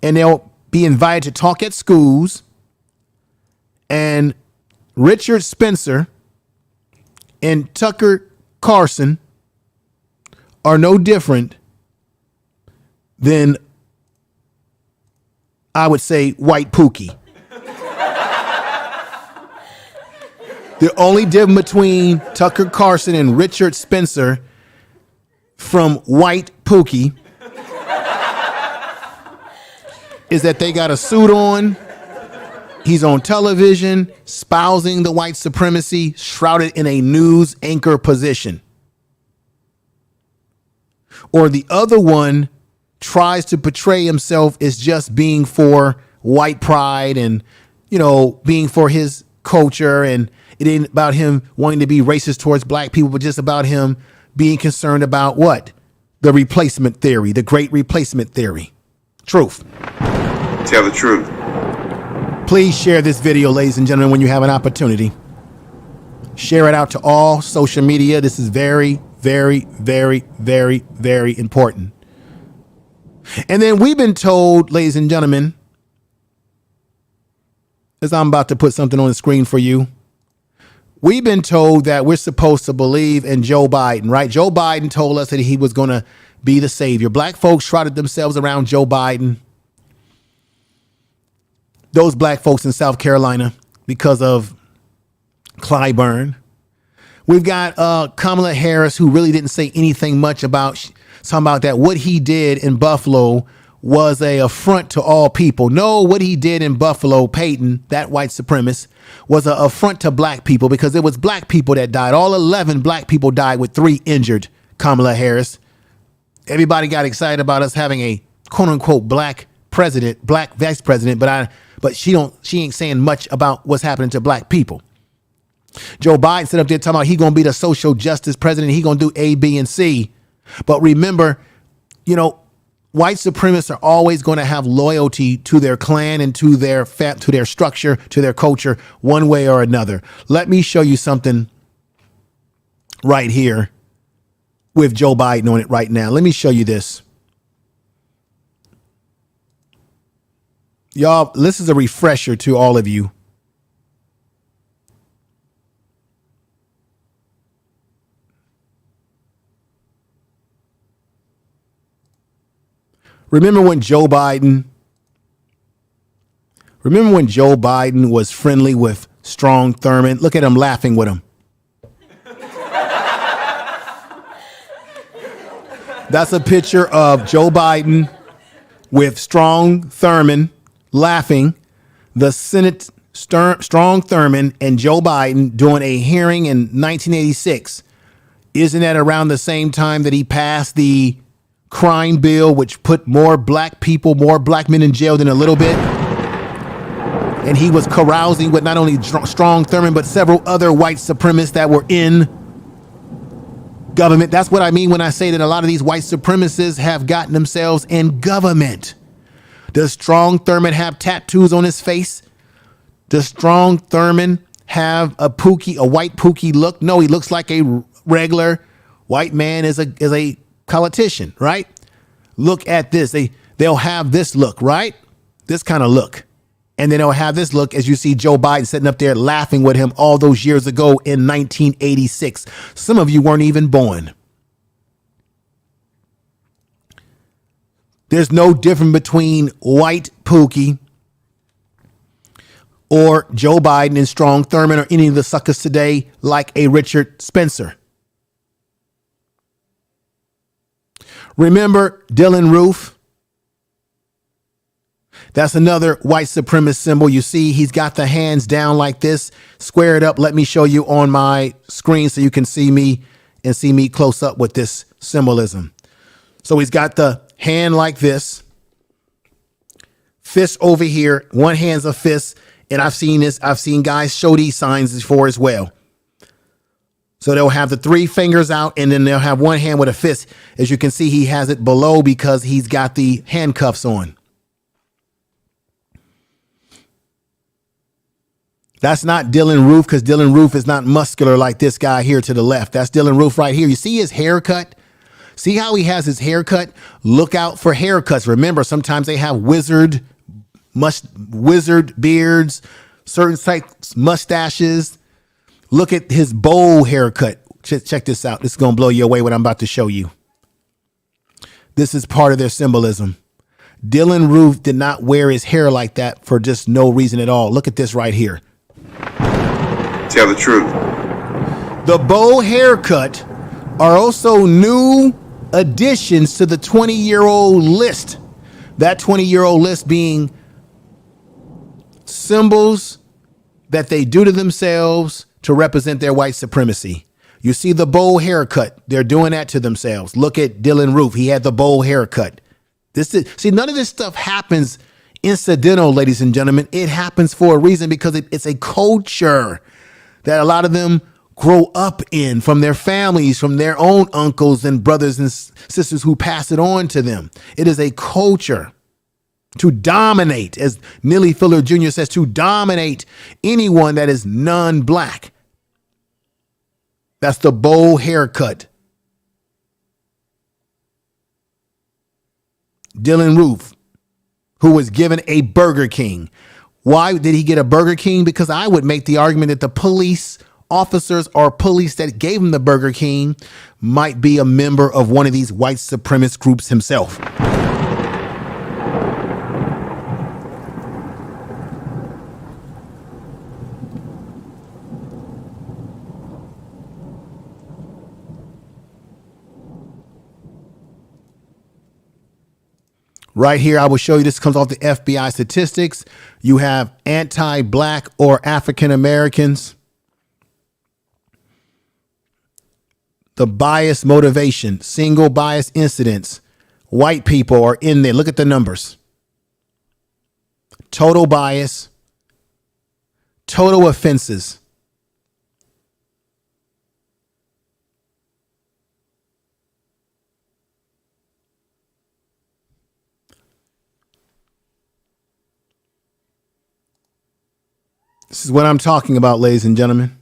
And they'll be invited to talk at schools. And Richard Spencer and Tucker Carlson are no different than, I would say, white Pookie. The only difference between Tucker Carlson and Richard Spencer from white Pookie is that they got a suit on. He's on television, espousing the white supremacy, shrouded in a news anchor position. Or the other one tries to portray himself as just being for white pride and, being for his culture. And it ain't about him wanting to be racist towards black people, but just about him being concerned about what? The replacement theory, the great replacement theory. Truth. Tell the truth. Please share this video, ladies and gentlemen, when you have an opportunity. Share it out to all social media. This is very, very, very, very, very important. And then we've been told, ladies and gentlemen, as I'm about to put something on the screen for you. We've been told that we're supposed to believe in Joe Biden, right? Joe Biden told us that he was going to be the savior. Black folks trotted themselves around Joe Biden. Those black folks in South Carolina because of Clyburn. We've got Kamala Harris, who really didn't say anything much about that. What he did in Buffalo was a affront to all people. No, what he did in Buffalo, Peyton, that white supremacist, was an affront to black people because it was black people that died. All 11 black people died with 3 injured, Kamala Harris. Everybody got excited about us having a quote unquote black president, black vice president, but she ain't saying much about what's happening to black people. Joe Biden sit up there talking about he gonna be the social justice president. He gonna do A, B, and C. But remember, white supremacists are always going to have loyalty to their clan and to their structure, to their culture, one way or another. Let me show you something right here with Joe Biden on it right now. Let me show you this. Y'all, this is a refresher to all of you. Remember when Joe Biden was friendly with Strom Thurmond? Look at him laughing with him. That's a picture of Joe Biden with Strom Thurmond laughing. The Senate, Strom Thurmond and Joe Biden doing a hearing in 1986. Isn't that around the same time that he passed the crime bill, which put more black people, more black men in jail than a little bit? And he was carousing with not only Strom Thurmond, but several other white supremacists that were in government. That's what I mean when I say that a lot of these white supremacists have gotten themselves in government. Does Strom Thurmond have tattoos on his face? Does Strom Thurmond have a white pookie look? No, he looks like a regular white man as a politician, right? Look at this. They'll have this look, right? This kind of look. And then they'll have this look as you see Joe Biden sitting up there laughing with him all those years ago in 1986. Some of you weren't even born. There's no difference between white Pookie or Joe Biden and Strom Thurmond or any of the suckers today like a Richard Spencer. Remember Dylan Roof? That's another white supremacist symbol. You see, he's got the hands down like this, squared up. Let me show you on my screen so you can see me and see me close up with this symbolism. So he's got the hand like this, fist over here, one hand's a fist. And I've seen guys show these signs before as well. So they'll have the 3 fingers out and then they'll have one hand with a fist. As you can see, he has it below because he's got the handcuffs on. That's not Dylan Roof because Dylan Roof is not muscular like this guy here to the left. That's Dylan Roof right here. You see his haircut? See how he has his haircut? Look out for haircuts. Remember, sometimes they have wizard beards, certain types mustaches. Look at his bowl haircut. Check this out. This is going to blow you away what I'm about to show you. This is part of their symbolism. Dylan Roof did not wear his hair like that for just no reason at all. Look at this right here. Tell the truth. The bowl haircut are also new additions to the 20-year-old list. That 20-year-old list being symbols that they do to themselves to represent their white supremacy. You see the bowl haircut. They're doing that to themselves. Look at Dylan Roof. He had the bowl haircut. None of this stuff happens incidental, ladies and gentlemen. It happens for a reason because it's a culture that a lot of them grow up in from their families, from their own uncles and brothers and sisters who pass it on to them. It is a culture to dominate, as Millie Fuller Jr. says, to dominate anyone that is non-black. That's the bowl haircut. Dylan Roof, who was given a Burger King. Why did he get a Burger King? Because I would make the argument that the police officers or police that gave him the Burger King might be a member of one of these white supremacist groups himself. Right here, I will show you, this comes off the FBI statistics. You have anti-black or African Americans. The bias motivation, single bias incidents. White people are in there. Look at the numbers. Total bias. Total offenses. This is what I'm talking about, ladies and gentlemen.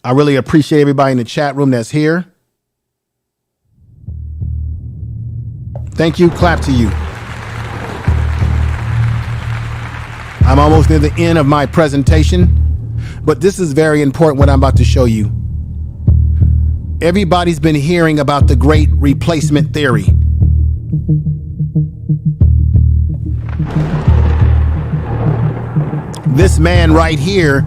I really appreciate everybody in the chat room that's here. Thank you. Clap to you. I'm almost near the end of my presentation, but this is very important what I'm about to show you. Everybody's been hearing about the great replacement theory. This man right here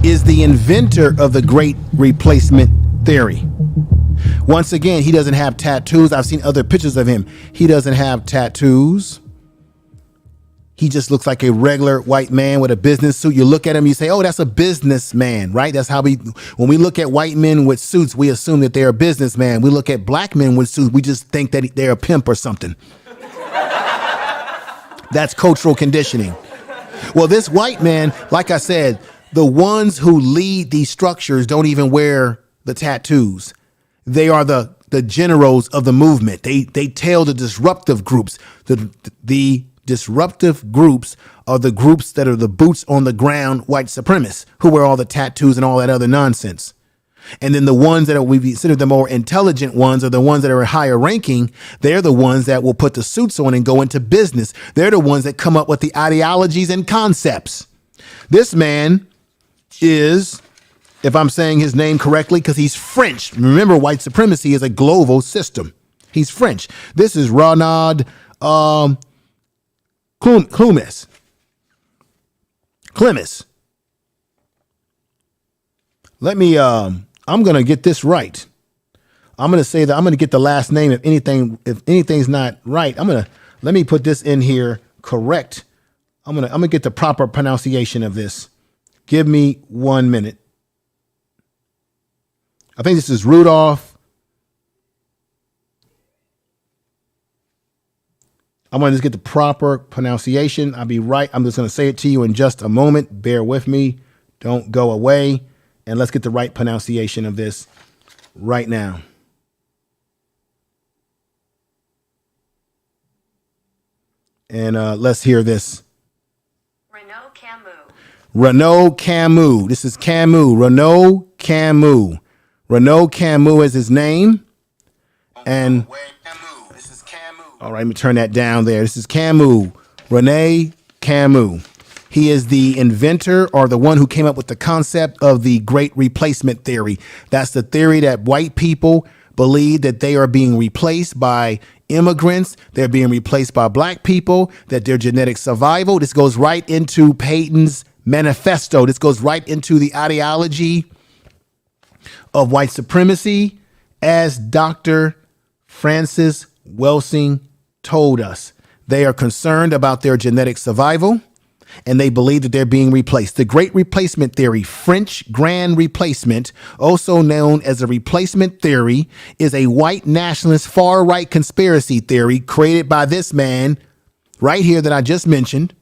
is the inventor of the great replacement theory. Once again, he doesn't have tattoos. I've seen other pictures of him. He doesn't have tattoos. He just looks like a regular white man with a business suit. You look at him, you say, oh, that's a businessman, right? That's how when we look at white men with suits, we assume that they're a businessman. We look at black men with suits, we just think that they're a pimp or something. That's cultural conditioning. Well, this white man, like I said, the ones who lead these structures don't even wear the tattoos. They are the generals of the movement. They tell the disruptive groups. The disruptive groups are the groups that are the boots on the ground white supremacists who wear all the tattoos and all that other nonsense. And then the ones that we consider the more intelligent ones are the ones that are higher ranking. They're the ones that will put the suits on and go into business. They're the ones that come up with the ideologies and concepts. This man is, if I'm saying his name correctly, because he's French. Remember, white supremacy is a global system. He's French. This is Renaud Clemis. Let me, I'm going to get this right. I'm going to say that I'm going to get the last name. If anything's not right, let me put this in here correct. I'm going to get the proper pronunciation of this. Give me 1 minute. I think this is Rudolph. I'm going to just get the proper pronunciation. I'll be right. I'm just going to say it to you in just a moment. Bear with me. Don't go away. And let's get the right pronunciation of this right now. And let's hear this. Renaud Camus. This is Camus. Renaud Camus. Renaud Camus is his name. And all right, let me turn that down there. This is Camus. Rene Camus. He is the inventor or the one who came up with the concept of the great replacement theory. That's the theory that white people believe that they are being replaced by immigrants. They're being replaced by black people, that their genetic survival. This goes right into Peyton's Manifesto. This goes right into the ideology of white supremacy, as Dr. Francis Welsing told us. They are concerned about their genetic survival, and they believe that they're being replaced. The Great Replacement Theory, French Grand Replacement, also known as a replacement theory, is a white nationalist far-right conspiracy theory created by this man right here that I just mentioned,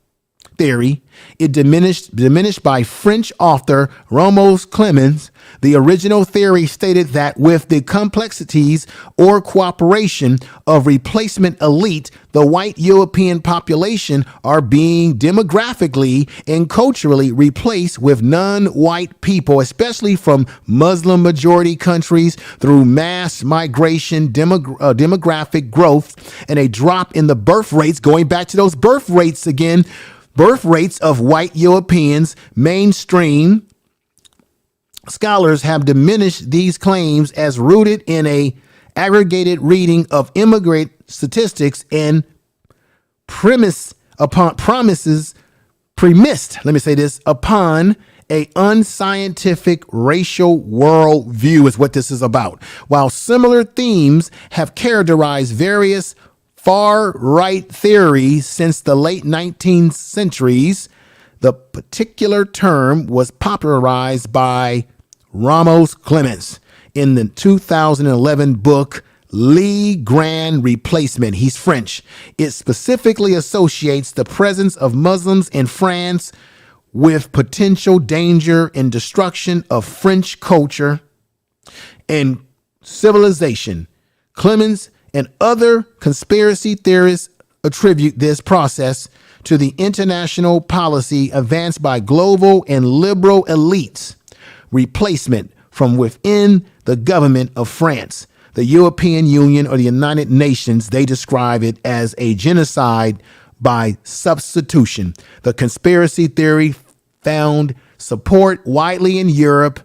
theory, it diminished by French author Ramos Clemens. The original theory stated that with the complexities or cooperation of replacement elite, the white European population are being demographically and culturally replaced with non-white people, especially from Muslim majority countries, through mass migration, demographic growth, and a drop in the birth rates. Going back to those birth rates again, birth rates of white Europeans. Mainstream scholars have diminished these claims as rooted in a aggregated reading of immigrant statistics and premised upon a unscientific racial worldview is what this is about. While similar themes have characterized various far-right theories since the late 19th centuries, the particular term was popularized by Ramos Clemens in the 2011 book Le Grand Replacement. He's French. It specifically associates the presence of Muslims in France with potential danger and destruction of French culture and civilization. Clemens and other conspiracy theorists attribute this process to the international policy advanced by global and liberal elites. Replacement from within the government of France, the European Union, or the United Nations. They describe it as a genocide by substitution. The conspiracy theory found support widely in Europe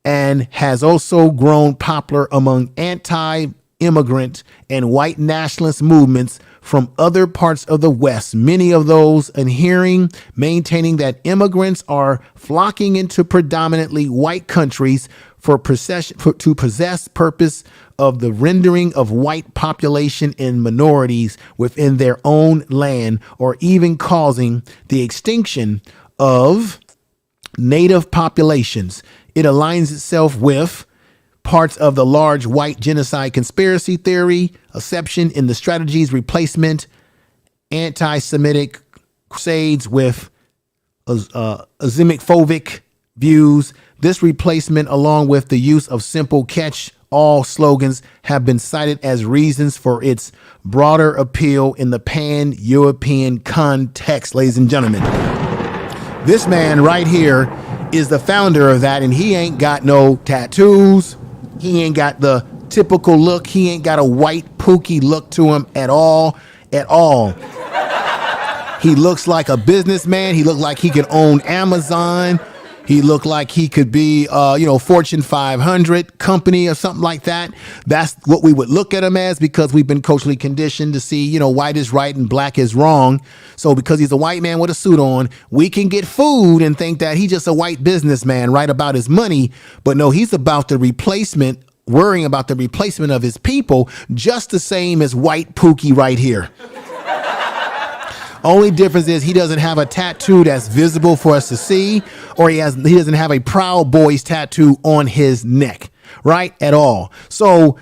and has also grown popular among anti-immigrant and white nationalist movements from other parts of the West. Many of those maintaining that immigrants are flocking into predominantly white countries to possess purpose of the rendering of white population and minorities within their own land, or even causing the extinction of native populations. It aligns itself with parts of the large white genocide conspiracy theory, exception in the strategies, replacement, anti-Semitic crusades with Islamophobic views. This replacement, along with the use of simple catch-all slogans, have been cited as reasons for its broader appeal in the pan-European context. Ladies and gentlemen, this man right here is the founder of that, and he ain't got no tattoos. He ain't got the typical look. He ain't got a white pookie look to him at all. He looks like a businessman. He looked like he could own Amazon. He looked like he could be, Fortune 500 company or something like that. That's what we would look at him as, because we've been culturally conditioned to see, white is right and black is wrong. So because he's a white man with a suit on, we can get fooled and think that he's just a white businessman, right, about his money. But no, he's about the replacement, worrying about the replacement of his people, just the same as white Pookie right here. Only difference is he doesn't have a tattoo that's visible for us to see, or he doesn't have a Proud Boys tattoo on his neck, right? At all. So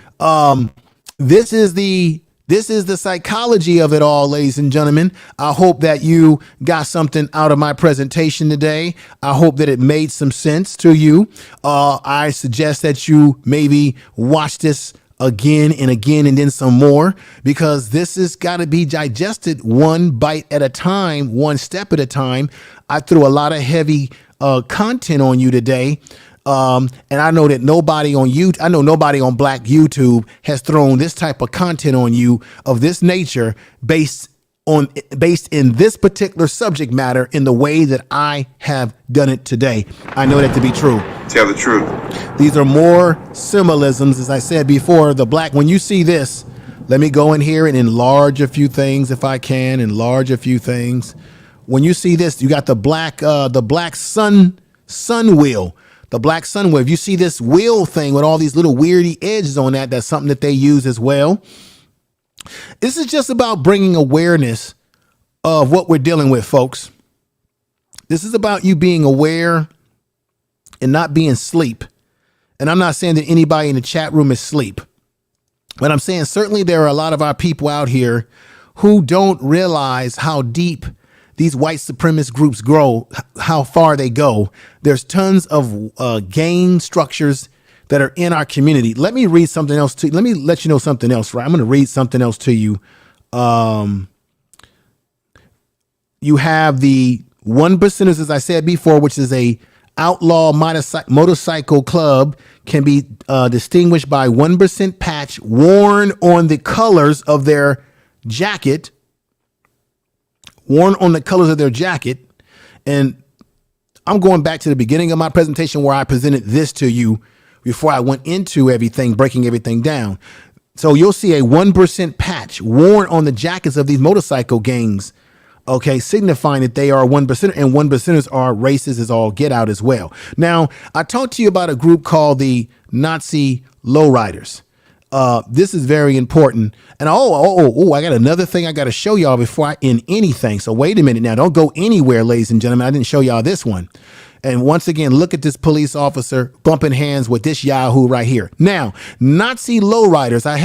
this is the psychology of it all, ladies and gentlemen. I hope that you got something out of my presentation today. I hope that it made some sense to you. I suggest that you maybe watch this again and again and then some more, because this has got to be digested one bite at a time, one step at a time. I threw a lot of heavy content on you today. And I know that nobody on Black YouTube has thrown this type of content on you of this nature based in this particular subject matter in the way that I have done it today. I know that to be true. Tell the truth. These are more symbolisms, as I said before. When you see this, let me go in here and enlarge a few things if I can. When you see this, you got the black sun wheel. The black sun wheel. If you see this wheel thing with all these little weirdy edges on that, that's something that they use as well. This is just about bringing awareness of what we're dealing with, folks. This is about you being aware and not being asleep. And I'm not saying that anybody in the chat room is asleep, but I'm saying certainly there are a lot of our people out here who don't realize how deep these white supremacist groups grow, how far they go. There's tons of gang structures that are in our community. Let me read something else to you. Let me let you know something else, right? I'm going to read something else to you. You have the 1%ers, as I said before, which is a outlaw motorcycle club, can be distinguished by 1% patch worn on the colors of their jacket. Worn on the colors of their jacket. And I'm going back to the beginning of my presentation where I presented this to you before I went into everything, breaking everything down. So you'll see a 1% patch worn on the jackets of these motorcycle gangs. Okay, signifying that they are 1%, and 1%ers are racist as all get out as well. Now, I talked to you about a group called the Nazi Lowriders. This is very important. And I got another thing I got to show y'all before I end anything. So wait a minute now. Don't go anywhere, ladies and gentlemen. I didn't show y'all this one. And once again, look at this police officer bumping hands with this Yahoo right here. Now, Nazi lowriders. I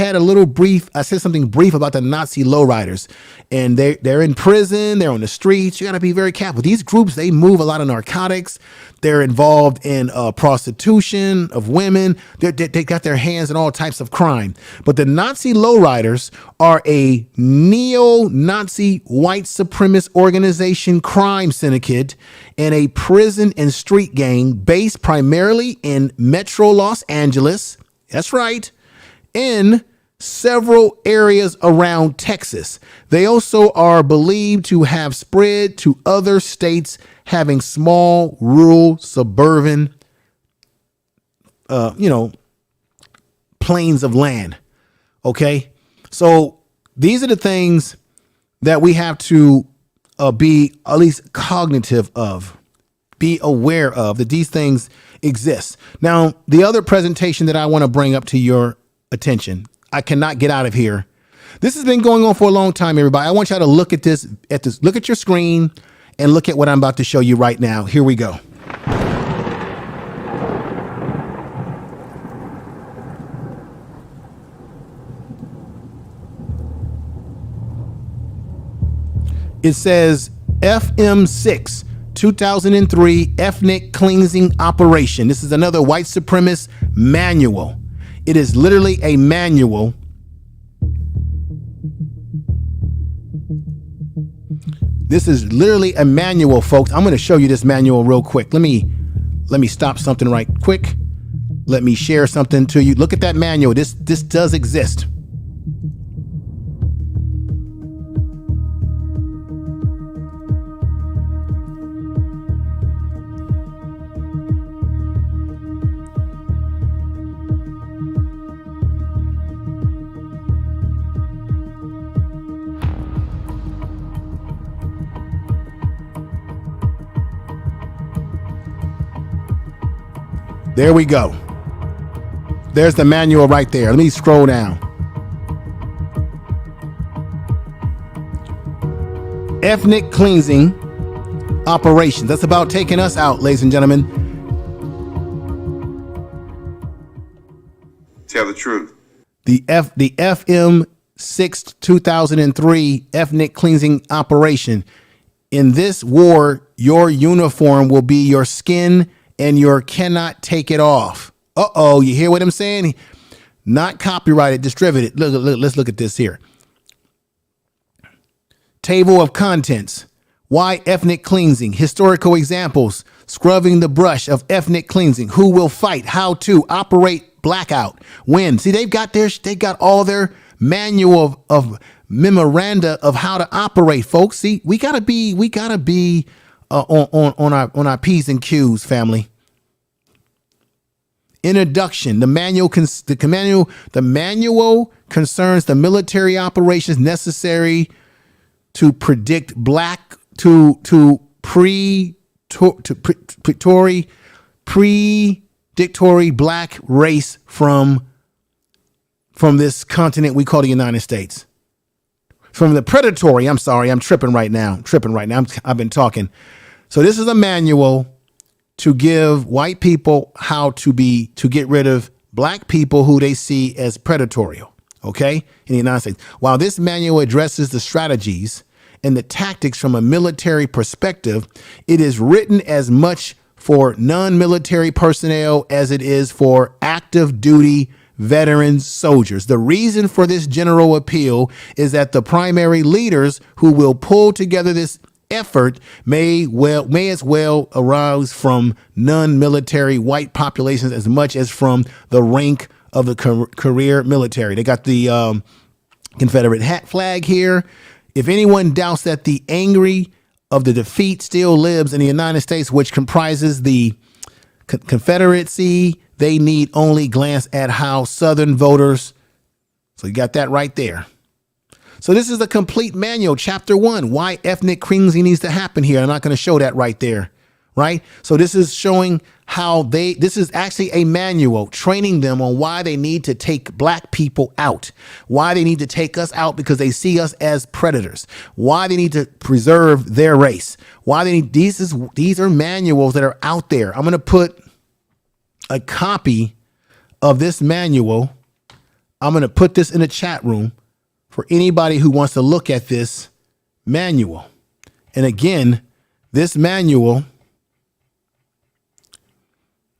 said something brief about the Nazi lowriders. And they're in prison. They're on the streets. You got to be very careful. These groups, they move a lot of narcotics. They're involved in prostitution of women. They got their hands in all types of crime. But the Nazi lowriders are a neo-Nazi white supremacist organization crime syndicate and a prison and street gang based primarily in Metro Los Angeles. That's right. In several areas around Texas. They also are believed to have spread to other states having small, rural, suburban, plains of land. Okay. So these are the things that we have to be at least cognitive of, be aware of, that these things exist. Now, the other presentation that I want to bring up to your attention, I cannot get out of here. This has been going on for a long time, everybody. I want y'all to look at this, look at your screen and look at what I'm about to show you right now. Here we go. It says FM6 2003 ethnic cleansing operation. This is another white supremacist manual. It is literally a manual. This is literally a manual, folks. I'm going to show you this manual real quick. Let me stop something right quick. Let me share something to you. Look at that manual. This does exist. There we go. There's the manual right there. Let me scroll down. Ethnic cleansing operations. That's about taking us out, ladies and gentlemen. Tell the truth. The FM6 2003 ethnic cleansing operation. In this war, your uniform will be your skin and you cannot take it off. Uh-oh, you hear what I'm saying? Not copyrighted, distributed. Look, let's look at this here. Table of contents. Why ethnic cleansing? Historical examples. Scrubbing the brush of ethnic cleansing. Who will fight? How to operate blackout. When? See, they got all their manual of memoranda of how to operate, folks. See, we gotta be on our P's and Q's, family. Introduction. The manual concerns the military operations necessary to predict predictory black race from this continent we call the United States. From the predatory, I'm sorry, I'm tripping right now. I've been talking. So this is a manual to give white people how to get rid of black people who they see as predatory, okay, in the United States. While this manual addresses the strategies and the tactics from a military perspective, it is written as much for non-military personnel as it is for active duty veterans, soldiers. The reason for this general appeal is that the primary leaders who will pull together this effort may as well arise from non-military white populations as much as from the rank of the career military. They got the Confederate hat flag here. If anyone doubts that the angry of the defeat still lives in the United States, which comprises the Confederacy, they need only glance at how Southern voters. So you got that right there. So this is a complete manual, chapter 1, why ethnic cleansing needs to happen here. I'm not going to show that right there, right? So this is showing how this is actually a manual training them on why they need to take black people out, why they need to take us out because they see us as predators, why they need to preserve their race, why they need, these are manuals that are out there. I'm going to put a copy of this manual. I'm going to put this in the chat room for anybody who wants to look at this manual. And again, this manual,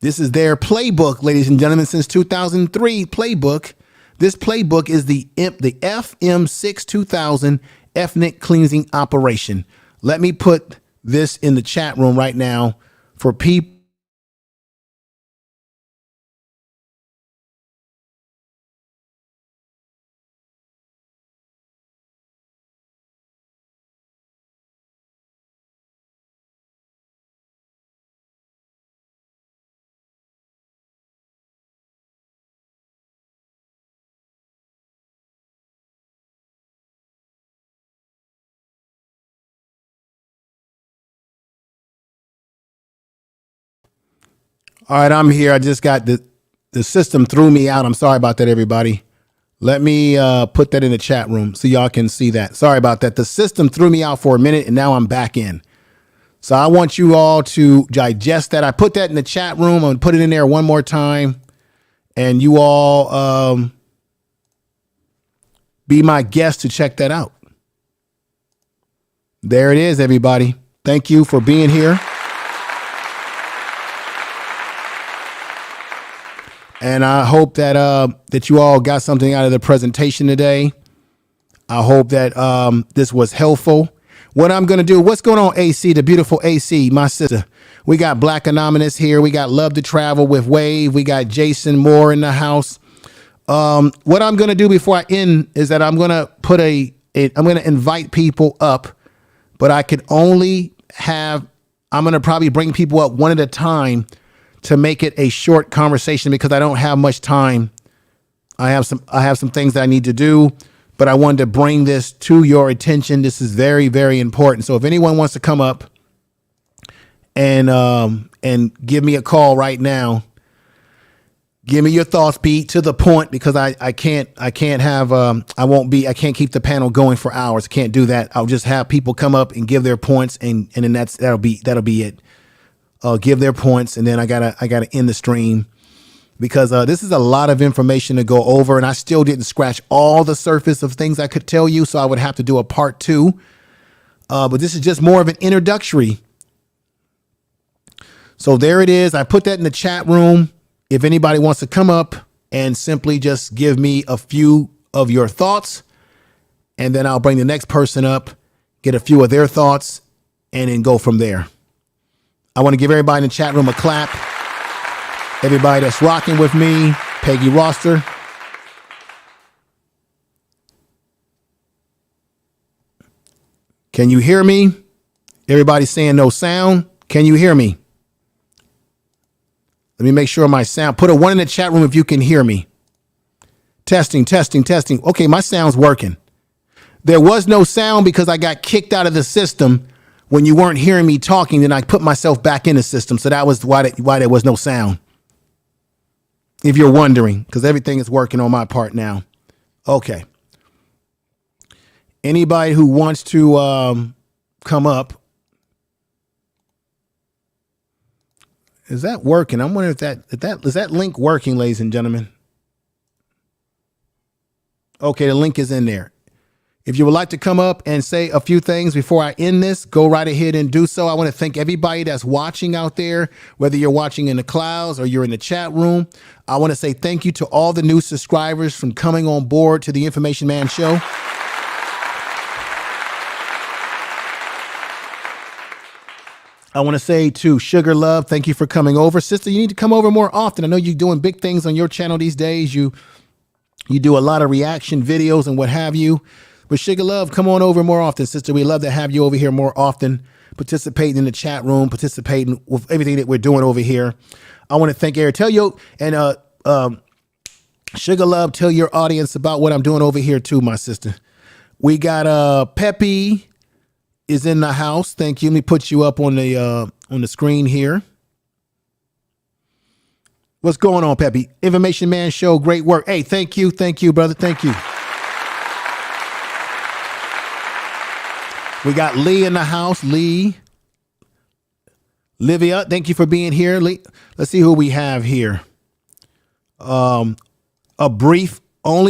this is their playbook, ladies and gentlemen, since 2003 playbook. This playbook is the FM6 2000 ethnic cleansing operation. Let me put this in the chat room right now for people. All right, I'm here. I just got the system threw me out. I'm sorry about that, everybody. Let me put that in the chat room so y'all can see that. Sorry about that. The system threw me out for a minute and now I'm back in. So I want you all to digest that. I put that in the chat room. I'm going to put it in there one more time. And you all be my guest to check that out. There it is, everybody. Thank you for being here. And I hope that that you all got something out of the presentation today. I hope that this was helpful. What I'm going to do, what's going on, AC, the beautiful AC, my sister? We got Black Anonymous here. We got Love to Travel with Wave. We got Jason Moore in the house. What I'm going to do before I end is that I'm going to put I'm going to invite people up, but I can only I'm going to probably bring people up one at a time to make it a short conversation because I don't have much time. I have some things that I need to do, but I wanted to bring this to your attention. This is very, very important. So if anyone wants to come up and give me a call right now, give me your thoughts, be to the point, because I can't keep the panel going for hours. I can't do that. I'll just have people come up and give their points and then that'll be it. Give their points, and then I gotta end the stream because this is a lot of information to go over, and I still didn't scratch all the surface of things I could tell you, so I would have to do a part 2. But this is just more of an introductory. So there it is. I put that in the chat room. If anybody wants to come up and simply just give me a few of your thoughts, and then I'll bring the next person up, get a few of their thoughts, and then go from there. I want to give everybody in the chat room a clap. Everybody that's rocking with me, Peggy Roster. Can you hear me? Everybody's saying no sound. Can you hear me? Let me make sure my sound. Put a 1 in the chat room if you can hear me. Testing, testing, testing. Okay, my sound's working. There was no sound because I got kicked out of the system when you weren't hearing me talking. Then I put myself back in the system. So that was why there was no sound. If you're wondering, because everything is working on my part now. Okay. Anybody who wants to come up. Is that working? I'm wondering is that link working, ladies and gentlemen? Okay, the link is in there. If you would like to come up and say a few things before I end this, go right ahead and do so. I want to thank everybody that's watching out there, whether you're watching in the clouds or you're in the chat room. I want to say thank you to all the new subscribers from coming on board to the Information Man Show. I want to say to Sugar Love, thank you for coming over. Sister, you need to come over more often. I know you're doing big things on your channel these days. You do a lot of reaction videos and what have you. But Sugar Love, come on over more often, sister. We love to have you over here more often, participating in the chat room, participating with everything that we're doing over here. I want to thank Eric. Tell you and Sugar Love, tell your audience about what I'm doing over here too, my sister. We got Peppy is in the house. Thank you. Let me put you up on the screen here. What's going on, Peppy? Information Man Show, great work. Hey, thank you, brother. Thank you. We got Lee in the house. Lee. Livia, thank you for being here. Lee. Let's see who we have here. Only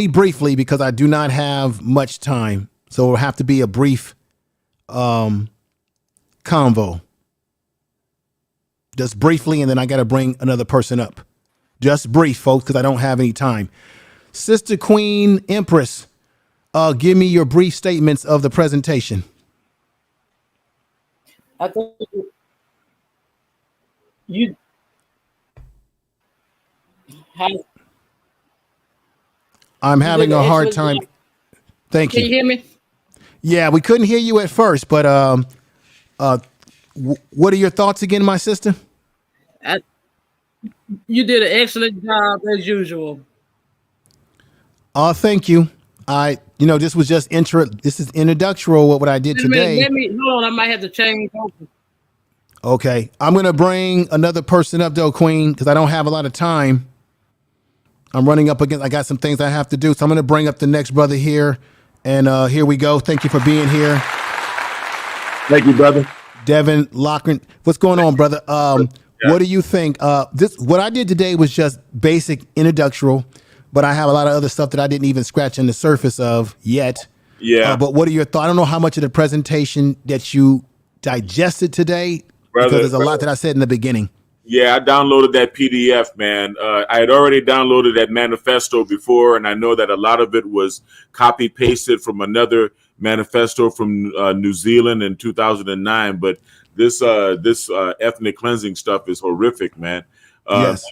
briefly, because I do not have much time. So it'll have to be a brief convo. Just briefly, and then I got to bring another person up. Just brief, folks, because I don't have any time. Sister Queen Empress, give me your brief statements of the presentation. I think you have. I'm having a hard time. Thank you. Can you hear me? Yeah, we couldn't hear you at first, but what are your thoughts again, my sister? You did an excellent job as usual. Thank you. This was just this is introductory what I did today. Let me hold on. I might have to change over. Okay. I'm going to bring another person up though, Queen, because I don't have a lot of time. I'm running up against, I got some things I have to do. So I'm going to bring up the next brother here. And here we go. Thank you for being here. Thank you, brother. Devin Lochran. What's going on, brother? What do you think? What I did today was just basic introductory, but I have a lot of other stuff that I didn't even scratch on the surface of yet. Yeah. But what are your thoughts? I don't know how much of the presentation that you digested today, because there's a lot that I said in the beginning. Yeah, I downloaded that PDF, man. I had already downloaded that manifesto before, and I know that a lot of it was copy pasted from another manifesto from New Zealand in 2009. But this ethnic cleansing stuff is horrific, man. Yes.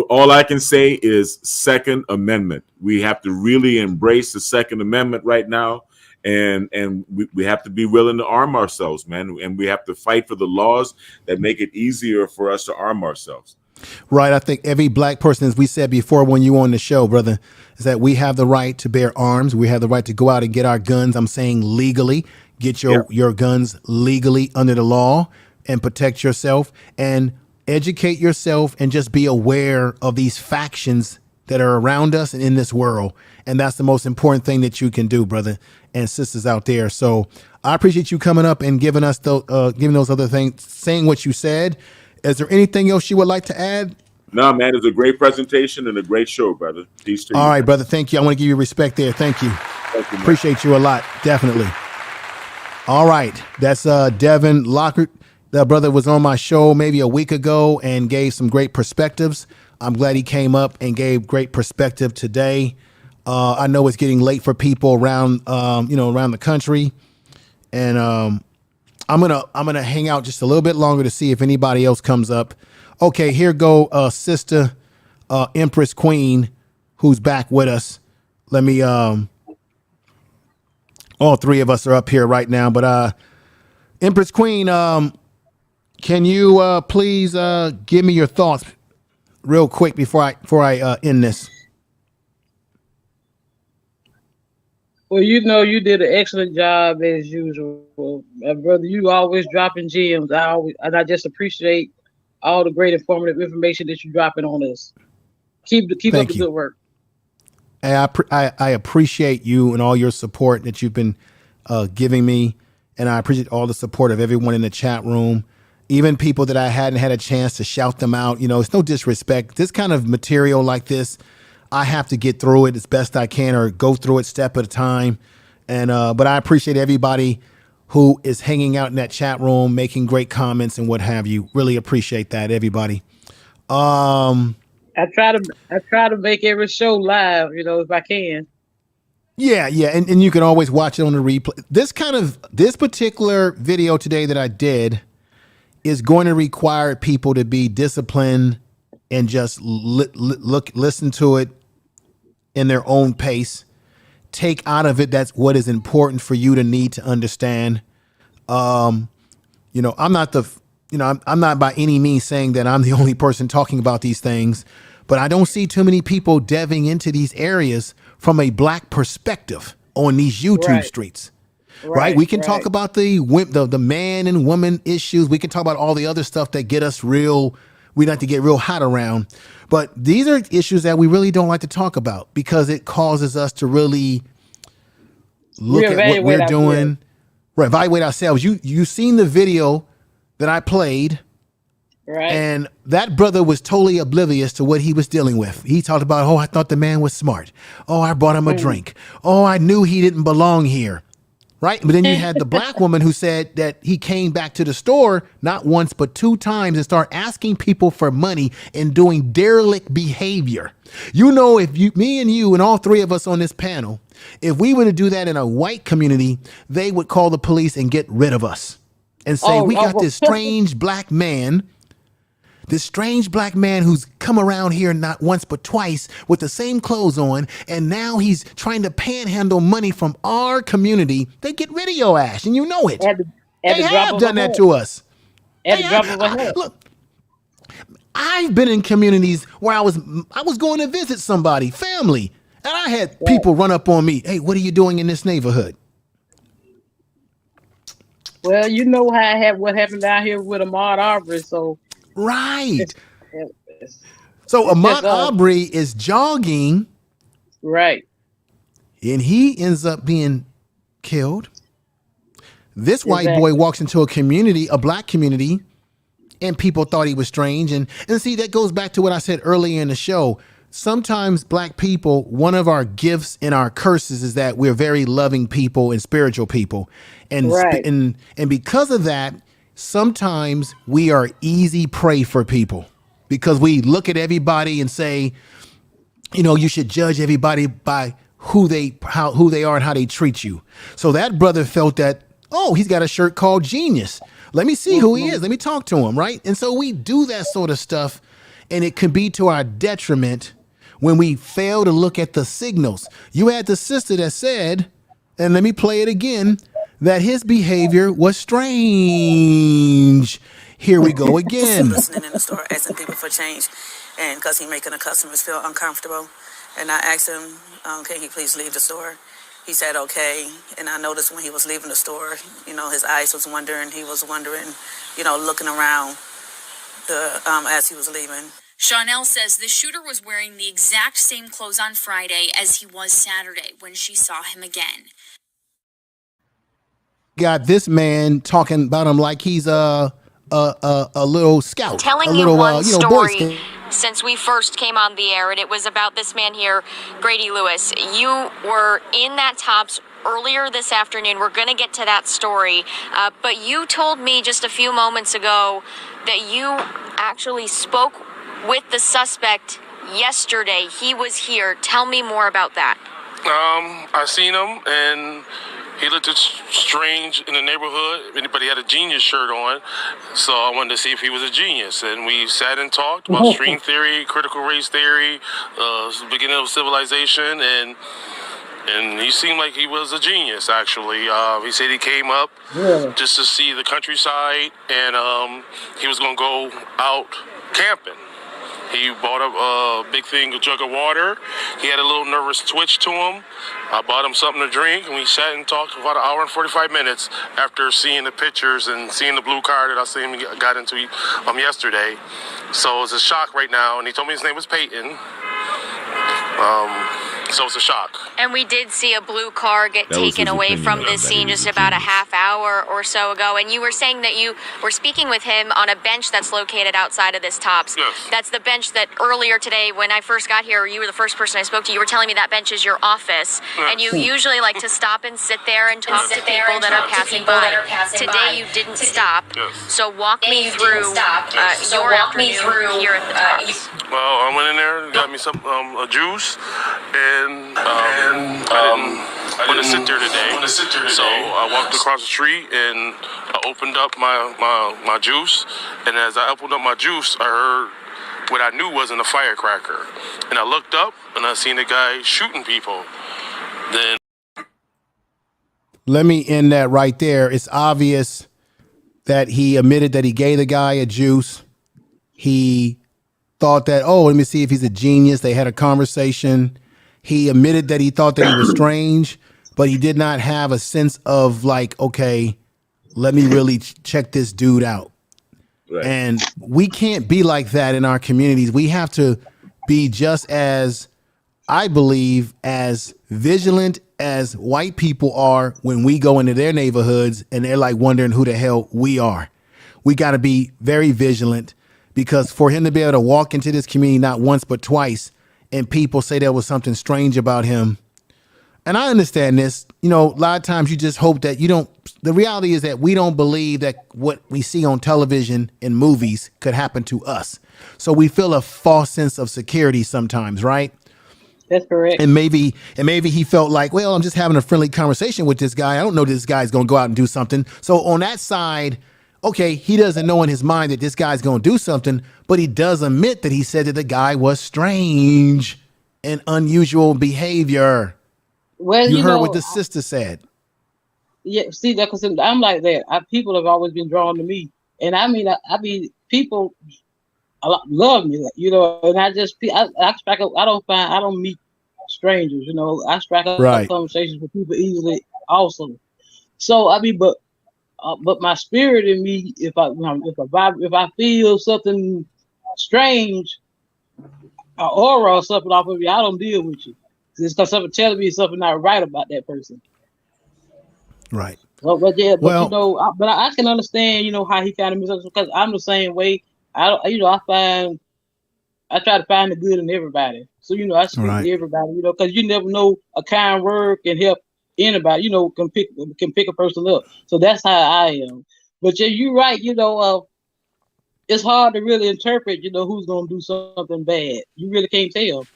All I can say is Second Amendment. We have to really embrace the Second Amendment right now. And we have to be willing to arm ourselves, man. And we have to fight for the laws that make it easier for us to arm ourselves. Right. I think every black person, as we said before when you were on the show, brother, is that we have the right to bear arms. We have the right to go out and get our guns. I'm saying legally, get your guns legally under the law and protect yourself and educate yourself and just be aware of these factions that are around us and in this world. And that's the most important thing that you can do, brother and sisters out there. So I appreciate you coming up and giving us giving those other things, saying what you said. Is there anything else you would like to add? No, man, it's a great presentation and a great show, brother. Peace to you. All right, brother. Thank you. I want to give you respect there. Thank you. Thank you, man. Appreciate you a lot. Definitely. All right. That's Devin Lockhart. That brother was on my show maybe a week ago and gave some great perspectives. I'm glad he came up and gave great perspective today. I know it's getting late for people around, around the country, and I'm gonna hang out just a little bit longer to see if anybody else comes up. Okay, here go Sister Empress Queen, who's back with us. Let me. All three of us are up here right now, but Empress Queen, can you please give me your thoughts real quick before I end this? Well, you did an excellent job as usual, brother. You always dropping gems. I just appreciate all the great informative information that you're dropping on us. Keep up the good work. I appreciate you and all your support that you've been giving me, and I appreciate all the support of everyone in the chat room, even people that I hadn't had a chance to shout them out. It's no disrespect. This kind of material like this, I have to get through it as best I can or go through it step at a time. And but I appreciate everybody who is hanging out in that chat room, making great comments and what have you. Really appreciate that, everybody. I try to make every show live, if I can. Yeah, and you can always watch it on the replay. This particular video today that I did is going to require people to be disciplined and just listen to it in their own pace. Take out of it that's what is important for you to need to understand. I'm not I'm not by any means saying that I'm the only person talking about these things, but I don't see too many people delving into these areas from a black perspective on these YouTube streets. Right? We can talk about the man and woman issues. We can talk about all the other stuff that get us we like to get real hot around. But these are issues that we really don't like to talk about because it causes us to really look at what we're doing, evaluate ourselves. You seen the video that I played, and that brother was totally oblivious to what he was dealing with. He talked about, I thought the man was smart. I bought him a drink. I knew he didn't belong here. Right. But then you had the black woman who said that he came back to the store not once, but 2 times and start asking people for money and doing derelict behavior. If me and you and all 3 of us on this panel, if we were to do that in a white community, they would call the police and get rid of us and say, we got this strange black man who's come around here not once but twice with the same clothes on, and now he's trying to panhandle money from our community. They get rid of your ass, and you know it. They have done that to us. Look, I've been in communities where I was going to visit somebody, family, and I had people run up on me. Hey, what are you doing in this neighborhood? Well, you know what happened down here with Ahmaud Arbery, so. Right. So Ahmaud Arbery is jogging. Right. And he ends up being killed. This white boy walks into a black community, and people thought he was strange. And see, that goes back to what I said earlier in the show. Sometimes black people, one of our gifts and our curses is that we're very loving people and spiritual people. And because of that, sometimes we are easy prey for people because we look at everybody and say, you should judge everybody by who they are and how they treat you. So that brother felt that, he's got a shirt called Genius. Let me see who he is. Let me talk to him. Right. And so we do that sort of stuff, and it can be to our detriment when we fail to look at the signals. You had the sister that said, and let me play it again, that his behavior was strange. Here we go again. Listening in the store, asking people for change, and because he's making the customers feel uncomfortable. And I asked him, can he please leave the store? He said, okay. And I noticed when he was leaving the store, his eyes was wandering. He was wondering, looking around as he was leaving. Chanel says the shooter was wearing the exact same clothes on Friday as he was Saturday when she saw him again. Got this man talking about him like he's a little scout, telling a little, you one story Boy Scout. Since we first came on the air, and it was about this man here, Grady Lewis. You were in that Tops earlier this afternoon. We're going to get to that story, but you told me just a few moments ago that you actually spoke with the suspect yesterday. He was here. Tell me more about that. I seen him, and he looked strange in the neighborhood, but he had a Genius shirt on, so I wanted to see if he was a genius. And we sat and talked about string theory, critical race theory, beginning of civilization, and he seemed like he was a genius, actually. He said he came up just to see the countryside, and he was going to go out camping. He bought a big thing, a jug of water. He had a little nervous twitch to him. I bought him something to drink, and we sat and talked for about an hour and 45 minutes after seeing the pictures and seeing the blue car that I seen him got into yesterday. So it's a shock right now, and he told me his name was Peyton. So it's a shock. And we did see a blue car get That was taken his away opinion from of this that. scene He was just a about a genius. half hour or so ago. And you were saying that you were speaking with him on a bench that's located outside of this Tops. Yes. That's the bench that earlier today, when I first got here, you were the first person I spoke to. You were telling me that bench is your office. Yes. And you usually like to stop and sit there and talk to people that are passing by. Today you didn't stop. Yes. So walk me through your afternoon here at the Tops. Well, I went in there and got me some a juice, and I didn't sit there today. So I walked across the street and I opened up my juice, and as I opened up my juice, I heard what I knew wasn't a firecracker, and I looked up and I seen a guy shooting people. Then Let me end that right there. It's obvious that he admitted that he gave the guy a juice. He thought that, oh, let me see if he's a genius. They had a conversation. He admitted that he thought that he was strange, but he did not have a sense of like, okay, let me really check this dude out. Right. And we can't be like that in our communities. We have to be just as, I believe, as vigilant as white people are when we go into their neighborhoods and they're like wondering who the hell we are. We got to be very vigilant, because for him to be able to walk into this community not once but twice and people say there was something strange about him. And I understand this, you know, a lot of times you just hope that you don't. The reality is that we don't believe that what we see on television and movies could happen to us. So we feel a false sense of security sometimes, right? That's correct. And maybe he felt like, well, I'm just having a friendly conversation with this guy. I don't know this guy's going to go out and do something. So on that side, okay, he doesn't know in his mind that this guy's going to do something, but he does admit that he said that the guy was strange and unusual behavior. Well, You heard know, what the sister said. Yeah, see that, because I'm like that. People have always been drawn to me, and I mean, people love me, you know. And I strike up. I don't meet strangers, you know. I strike up Right. conversations with people easily, also. So I mean, but my spirit in me, if I feel something strange, or aura or something off of you, I don't deal with you. It's because someone telling me something not right about that person. Right. But yeah, but Well, you know, I can understand, you know, how he kind of misunderstood, because I'm the same way. I try to find the good in everybody. So, you know, I speak Right. to everybody, you know, because you never know, a kind word can help anybody, you know, can pick a person up. So that's how I am. But yeah, you're right, you know, it's hard to really interpret, you know, who's gonna do something bad. You really can't tell.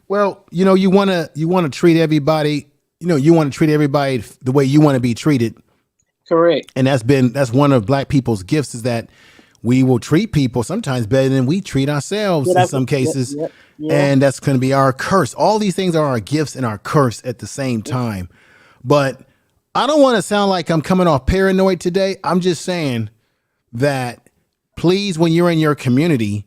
Well, you know, you want to treat everybody, you know, you want to treat everybody the way you want to be treated. Correct. And that's one of black people's gifts, is that we will treat people sometimes better than we treat ourselves in some cases. Yeah. And that's going to be our curse. All these things are our gifts and our curse at the same time. But I don't want to sound like I'm coming off paranoid today. I'm just saying that please, when you're in your community,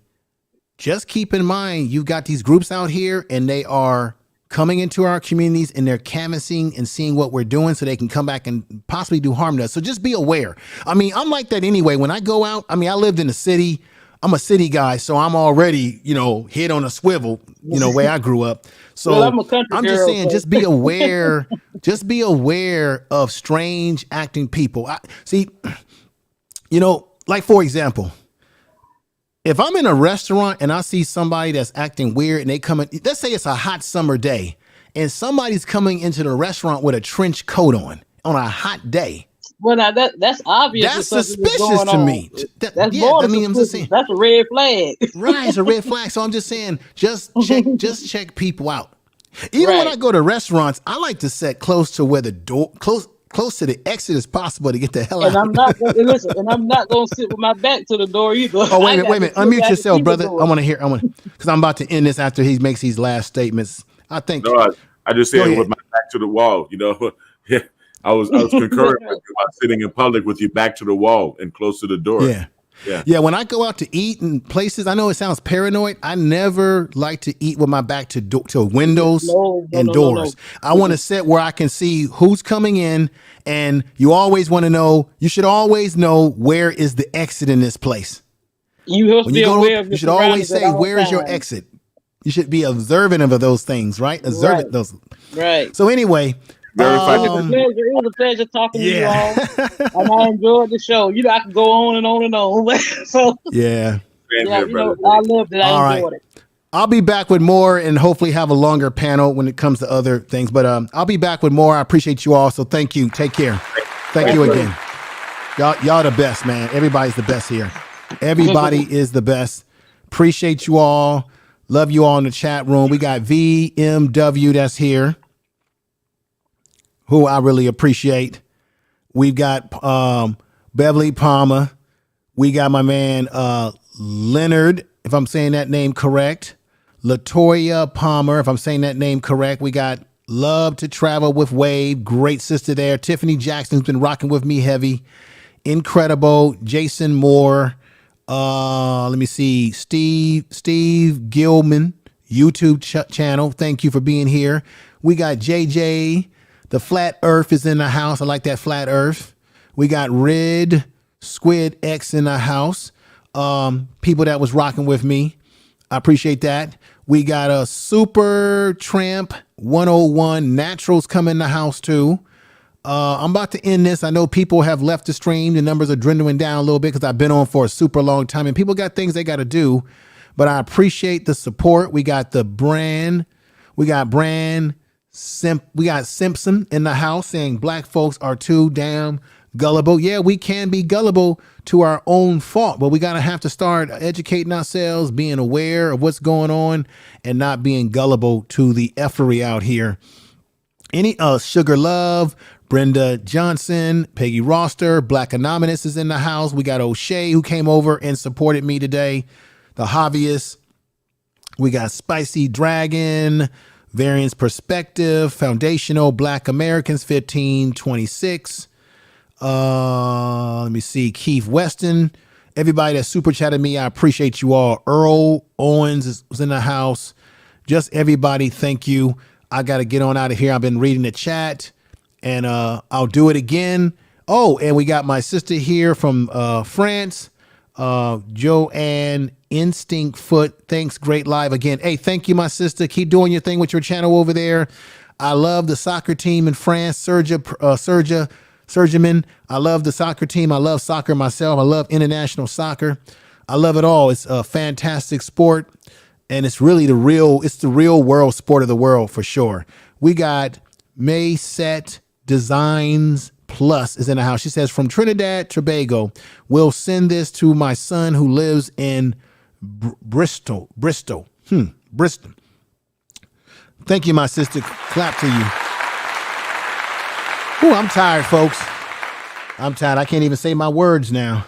just keep in mind, you've got these groups out here and they are coming into our communities and they're canvassing and seeing what we're doing so they can come back and possibly do harm to us. So just be aware. I mean, I'm like that anyway. When I go out, I mean, I lived in the city. I'm a city guy, so I'm already, you know, head on a swivel, you know, way I grew up. So Well, I'm a country I'm just girl, saying, so- just be aware, just be aware of strange acting people. See, you know, like, for example, if I'm in a restaurant and I see somebody that's acting weird and they come in, let's say it's a hot summer day and somebody's coming into the restaurant with a trench coat on a hot day. Well, now that's obvious. That's that something is suspicious going to on. me. That's Yeah, border I mean, I'm just saying. That's a red flag. Right, it's a red flag. So I'm just saying, just check people out. Even when Right. I go to restaurants, I like to sit close to where the door, close to the exit as possible to get the hell And out. I'm not and I'm not gonna sit with my back to the door either. Oh, wait a I got minute. to sit Unmute back yourself, and brother. see the door. I want to because I'm about to end this after he makes these last statements. I think. No, I just Go said ahead. with my back to the wall, you know. Yeah, I was concurring with you about sitting in public with your back to the wall and close to the door. Yeah. When I go out to eat in places, I know it sounds paranoid. I never like to eat with my back to windows and doors. I want to sit where I can see who's coming in, and you should always know where is the exit in this place. You When you should always say, where is your exit? You should be observant of those things, right? Observant those. Right. So anyway, It was a pleasure talking to you all, and I enjoyed the show. You know, I could go on and on and on. So yeah, I loved it. I enjoyed it. I'll be back with more and hopefully have a longer panel when it comes to other things. But I'll be back with more. I appreciate you all. So thank you. Take care. Thank you again. Y'all the best, man. Everybody's the best here. Everybody is the best. Appreciate you all. Love you all in the chat room. We got VMW that's here, who I really appreciate. We've got Beverly Palmer. We got my man Leonard, if I'm saying that name correct. Latoya Palmer, if I'm saying that name correct. We got Love to Travel with Wave, great sister there. Tiffany Jackson's been rocking with me heavy. Incredible. Jason Moore. Let me see. Steve Gilman, YouTube channel. Thank you for being here. We got JJ. The Flat Earth is in the house. I like that Flat Earth. We got Red Squid X in the house. People that was rocking with me. I appreciate that. We got a Super Tramp 101 Naturals come in the house too. I'm about to end this. I know people have left the stream. The numbers are dwindling down a little bit because I've been on for a super long time and people got things they got to do. But I appreciate the support. We got the brand. We got Simpson in the house saying black folks are too damn gullible. Yeah, we can be gullible to our own fault, but we gotta have to start educating ourselves, being aware of what's going on, and not being gullible to the effery out here. Any Sugar Love, Brenda Johnson, Peggy Roster, Black Anonymous is in the house. We got O'Shea who came over and supported me today. The Hobbyist. We got Spicy Dragon, Variance Perspective, Foundational Black Americans 1526. Let me see. Keith Weston. Everybody that super chatted me, I appreciate you all. Earl Owens was in the house. Just everybody, thank you. I got to get on out of here. I've been reading the chat and I'll do it again. Oh, and we got my sister here from France, Joanne Instinct Foot. Thanks. Great live again. Hey, thank you, my sister. Keep doing your thing with your channel over there. I love the soccer team in France. Surgeman. I love the soccer team. I love soccer myself. I love international soccer. I love it all. It's a fantastic sport. And it's really the real world sport of the world for sure. We got Mayset Designs Plus is in the house. She says, from Trinidad, Tobago, we'll send this to my son who lives in Bristol. Bristol. Thank you, my sister. Clap to you. Ooh, I'm tired, folks. I'm tired. I can't even say my words now.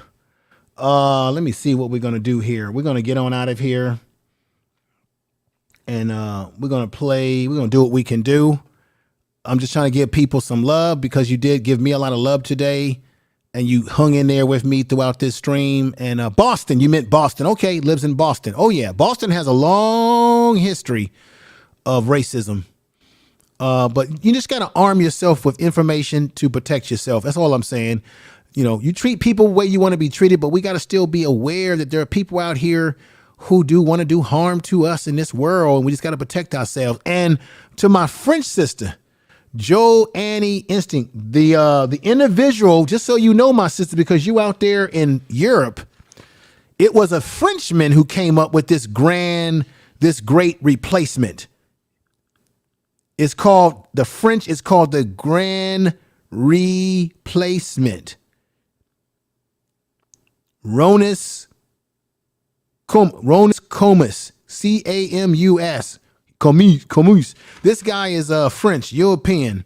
Let me see what we're going to do here. We're going to get on out of here. And we're going to play. We're going to do what we can do. I'm just trying to give people some love because you did give me a lot of love today. And you hung in there with me throughout this stream. And Boston, you meant Boston. Okay, lives in Boston. Oh, yeah. Boston has a long history of racism. But you just got to arm yourself with information to protect yourself. That's all I'm saying. You know, you treat people the way you want to be treated, but we got to still be aware that there are people out here who do want to do harm to us in this world. And we just got to protect ourselves. And to my French sister, Joe Annie Instinct, the individual, just so you know, my sister, because you out there in Europe, it was a Frenchman who came up with this great replacement. It's called the grand replacement. Ronus Comus, C-A-M-U-S, Comus. This guy is French, European,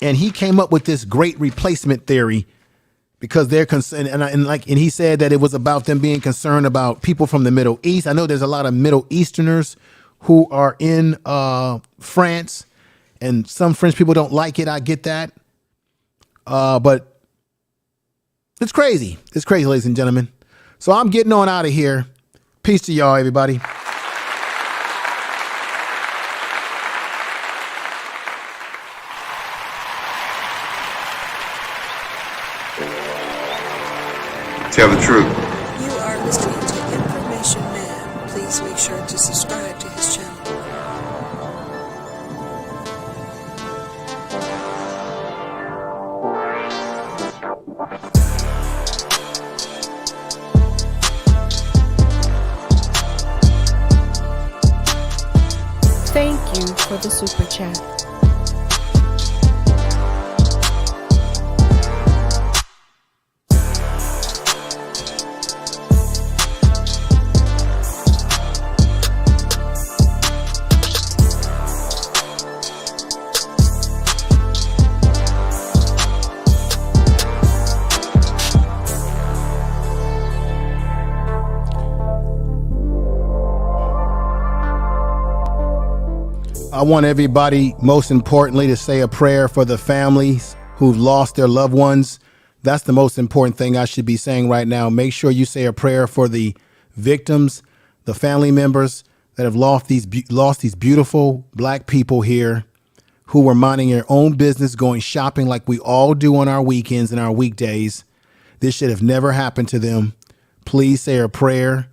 and he came up with this great replacement theory because they're concerned, and he said that it was about them being concerned about people from the Middle East. I know there's a lot of Middle Easterners who are in France, and some French people don't like it. I get that, but it's crazy. It's crazy, ladies and gentlemen. So I'm getting on out of here. Peace to y'all, everybody. Tell the truth. You are listening to Information Man. Please please make sure to subscribe to his channel. Thank you for the super chat. I want everybody, most importantly, to say a prayer for the families who've lost their loved ones. That's the most important thing I should be saying right now. Make sure you say a prayer for the victims, the family members that have lost these beautiful black people here who were minding their own business, going shopping like we all do on our weekends and our weekdays. This should have never happened to them. Please say a prayer,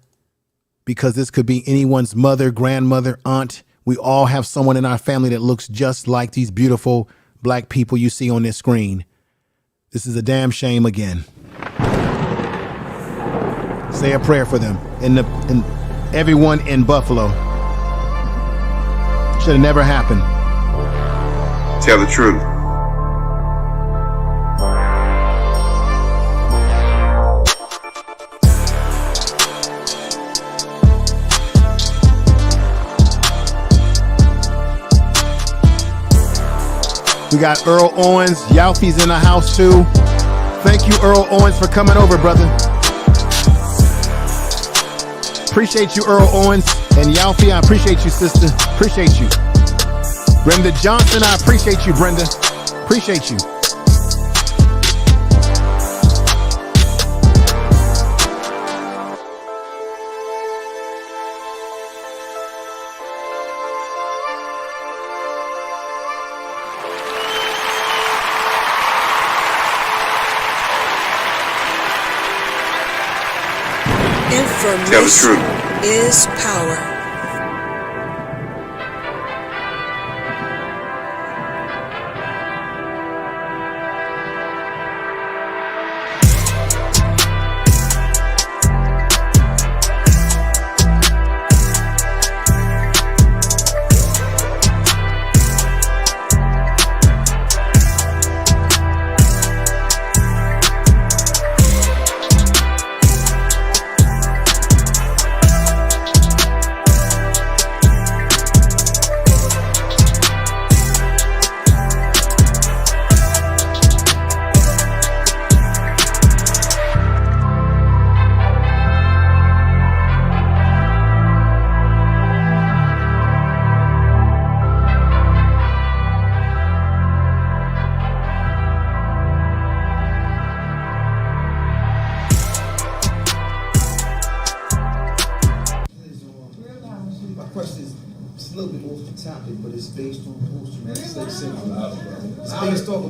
because this could be anyone's mother, grandmother, aunt. We all have someone in our family that looks just like these beautiful black people you see on this screen. This is a damn shame again. Say a prayer for them and everyone in Buffalo. Should have never happened. Tell the truth. We got Earl Owens. Yalfi's in the house too. Thank you, Earl Owens, for coming over, brother. Appreciate you, Earl Owens. And Yalfi, I appreciate you, sister. Appreciate you. Brenda Johnson, I appreciate you, Brenda. Appreciate you. Information is power.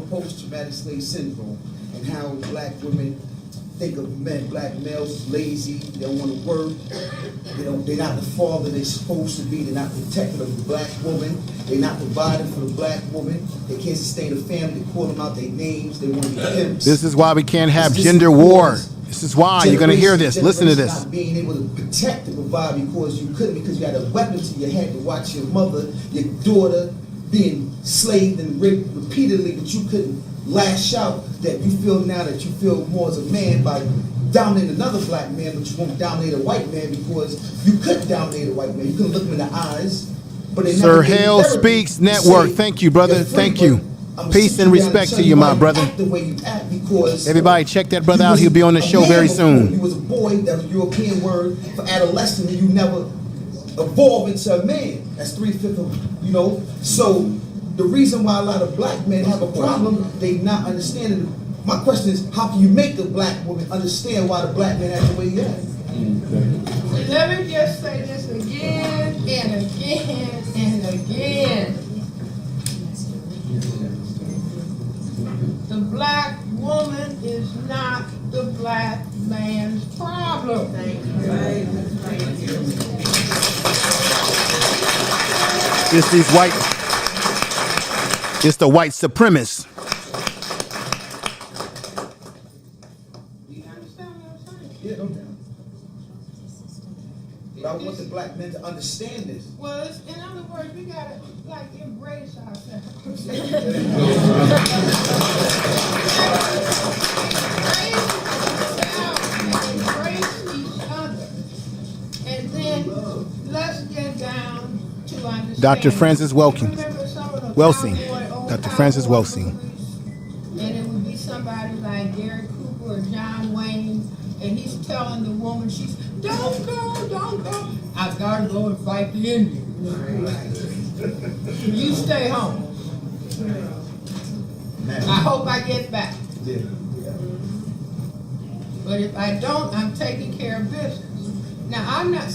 Post-traumatic slave syndrome and how black women think of men, black males as lazy, they don't want to work, they're not the father they're supposed to be, they're not protective of the black woman, they're not providing for the black woman, they can't sustain a family, they call them out their names, they want to be pimps. This is why we can't have gender war. This is why you're going to hear this. Listen to this. Not being able to protect and provide because you couldn't, because you had a weapon to your head to watch your mother, your daughter being slaved and raped repeatedly, but you couldn't lash out. That you feel now that you feel more as a man by dominating another black man, but you won't dominate a white man because you couldn't dominate a white man. You couldn't look him in the eyes. But Sir Hale Speaks Network. Thank you, brother. Thank you. Peace and respect to you, my brother. Everybody check that brother out. He'll be on the show very soon. You was a boy. That was a European word for adolescent, and you never evolved into a man. That's 3/5 of, So the reason why a lot of black men have a problem, they not understanding. My question is, how can you make the black woman understand why the black man has the way he has? Let me just say this again and again and again. The black woman is not the black man's problem. Thank you. It's the white supremacists. But I want the black men to understand this. Well, in other words, we gotta like embrace ourselves. Embrace each other, and then let's get down to understand. Dr. Francis Welsing. Dr. Francis Welsing. And it would be somebody like Gary Cooper or John Wayne, and he's telling the woman, don't go. I've got to go and fight the Indians. You stay home. I hope I get back. But if I don't, I'm taking care of business. Now, I'm not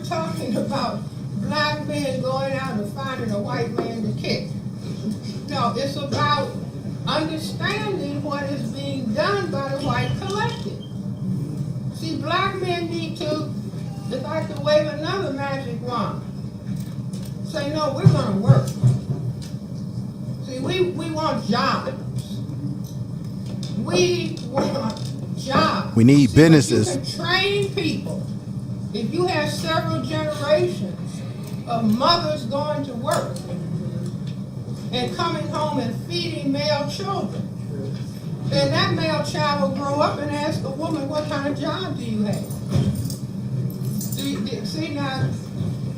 talking about black men going out and finding a white man to kick. No, it's about understanding what is being done by the white collective. See, black men need to, if I could wave another magic wand, say, no, we're going to work. See, we want jobs. We want jobs. We need businesses. You can train people. If you have several generations of mothers going to work and coming home and feeding male children, then that male child will grow up and ask a woman, what kind of job do you have? See now,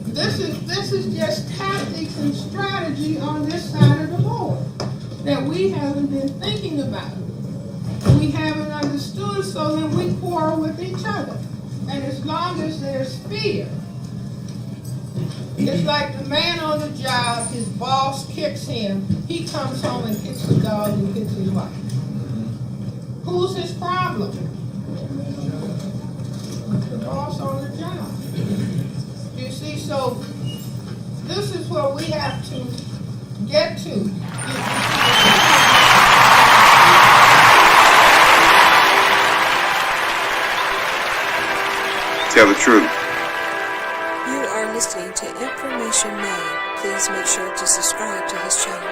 this is just tactics and strategy on this side of the board that we haven't been thinking about. We haven't understood, so then we quarrel with each other. And as long as there's fear, it's like the man on the job, his boss kicks him, he comes home and kicks the dog and kicks his wife. Who's his problem? The boss on the job. You see, so this is where we have to get to. Tell the truth. You are listening to Information Man. Please make sure to subscribe to his channel.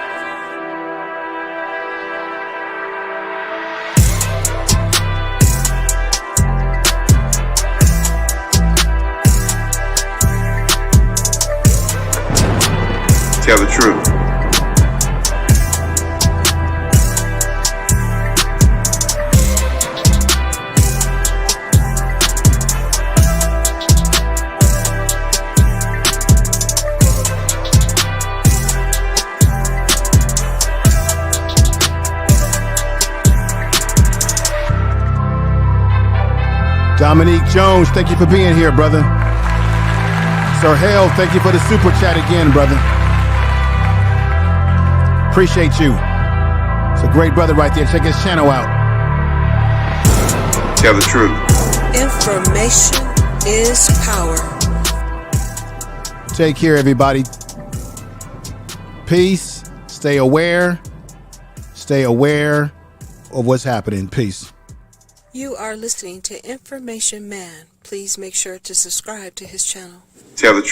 Tell the truth. Dominique Jones, thank you for being here, brother. Sir Hale, thank you for the super chat again, brother. Appreciate you. It's a great brother right there. Check his channel out. Tell the truth. Information is power. Take care, everybody. Peace. Stay aware. Stay aware of what's happening. Peace. You are listening to Information Man. Please make sure to subscribe to his channel. Tell the truth.